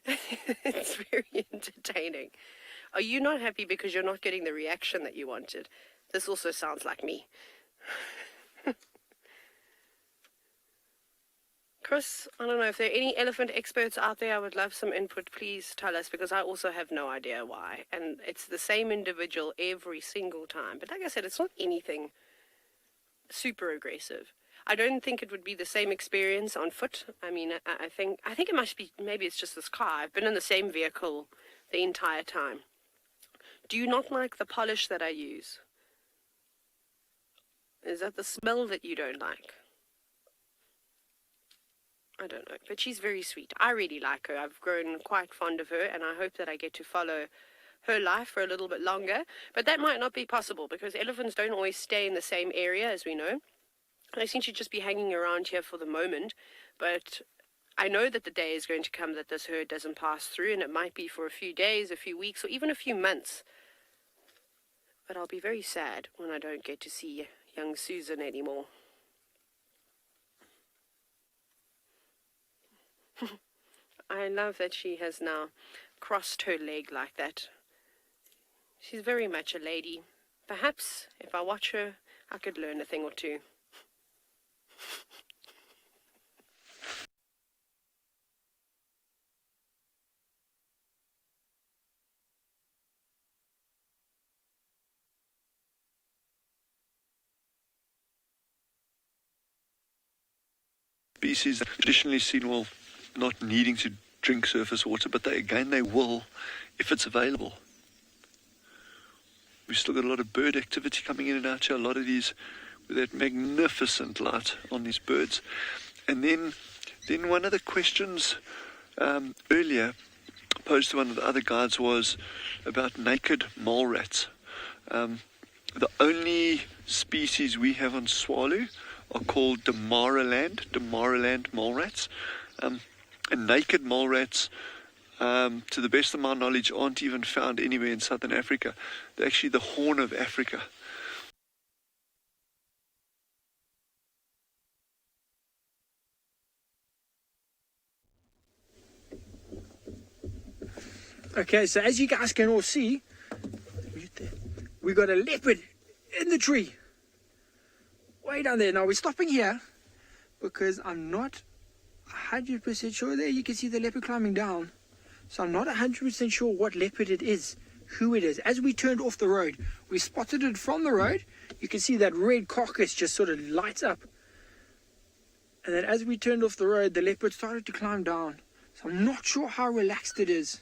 It's very entertaining. Are you not happy because you're not getting the reaction that you wanted? This also sounds like me. Chris, I don't know if there are any elephant experts out there. I would love some input. Please tell us, because I also have no idea why. And it's the same individual every single time. But like I said, it's not anything super aggressive. I don't think it would be the same experience on foot. I mean, I think it must be, maybe it's just this car. I've been in the same vehicle the entire time. Do you not like the polish that I use? Is that the smell that you don't like? I don't know, but she's very sweet. I really like her. I've grown quite fond of her, and I hope that I get to follow her life for a little bit longer. But that might not be possible, because elephants don't always stay in the same area, as we know. They seem to just be hanging around here for the moment. But I know that the day is going to come that this herd doesn't pass through, and it might be for a few days, a few weeks, or even a few months. But I'll be very sad when I don't get to see young Susan anymore. I love that she has now crossed her leg like that. She's very much a lady. Perhaps if I watch her, I could learn a thing or two. Species traditionally seen, well, not needing to drink surface water, but they will if it's available. We've still got a lot of bird activity coming in and out here, a lot of these with that magnificent light on these birds. And then one of the questions earlier posed to one of the other guides was about naked mole rats. The only species we have on Tswalu are called Damaraland mole rats. And naked mole rats, to the best of my knowledge, aren't even found anywhere in southern Africa. They're actually the Horn of Africa. Okay, so as you guys can all see, we got a leopard in the tree. Way down there. Now we're stopping here because I'm not 100% sure. There you can see the leopard climbing down. So I'm not 100% sure what leopard it is, who it is. As we turned off the road, we spotted it from the road. You can see that red carcass just sort of lights up. And then as we turned off the road, the leopard started to climb down. So I'm not sure how relaxed it is.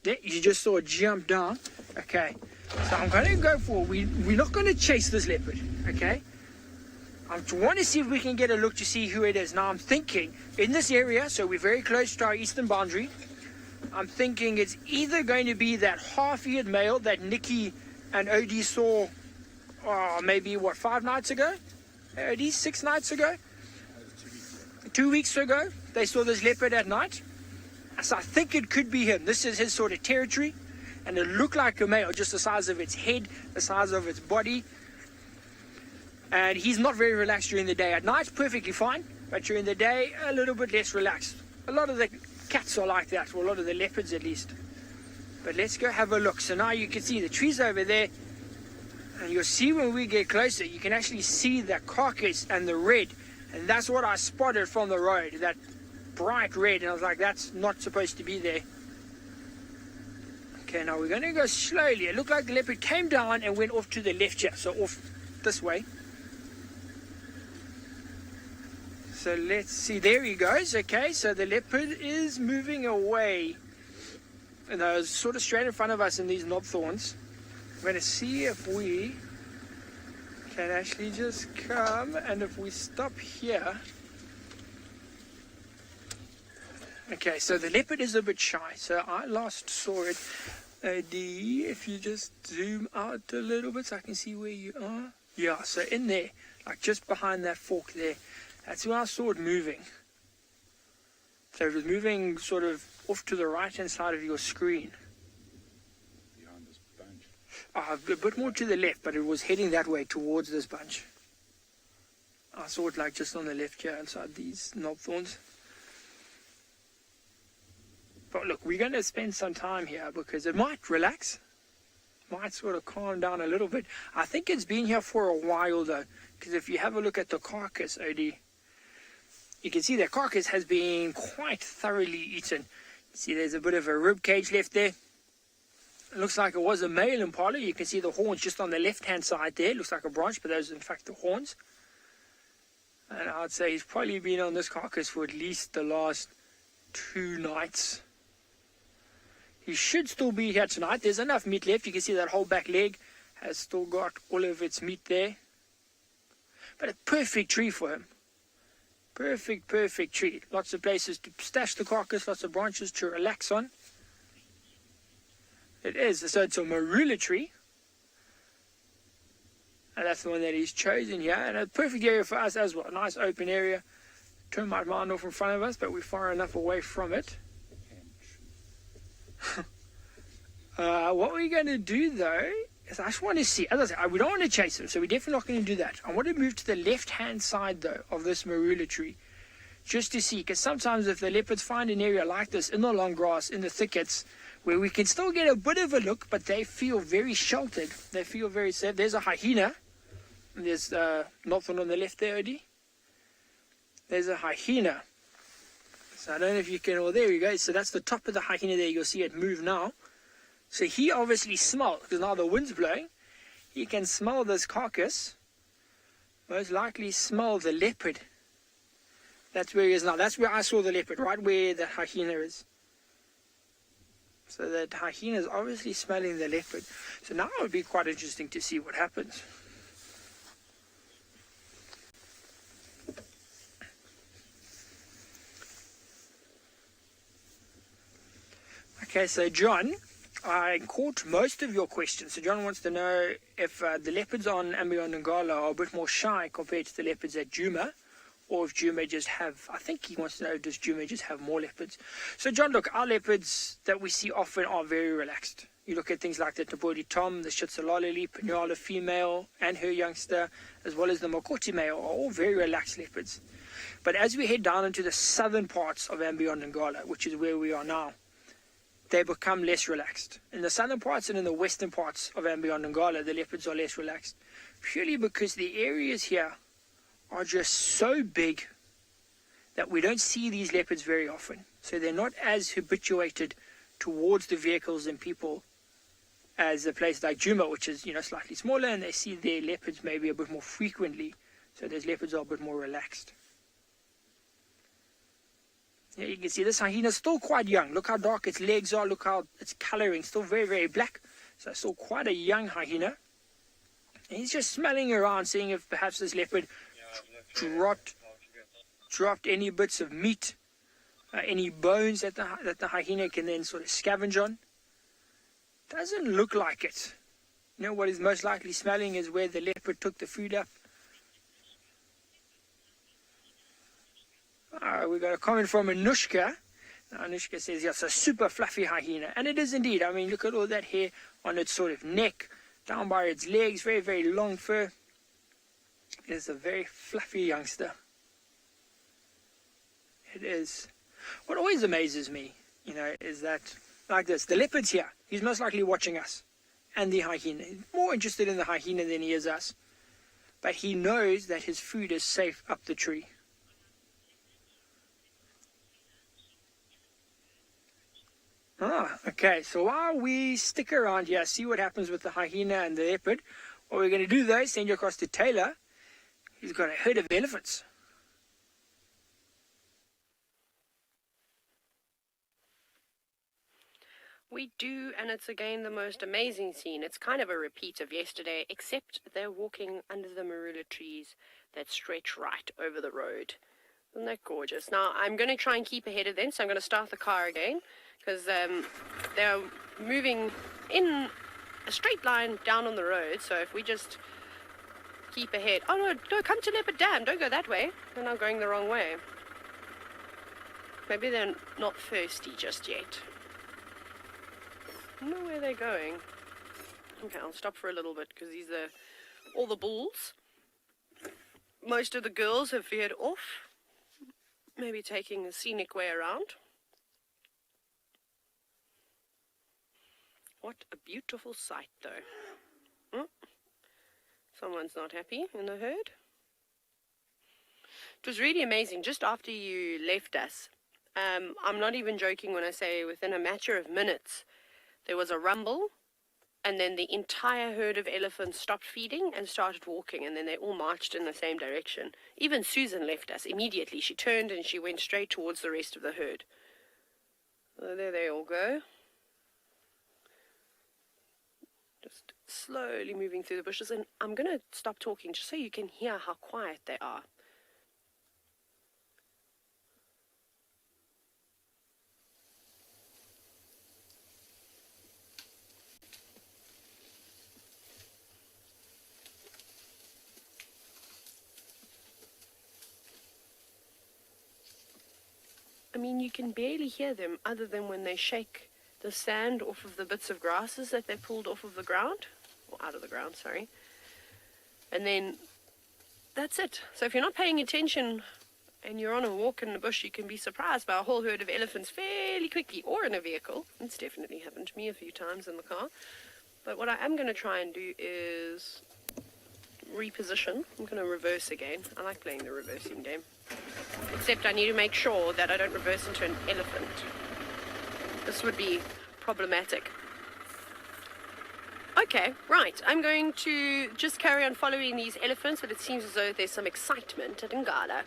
There, you just saw it jump down. Okay, so I'm going to go for, we're not going to chase this leopard, okay? I want to see if we can get a look to see who it is. Now I'm thinking, in this area, so we're very close to our eastern boundary, I'm thinking it's either going to be that half-eared male that Nikki and Odie saw, maybe, 5 nights ago? Odie, 6 nights ago? 2 weeks ago, they saw this leopard at night. So I think it could be him. This is his sort of territory, and it looked like a male, just the size of its head, the size of its body. And he's not very relaxed during the day. At night, perfectly fine, but during the day, a little bit less relaxed. A lot of the cats are like that, or a lot of the leopards at least. But let's go have a look. So now you can see the trees over there, and you'll see when we get closer, you can actually see the carcass and the red, and that's what I spotted from the road, that bright red, and I was like, that's not supposed to be there. Okay, now we're going to go slowly. It looked like the leopard came down and went off to the left here, so off this way. So let's see, there he goes. Okay, so the leopard is moving away, and those sort of straight in front of us in these knob thorns. I'm going to see if we can actually just come, and if we stop here. Okay, so the leopard is a bit shy. So I last saw it, if you just zoom out a little bit so I can see where you are. Yeah, so in there, like just behind that fork there, that's where I saw it moving. So it was moving sort of off to the right-hand side of your screen. Behind this bunch? A bit more to the left, but it was heading that way towards this bunch. I saw it like just on the left here inside these knob thorns. But look, we're going to spend some time here because it might relax. Might sort of calm down a little bit. I think it's been here for a while though, because if you have a look at the carcass, Odie, you can see the carcass has been quite thoroughly eaten. See, there's a bit of a rib cage left there. It looks like it was a male impala. You can see the horns just on the left-hand side there. It looks like a branch, but those are in fact the horns. And I'd say he's probably been on this carcass for at least the last 2 nights. He should still be here tonight. There's enough meat left. You can see that whole back leg has still got all of its meat there. But a perfect tree for him. Perfect tree. Lots of places to stash the carcass, lots of branches to relax on. It is. So it's a marula tree. And that's the one that he's chosen here. And a perfect area for us as well. A nice open area. Termite mound off in front of us, but we're far enough away from it. What we're going to do though is I just want to see, as I said, we don't want to chase them, so we're definitely not going to do that. I want to move to the left hand side though of this marula tree, just to see, because sometimes if the leopards find an area like this in the long grass, in the thickets, where we can still get a bit of a look, but they feel very sheltered, they feel very safe. There's a hyena. There's nothing on the left there, Odie. There's a hyena. So I don't know if you can, oh there we go. So that's the top of the hyena there. You'll see it move now. So he obviously smelled, because now the wind's blowing. He can smell this carcass. Most likely smell the leopard. That's where he is now. That's where I saw the leopard, right where the hyena is. So the hyena is obviously smelling the leopard. So now it would be quite interesting to see what happens. Okay, so John, I caught most of your questions. So John wants to know if the leopards on andBeyond and Ngala are a bit more shy compared to the leopards at Djuma, or if Djuma just have, I think he wants to know, does Djuma just have more leopards? So John, look, our leopards that we see often are very relaxed. You look at things like the Tabori Tom, the Shitsalalali, Pinyala female and her youngster, as well as the Makoti male, are all very relaxed leopards. But as we head down into the southern parts of andBeyond and Ngala, which is where we are now, they become less relaxed. In the southern parts and in the western parts of andBeyond and Ngala, the leopards are less relaxed, purely because the areas here are just so big that we don't see these leopards very often. So they're not as habituated towards the vehicles and people as a place like Djuma, which is, slightly smaller, and they see their leopards maybe a bit more frequently. So those leopards are a bit more relaxed. Yeah, you can see this hyena is still quite young. Look how dark its legs are. Look how it's coloring. Still very, very black. So still quite a young hyena. And he's just smelling around, seeing if perhaps this leopard dropped any bits of meat, any bones that the hyena can then sort of scavenge on. Doesn't look like it. What is most likely smelling is where the leopard took the food up. We got a comment from Anushka. Anushka says, yes, a super fluffy hyena. And it is indeed. I mean, look at all that hair on its sort of neck, down by its legs, very, very long fur. It is a very fluffy youngster. It is. What always amazes me, is that, like this, the leopard's here. He's most likely watching us and the hyena. He's more interested in the hyena than he is us. But he knows that his food is safe up the tree. Okay, so while we stick around here, see what happens with the hyena and the leopard, what we're going to do though is send you across to Taylor. He's got a herd of elephants. We do, and it's again the most amazing scene. It's kind of a repeat of yesterday, except they're walking under the marula trees that stretch right over the road. Isn't that gorgeous? Now, I'm going to try and keep ahead of them, so I'm going to start the car again, because they're moving in a straight line down on the road. So if we just keep ahead. Oh no, come to Leopard Dam, don't go that way. They're now going the wrong way. Maybe they're not thirsty just yet. I don't know where they're going. Okay, I'll stop for a little bit, because these are all the bulls. Most of the girls have veered off, maybe taking a scenic way around. What a beautiful sight, though. Someone's not happy in the herd. was really amazing. Just after you left us, I'm not even joking when I say within a matter of minutes, there was a rumble, and then the entire herd of elephants stopped feeding and started walking, and then they all marched in the same direction. Even Susan left us immediately. She turned and she went straight towards the rest of the herd. There they all go. Just slowly moving through the bushes, and I'm going to stop talking just so you can hear how quiet they are. I mean, you can barely hear them other than when they shake the sand off of the bits of grasses that they pulled off of the ground, or out of the ground, sorry. And then that's it. So if you're not paying attention and you're on a walk in the bush, you can be surprised by a whole herd of elephants fairly quickly, or in a vehicle. It's definitely happened to me a few times in the car. But what I am going to try and do is reposition. I'm going to reverse again. I like playing the reversing game. Except I need to make sure that I don't reverse into an elephant. This would be problematic. Okay, right. I'm going to just carry on following these elephants, but it seems as though there's some excitement at Ngala.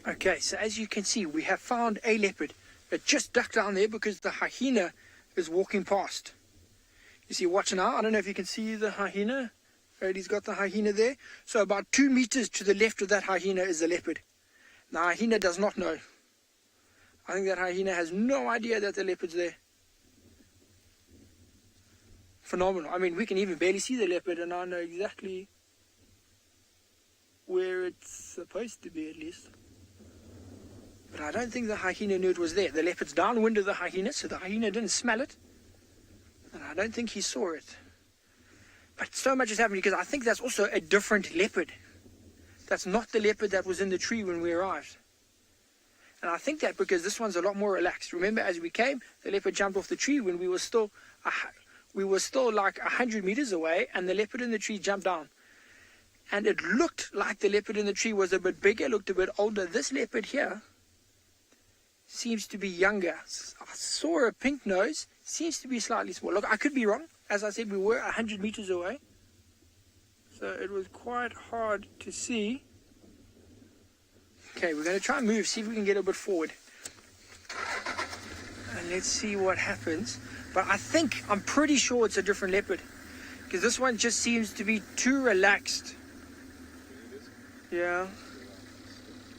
Okay, so as you can see, we have found a leopard. It just ducked down there because the hyena is walking past. You see, watch now. I don't know if you can see the hyena. Right, he's got the hyena there. So about 2 meters to the left of that hyena is the leopard. The hyena does not know. I think that hyena has no idea that the leopard's there. Phenomenal. I mean, we can even barely see the leopard, and I know exactly where it's supposed to be, at least. But I don't think the hyena knew it was there. The leopard's downwind of the hyena, so the hyena didn't smell it. And I don't think he saw it. But so much is happening because I think that's also a different leopard. That's not the leopard that was in the tree when we arrived. And I think that because this one's a lot more relaxed. Remember, as we came, the leopard jumped off the tree when we were still like 100 meters away, and the leopard in the tree jumped down. And it looked like the leopard in the tree was a bit bigger, looked a bit older. This leopard here seems to be younger. I saw a pink nose, seems to be slightly small. Look, I could be wrong. As I said, we were 100 meters away. So it was quite hard to see. Okay, we're going to try and move, see if we can get a bit forward. And let's see what happens. But I'm pretty sure it's a different leopard. Because this one just seems to be too relaxed. Yeah.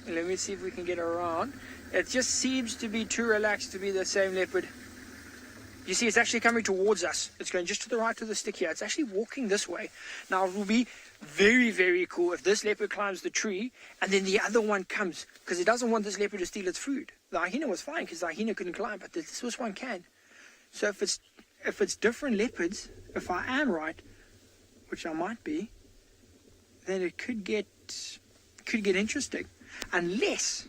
Let me see if we can get around. It just seems to be too relaxed to be the same leopard. You see, it's actually coming towards us. It's going just to the right of the stick here. It's actually walking this way. Now, it will be very, very cool if this leopard climbs the tree and then the other one comes, because it doesn't want this leopard to steal its food. The hyena was fine because the hyena couldn't climb, but this one can. So if it's different leopards, if I am right, which I might be, then it could get interesting. Unless,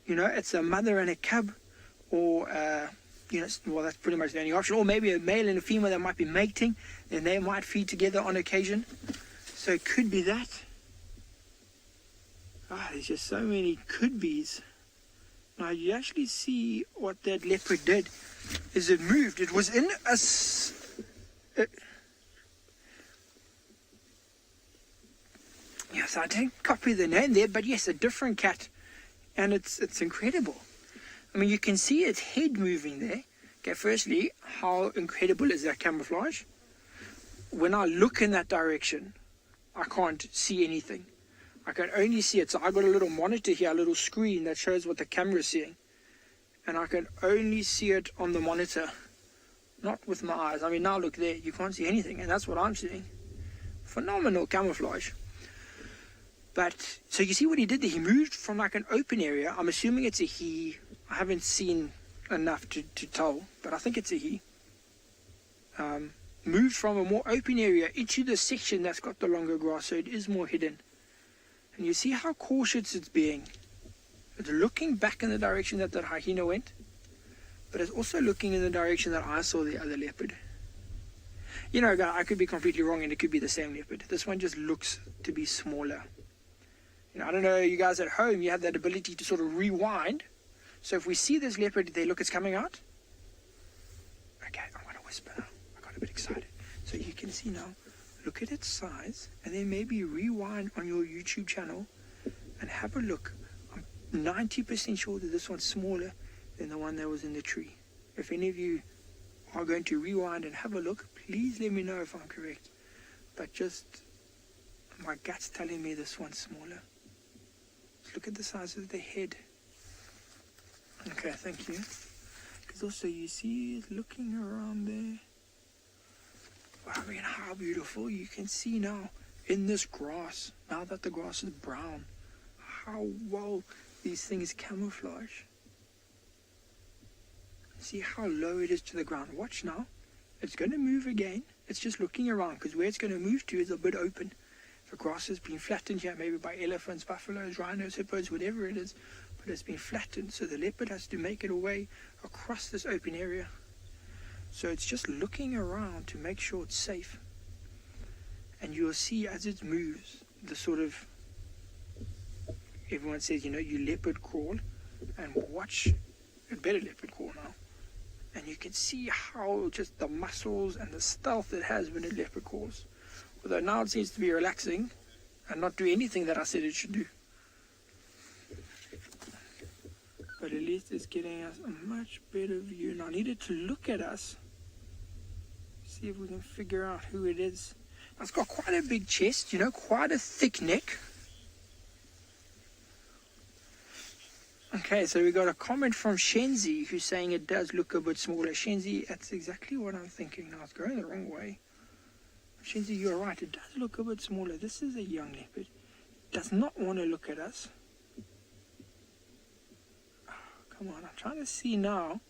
it's a mother and a cub, or well, that's pretty much the only option. Or maybe a male and a female that might be mating, and they might feed together on occasion. So it could be that. There's just so many could-bes. Now you actually see what that leopard did. Is it moved. It was in a... yes, I didn't copy the name there, but yes, a different cat. And it's incredible. I mean, you can see its head moving there. Okay, firstly, how incredible is that camouflage? When I look in that direction, I can't see anything. I can only see it. So I've got a little monitor here, a little screen that shows what the camera is seeing. And I can only see it on the monitor, not with my eyes. I mean, now look there, you can't see anything, and that's what I'm seeing. Phenomenal camouflage. But, so you see what he did there? He moved from like an open area. I'm assuming it's a he. I haven't seen enough to tell, but I think it's a he. Moved from a more open area into the section that's got the longer grass, so it is more hidden. And you see how cautious it's being. It's looking back in the direction that hyena went, but it's also looking in the direction that I saw the other leopard. You know, I could be completely wrong and it could be the same leopard. This one just looks to be smaller. You know, I don't know, you guys at home, you have that ability to sort of rewind. So if we see this leopard there, look, it's coming out. Okay, I'm going to whisper now. I got a bit excited. So you can see now, look at its size, and then maybe rewind on your YouTube channel and have a look. I'm 90% sure that this one's smaller than the one that was in the tree. If any of you are going to rewind and have a look, please let me know if I'm correct. But just, my gut's telling me this one's smaller. Just look at the size of the head. Okay, thank you. Because also you see it looking around there. I mean, how beautiful. You can see now in this grass, now that the grass is brown, how well these things camouflage. See how low it is to the ground. Watch now. It's going to move again. It's just looking around because where it's going to move to is a bit open. The grass has been flattened here, maybe by elephants, buffaloes, rhinos, hippos, whatever it is. But it's been flattened, so the leopard has to make it away across this open area. So it's just looking around to make sure it's safe. And you'll see as it moves, the sort of, everyone says, you know, you leopard crawl, and watch, a better leopard crawl now. And you can see how just the muscles and the stealth it has when it leopard crawls. Although now it seems to be relaxing and not do anything that I said it should do. But at least it's getting us a much better view. Now I need it to look at us. See if we can figure out who it is. Now, it's got quite a big chest, you know, quite a thick neck. Okay, so we got a comment from Shenzi who's saying it does look a bit smaller. Shenzi, that's exactly what I'm thinking. Now it's going the wrong way. Shenzi, you're right. It does look a bit smaller. This is a young leopard. It does not want to look at us. Come on, I'm trying to see now,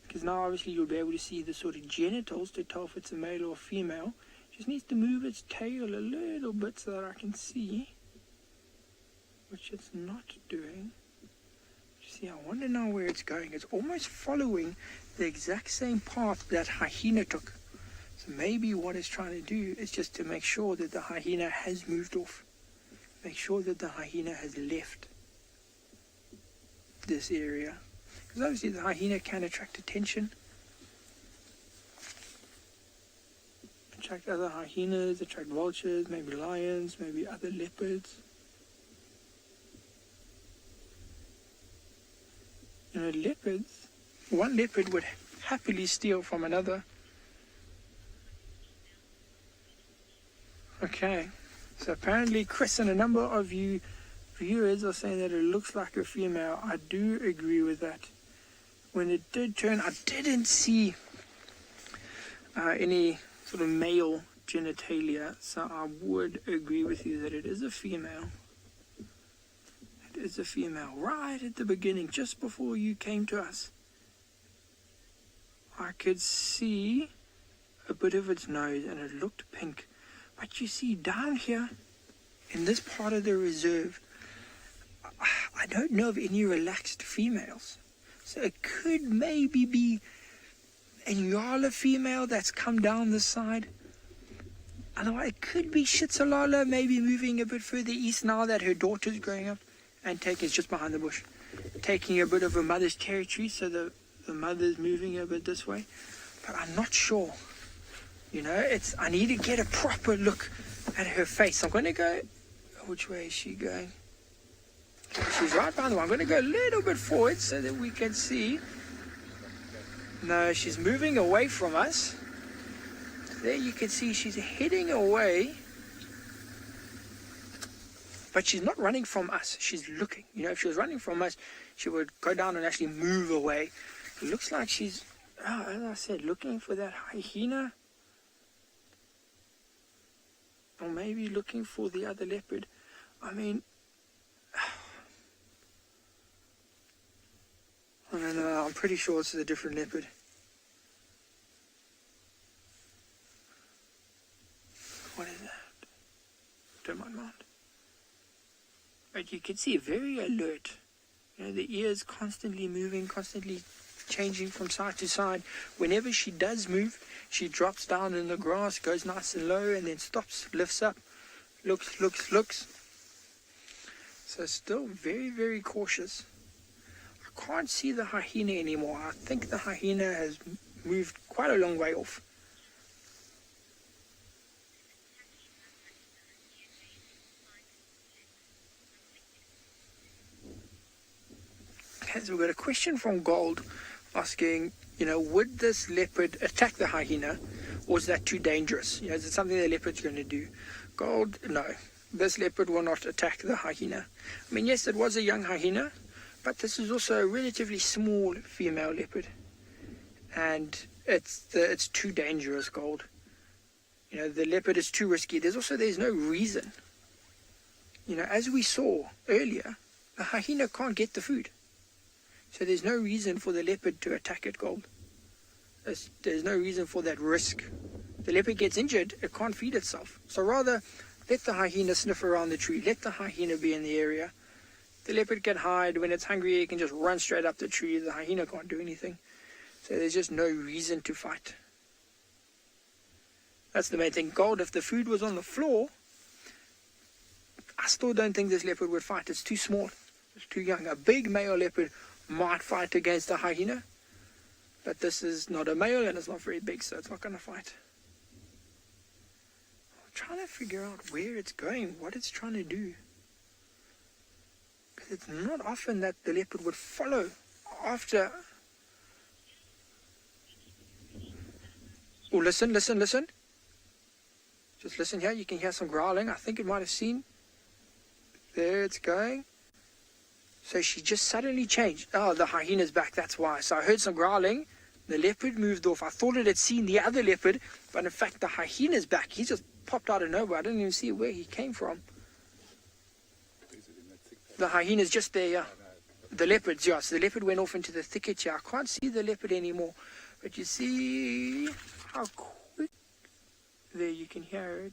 because now obviously you'll be able to see the sort of genitals to tell if it's a male or female. Just needs to move its tail a little bit so that I can see, which it's not doing. See, I wonder now where it's going. It's almost following the exact same path that hyena took. So maybe what it's trying to do is just to make sure that the hyena has moved off. Make sure that the hyena has left this area. Because obviously the hyena can attract attention. Attract other hyenas, attract vultures, maybe lions, maybe other leopards. You know, leopards, one leopard would happily steal from another. Okay, so apparently Chris and a number of you viewers are saying that it looks like a female. I do agree with that. When it did turn, I didn't see any sort of male genitalia, so I would agree with you that it is a female. It is a female. Right at the beginning, just before you came to us, I could see a bit of its nose and it looked pink. But you see down here, in this part of the reserve, I don't know of any relaxed females. So it could maybe be a Ngala female that's come down the side. Otherwise, it could be Tswalu maybe moving a bit further east now that her daughter's growing up and taking, it's just behind the bush, taking a bit of her mother's territory, so the mother's moving a bit this way. But I'm not sure. You know, I need to get a proper look at her face. I'm going to go, which way is she going? She's right behind the one. I'm going to go a little bit forward so that we can see. No, she's moving away from us. There you can see she's heading away. But she's not running from us. She's looking. You know, if she was running from us, she would go down and actually move away. It looks like she's, as I said, looking for that hyena. Or maybe looking for the other leopard. I mean, I don't know, I'm pretty sure this is a different leopard. What is that? Don't mind. But you can see very alert. You know, the ears constantly moving, constantly changing from side to side. Whenever she does move, she drops down in the grass, goes nice and low, and then stops, lifts up, looks. So still very, very cautious. I can't see the hyena anymore. I think the hyena has moved quite a long way off. Okay, so we've got a question from Gold asking, would this leopard attack the hyena, or is that too dangerous? Is it something the leopard's going to do? Gold, no. This leopard will not attack the hyena. I mean, yes, it was a young hyena, but this is also a relatively small female leopard. And it's too dangerous, Gold. The leopard is too risky. There's no reason. As we saw earlier, the hyena can't get the food. So there's no reason for the leopard to attack it, Gold. There's no reason for that risk. The leopard gets injured, it can't feed itself. So rather, let the hyena sniff around the tree. Let the hyena be in the area. The leopard can hide. When it's hungry, it can just run straight up the tree. The hyena can't do anything. So there's just no reason to fight. That's the main thing. Gold, if the food was on the floor, I still don't think this leopard would fight. It's too small. It's too young. A big male leopard might fight against a hyena, but this is not a male and it's not very big, so it's not going to fight. I'm trying to figure out where it's going, what it's trying to do. Because it's not often that the leopard would follow after. Oh, listen. Just listen here, you can hear some growling. I think it might have seen. There it's going. So she just suddenly changed. Oh, the hyena's back, that's why. So I heard some growling. The leopard moved off. I thought it had seen the other leopard, but in fact the hyena's back. He just popped out of nowhere. I didn't even see where he came from. The hyena's just there, yeah. The leopards, yeah. So the leopard went off into the thicket here. I can't see the leopard anymore. But you see how quick... There, you can hear it.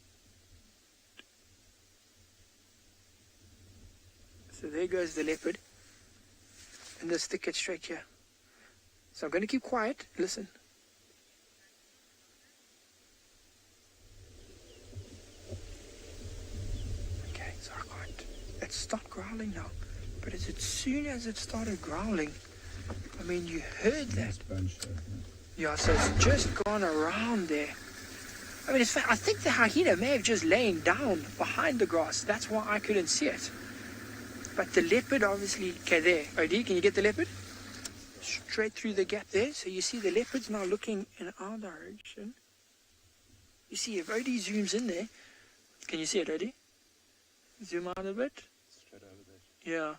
So there goes the leopard in this thicket straight here. So I'm going to keep quiet. Listen. Okay, so I can't. It stopped growling now. But as soon as it started growling, I mean, you heard that. Yeah, so it's just gone around there. I mean, I think the hyena may have just lain down behind the grass. That's why I couldn't see it. But the leopard obviously, okay, there. OD, can you get the leopard? Straight through the gap there. So you see the leopard's now looking in our direction. You see, if OD zooms in there, can you see it, OD? Zoom out a bit. Straight over there. Yeah.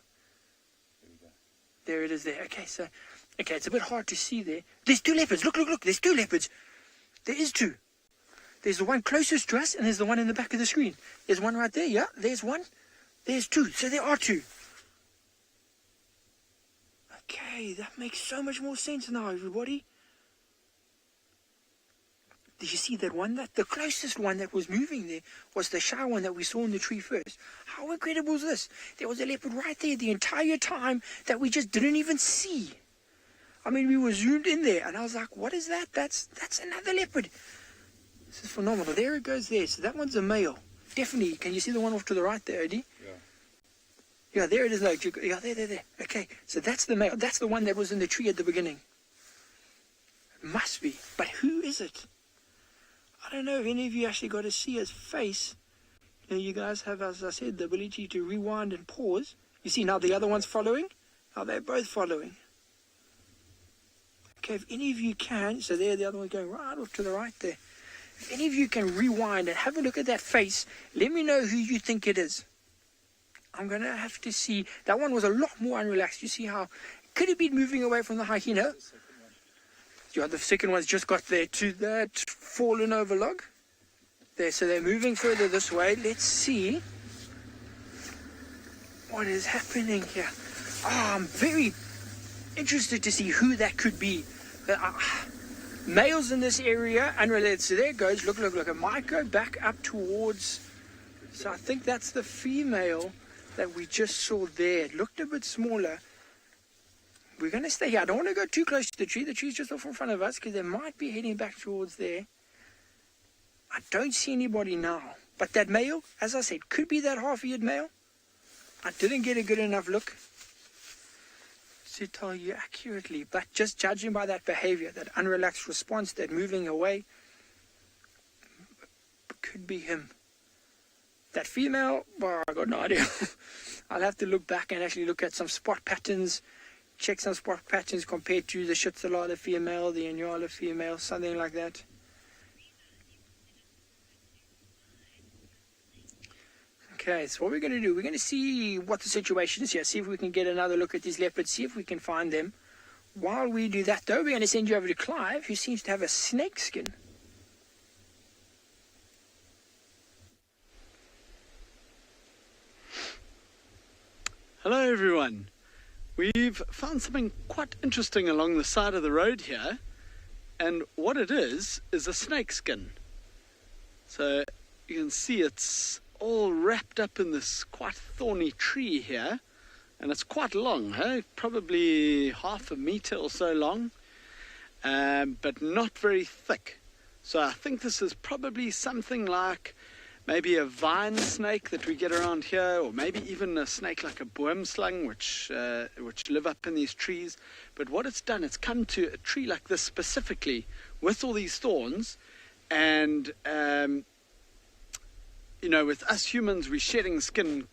There we go. There it is there. Okay, so, it's a bit hard to see there. There's two leopards. Look. There's two leopards. There is two. There's the one closest to us, and there's the one in the back of the screen. There's one right there. Yeah, there's one. There's two, so there are two. Okay, that makes so much more sense now, everybody. Did you see that one? The closest one that was moving there was the shy one that we saw in the tree first. How incredible is this? There was a leopard right there the entire time that we just didn't even see. I mean, we were zoomed in there, and I was like, what is that? That's another leopard. This is phenomenal. There it goes there. So that one's a male. Definitely. Can you see the one off to the right there, Eddie? Yeah, there it is. No, yeah, there. Okay, so that's the male. That's the one that was in the tree at the beginning. It must be. But who is it? I don't know if any of you actually got to see his face. You guys have, as I said, the ability to rewind and pause. You see now the other one's following? Now they're both following. Okay, if any of you can, so there the other one's going right off to the right there. If any of you can rewind and have a look at that face, let me know who you think it is. I'm going to have to see. That one was a lot more unrelaxed. You see how, could it be moving away from the hyena? Yeah, the second one's just got there to that fallen over log. There, so they're moving further this way. Let's see what is happening here. I'm very interested to see who that could be. Males in this area, unrelated. So there it goes. Look. It might go back up towards. So I think that's the female that we just saw there. It looked a bit smaller. we're going to stay here. I don't want to go too close to the tree. The tree's just off in front of us because they might be heading back towards there. I don't see anybody now. But that male, as I said, could be that half-eared male. I didn't get a good enough look to tell you accurately. But just judging by that behavior, that unrelaxed response, that moving away, could be him. That female, well, I got no idea. I'll have to look back and actually look at some spot patterns, check some spot patterns compared to the Tswalu female, the Ngala female, something like that. Okay, so what we're going to do, we're going to see what the situation is here, see if we can get another look at these leopards, see if we can find them. While we do that, though, we're going to send you over to Clive, who seems to have a snakeskin. Hello everyone. We've found something quite interesting along the side of the road here, and what it is a snakeskin. So you can see it's all wrapped up in this quite thorny tree here, and it's quite long, probably half a meter or so long, but not very thick. So I think this is probably something like maybe a vine snake that we get around here, or maybe even a snake like a boomslang, which live up in these trees. But what it's done, it's come to a tree like this specifically with all these thorns, and you know, with us humans, we're shedding skin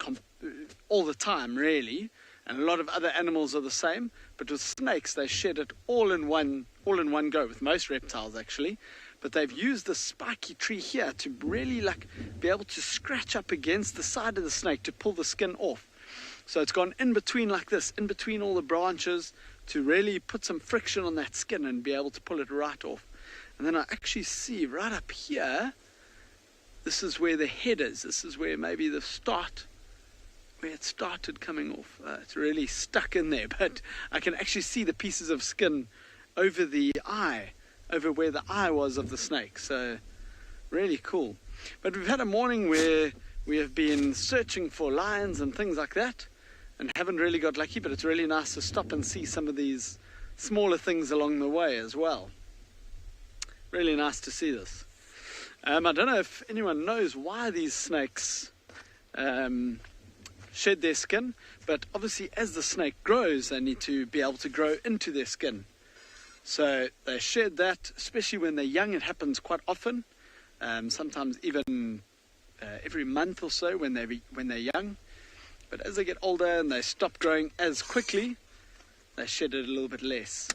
all the time, really, and a lot of other animals are the same. But with snakes, they shed it all in one go. With most reptiles, actually. But they've used this spiky tree here to really be able to scratch up against the side of the snake to pull the skin off. So it's gone in between like this, in between all the branches, to really put some friction on that skin and be able to pull it right off. And then I actually see right up here, this is where the head is. This is where maybe the start, where it started coming off. It's really stuck in there, but I can actually see the pieces of skin over the eye, over where the eye was of the snake. So really cool. But we've had a morning where we have been searching for lions and things like that and haven't really got lucky, but it's really nice to stop and see some of these smaller things along the way as well. Really nice to see this. I don't know if anyone knows why these snakes shed their skin, but obviously as the snake grows, they need to be able to grow into their skin. So they shed that, especially when they're young. It happens quite often, sometimes even every month or so when they're young. But as they get older and they stop growing as quickly, they shed it a little bit less.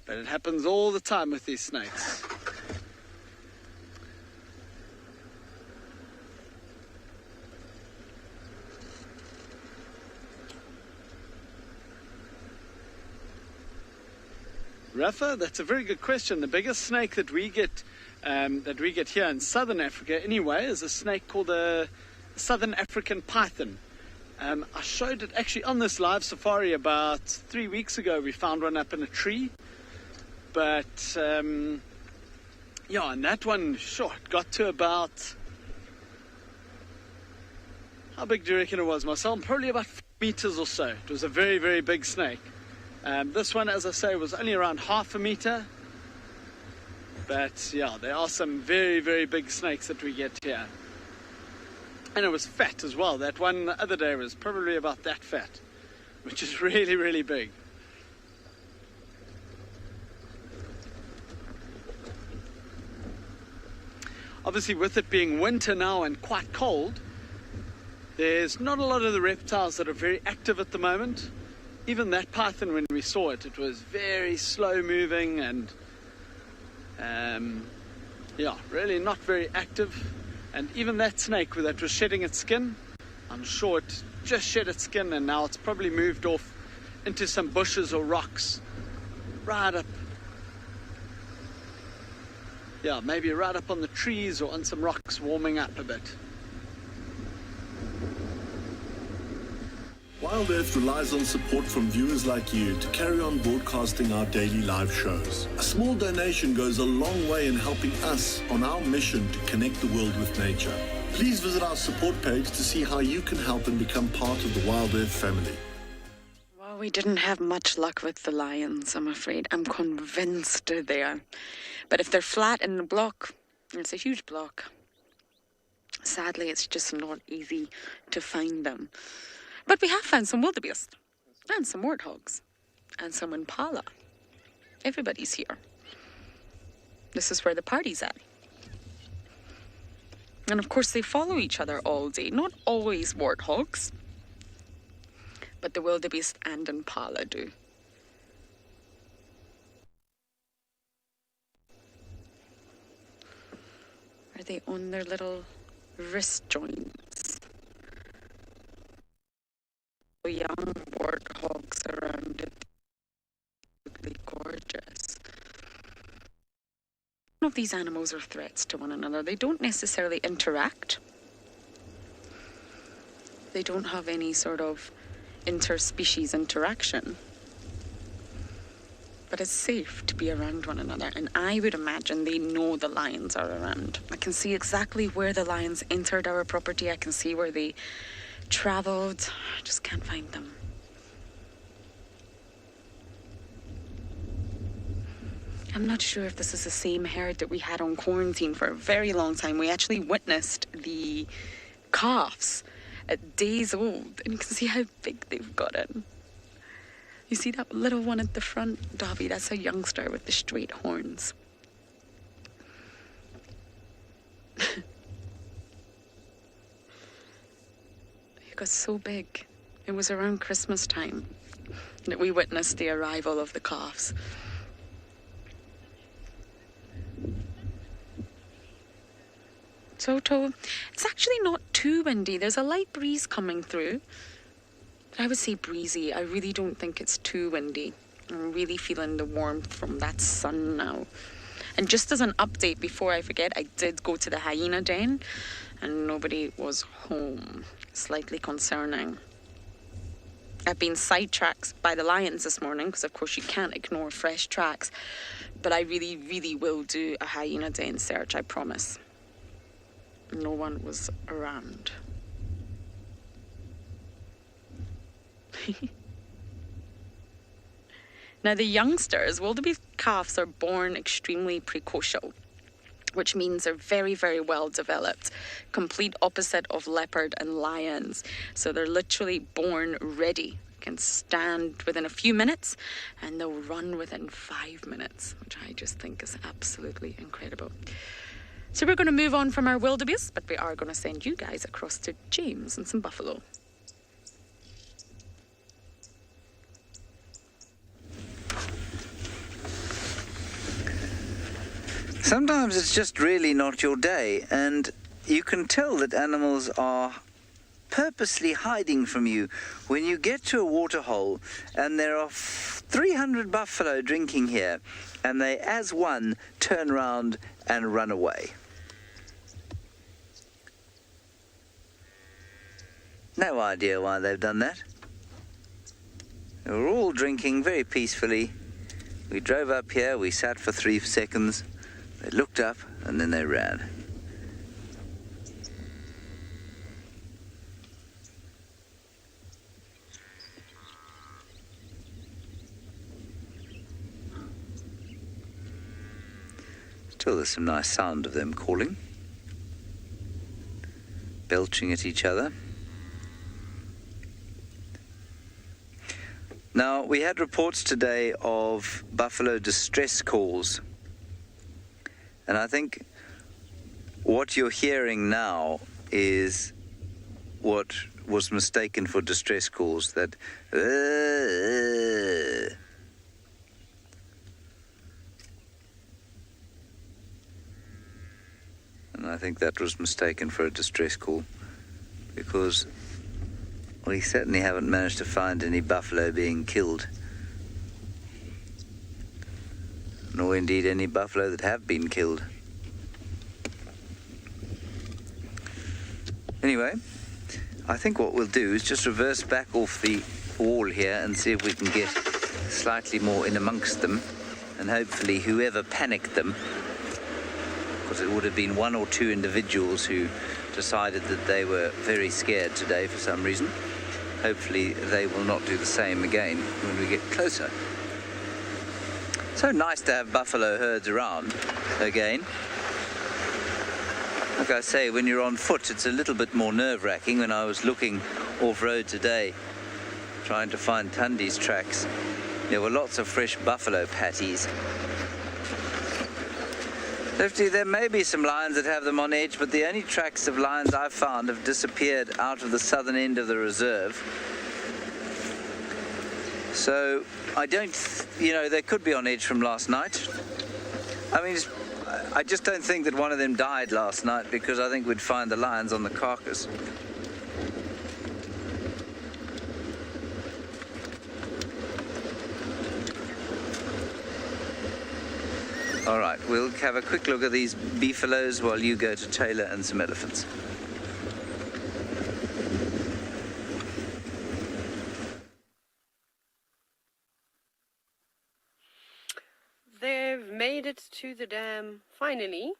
But it happens all the time with these snakes. Rafa, that's a very good question. The biggest snake that we get here in southern Africa anyway is a snake called a southern African python. I showed it actually on this live safari about 3 weeks ago. We found one up in a tree, but yeah, and that one, sure, it got to about, how big do you reckon it was, Marcel? Probably about 4 meters or so. It was a very, very big snake. This one, as I say, was only around half a meter. But yeah, there are some very, very big snakes that we get here. And it was fat as well. That one the other day was probably about that fat, which is really, really big. Obviously, with it being winter now and quite cold, there's not a lot of the reptiles that are very active at the moment. Even that python, when we saw it, it was very slow moving and yeah, really not very active. And even that snake that was shedding its skin, I'm sure it just shed its skin and now it's probably moved off into some bushes or rocks right up, yeah, maybe right up on the trees or on some rocks, warming up a bit. WildEarth relies on support from viewers like you to carry on broadcasting our daily live shows. A small donation goes a long way in helping us on our mission to connect the world with nature. Please visit our support page to see how you can help and become part of the WildEarth family. Oh, we didn't have much luck with the lions, I'm afraid. I'm convinced they are. But if they're flat in the block, it's a huge block. Sadly, it's just not easy to find them. But we have found some wildebeest, and some warthogs, and some impala. Everybody's here. This is where the party's at. And of course, they follow each other all day. Not always warthogs, but the wildebeest and impala do. Are they on their little wrist joints? The young warthogs around it. Absolutely gorgeous. None of these animals are threats to one another. They don't necessarily interact. They don't have any sort of interspecies interaction. But it's safe to be around one another, and I would imagine they know the lions are around. I can see exactly where the lions entered our property. I can see where they traveled. I just can't find them. I'm not sure if this is the same herd that we had on quarantine for a very long time. We actually witnessed the calves at days old, and you can see how big they've gotten. You see that little one at the front, Dobby? That's a youngster with the straight horns. He got so big. It was around Christmas time that we witnessed the arrival of the calves. Toto, it's actually not too windy. There's a light breeze coming through. I would say breezy. I really don't think it's too windy. I'm really feeling the warmth from that sun now. And just as an update before I forget, I did go to the hyena den and nobody was home. Slightly concerning. I've been sidetracked by the lions this morning because of course you can't ignore fresh tracks. But I really, really will do a hyena den search, I promise. No one was around. Now the youngsters, wildebeest calves, are born extremely precocial, which means they're very, very well developed. Complete opposite of leopard and lions. So they're literally born ready. Can stand within a few minutes and they'll run within 5 minutes, which I just think is absolutely incredible. So we're going to move on from our wildebeest, but we are going to send you guys across to James and some buffalo. Sometimes it's just really not your day, and you can tell that animals are purposely hiding from you when you get to a waterhole and there are 300 buffalo drinking here, and they, as one, turn around and run away. No idea why they've done that. They were all drinking very peacefully. We drove up here, we sat for 3 seconds. They looked up and then they ran. Still, there's some nice sound of them calling, belching at each other. Now, we had reports today of buffalo distress calls. And I think what you're hearing now is what was mistaken for distress calls, that and I think that was mistaken for a distress call, because we certainly haven't managed to find any buffalo being killed, nor indeed any buffalo that have been killed. Anyway, I think what we'll do is just reverse back off the wall here and see if we can get slightly more in amongst them, and hopefully whoever panicked them, because it would have been 1 or 2 individuals who decided that they were very scared today for some reason, hopefully they will not do the same again when we get closer. So nice to have buffalo herds around again. Like I say, when you're on foot, it's a little bit more nerve-wracking. When I was looking off-road today, trying to find Tandi's tracks, there were lots of fresh buffalo patties. Definitely, there may be some lions that have them on edge, but the only tracks of lions I've found have disappeared out of the southern end of the reserve. So I don't, they could be on edge from last night. I mean, I just don't think that one of them died last night, because I think we'd find the lions on the carcass. All right, we'll have a quick look at these beefaloes while you go to Taylor and some elephants. They've made it to the dam, finally.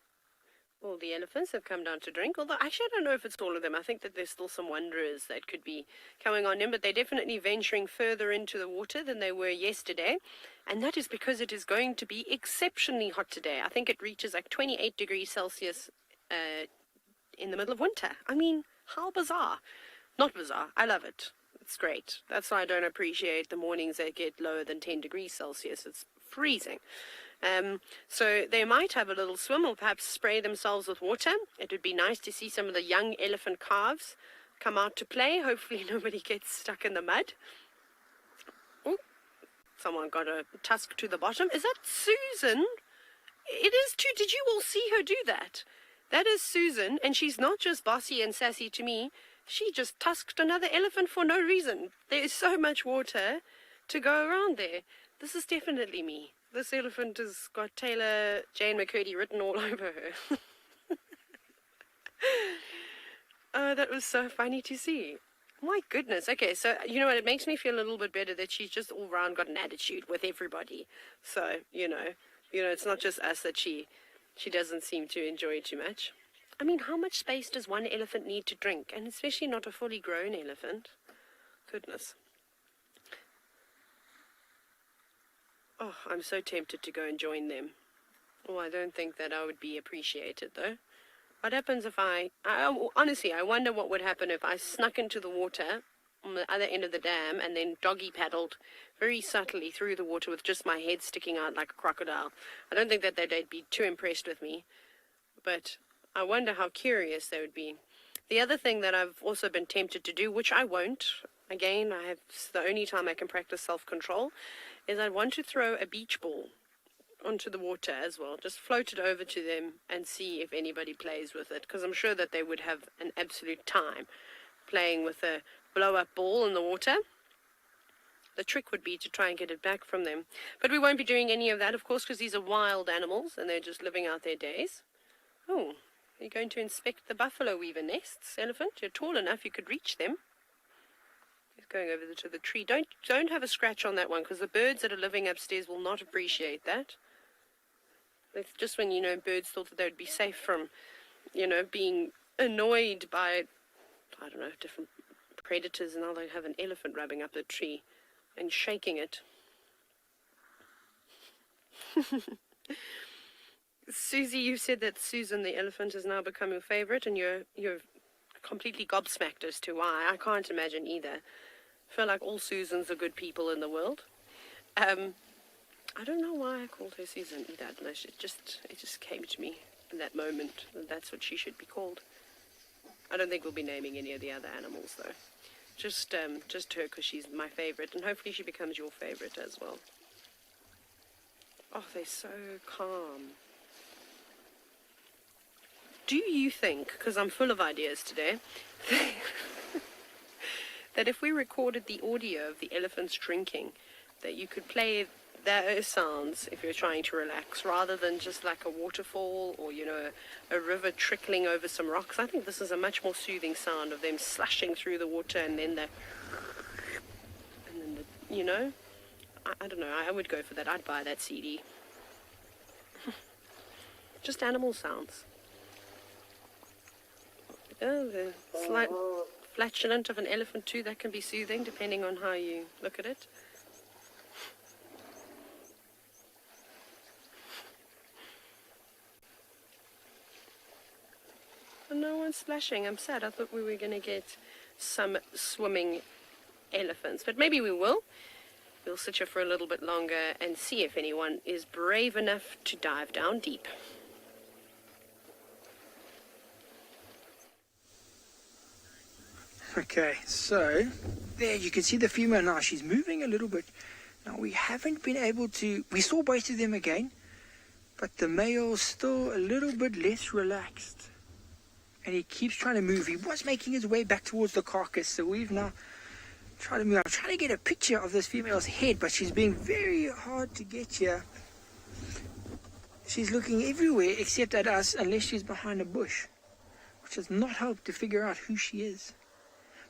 All the elephants have come down to drink, although actually I don't know if it's all of them. I think that there's still some wanderers that could be coming on in, but they're definitely venturing further into the water than they were yesterday, and that is because it is going to be exceptionally hot today. I think it reaches like 28 degrees Celsius in the middle of winter. I mean, how bizarre. Not bizarre. I love it. It's great. That's why I don't appreciate the mornings that get lower than 10 degrees Celsius. It's freezing. So they might have a little swim or perhaps spray themselves with water. It would be nice to see some of the young elephant calves come out to play. Hopefully nobody gets stuck in the mud. Ooh, someone got a tusk to the bottom. Is that Susan? It is too. Did you all see her do that? That is Susan, and she's not just bossy and sassy to me. She just tusked another elephant for no reason. There is so much water to go around there. This is definitely me. This elephant has got Taylor Jane McCurdy written all over her. Oh, that was so funny to see. My goodness. Okay, so you know what? It makes me feel a little bit better that she's just all round got an attitude with everybody. So, it's not just us that she doesn't seem to enjoy too much. I mean, how much space does one elephant need to drink? And especially not a fully grown elephant. Goodness. Oh, I'm so tempted to go and join them. Oh, I don't think that I would be appreciated, though. What happens if honestly, I wonder what would happen if I snuck into the water on the other end of the dam and then doggy paddled very subtly through the water with just my head sticking out like a crocodile. I don't think that they'd be too impressed with me, but I wonder how curious they would be. The other thing that I've also been tempted to do, which I won't, again, it's the only time I can practice self-control, is I want to throw a beach ball onto the water as well. Just float it over to them and see if anybody plays with it, because I'm sure that they would have an absolute time playing with a blow-up ball in the water. The trick would be to try and get it back from them. But we won't be doing any of that, of course, because these are wild animals and they're just living out their days. Oh, you're going to inspect the buffalo weaver nests, elephant? You're tall enough you could reach them. He's going over to the tree. Don't have a scratch on that one, because the birds that are living upstairs will not appreciate that. It's just when, birds thought that they would be safe from, being annoyed by, I don't know, different predators, and now they have an elephant rubbing up the tree and shaking it. Susie, you said that Susan the elephant has now become your favorite, and you're completely gobsmacked as to why. I can't imagine either. I feel like all Susans are good people in the world. I don't know why I called her Susan either. I don't know, it just came to me in that moment that that's what she should be called. I don't think we'll be naming any of the other animals though. Just her, because she's my favorite, and hopefully she becomes your favorite as well. Oh, they're so calm. Do you think, because I'm full of ideas today, that if we recorded the audio of the elephants drinking, that you could play their sounds if you're trying to relax, rather than just like a waterfall or, a river trickling over some rocks? I think this is a much more soothing sound of them slushing through the water, and then I don't know, I would go for that. I'd buy that CD. Just animal sounds. Oh, the slight flatulent of an elephant too. That can be soothing depending on how you look at it. And no one's splashing. I'm sad. I thought we were going to get some swimming elephants, but maybe we will. We'll sit here for a little bit longer and see if anyone is brave enough to dive down deep. Okay, so there you can see the female now. She's moving a little bit. Now we haven't been able to, we saw both of them again, but the male's still a little bit less relaxed. And he keeps trying to move. He was making his way back towards the carcass, so we've now tried to move. I'm trying to get a picture of this female's head, but she's being very hard to get here. She's looking everywhere except at us, unless she's behind a bush, which has not helped to figure out who she is.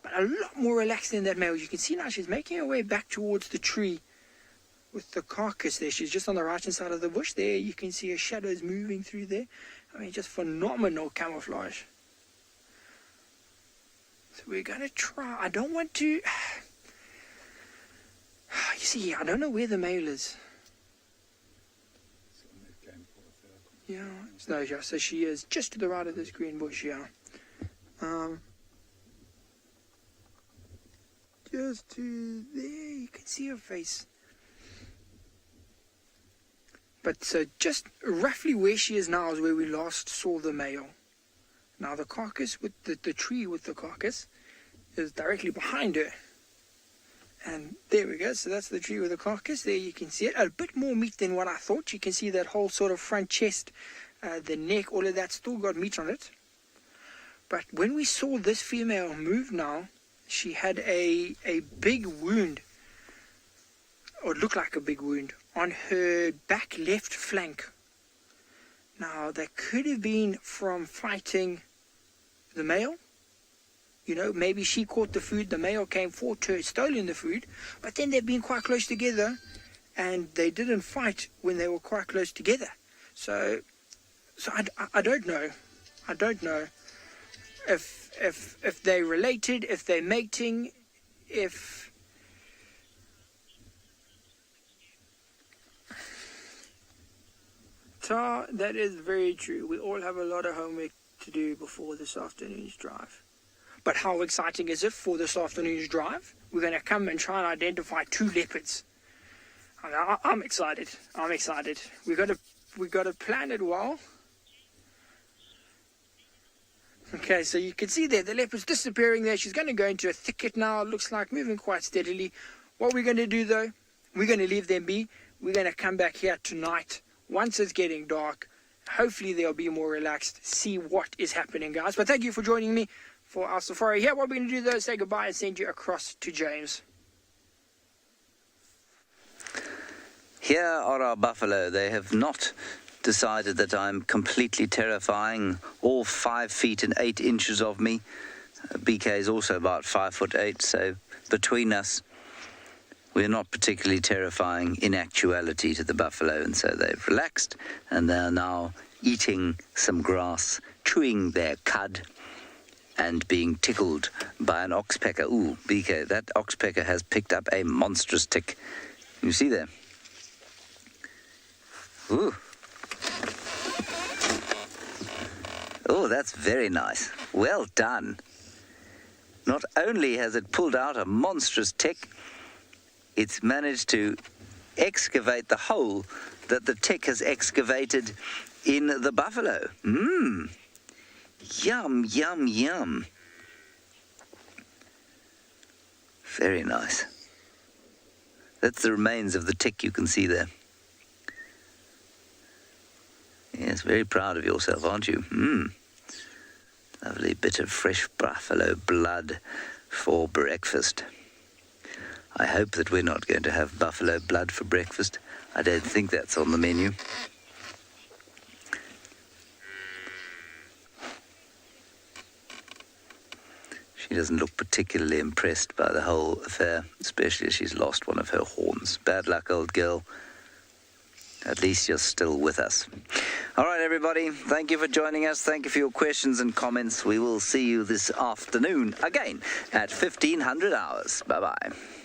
But a lot more relaxed than that male. You can see now she's making her way back towards the tree with the carcass there. She's just on the right-hand side of the bush there. You can see her shadows moving through there. I mean, just phenomenal camouflage. So we're going to try. I don't want to... You see, I don't know where the male is. Yeah, no, yeah, so she is just to the right of this green bush, yeah. Just to there, you can see her face. But so just roughly where she is now is where we last saw the male. Now the carcass with the tree with the carcass is directly behind her. And there we go, so that's the tree with the carcass. There you can see it. A bit more meat than what I thought. You can see that whole sort of front chest, the neck, all of that still got meat on it. But when we saw this female move now, she had a big wound, or it looked like a big wound, on her back left flank. Now, that could have been from fighting the male. You know, maybe she caught the food, the male came forward to her, stolen the food, but then they've been quite close together, and they didn't fight when they were quite close together. So I don't know. I don't know if they're related, if they're mating, if... Tar, that is very true. We all have a lot of homework to do before this afternoon's drive. But how exciting is it for this afternoon's drive? We're going to come and try and identify 2 leopards. I'm excited. I'm excited. We got to plan it well. Okay, so you can see there the leopard's disappearing there. She's going to go into a thicket now. It looks like moving quite steadily. What we're going to do though, we're going to leave them be. We're going to come back here tonight. Once it's getting dark, hopefully they'll be more relaxed, see what is happening, guys. But thank you for joining me for our safari here. What we're going to do, though, is say goodbye and send you across to James. Here are our buffalo. They have not decided that I'm completely terrifying, all 5 feet and 8 inches of me. BK is also about 5'8", so between us, we're not particularly terrifying in actuality to the buffalo, and so they've relaxed, and they're now eating some grass, chewing their cud, and being tickled by an oxpecker. Ooh, BK, that oxpecker has picked up a monstrous tick. You see there? Ooh. Oh, that's very nice. Well done. Not only has it pulled out a monstrous tick, it's managed to excavate the hole that the tick has excavated in the buffalo. Mmm. Yum, yum, yum. Very nice. That's the remains of the tick you can see there. Yes, very proud of yourself, aren't you? Mmm. Lovely bit of fresh buffalo blood for breakfast. I hope that we're not going to have buffalo blood for breakfast. I don't think that's on the menu. She doesn't look particularly impressed by the whole affair, especially as she's lost one of her horns. Bad luck, old girl. at least you're still with us. All right, everybody, thank you for joining us. Thank you for your questions and comments. We will see you this afternoon again at 1500 hours. Bye-bye.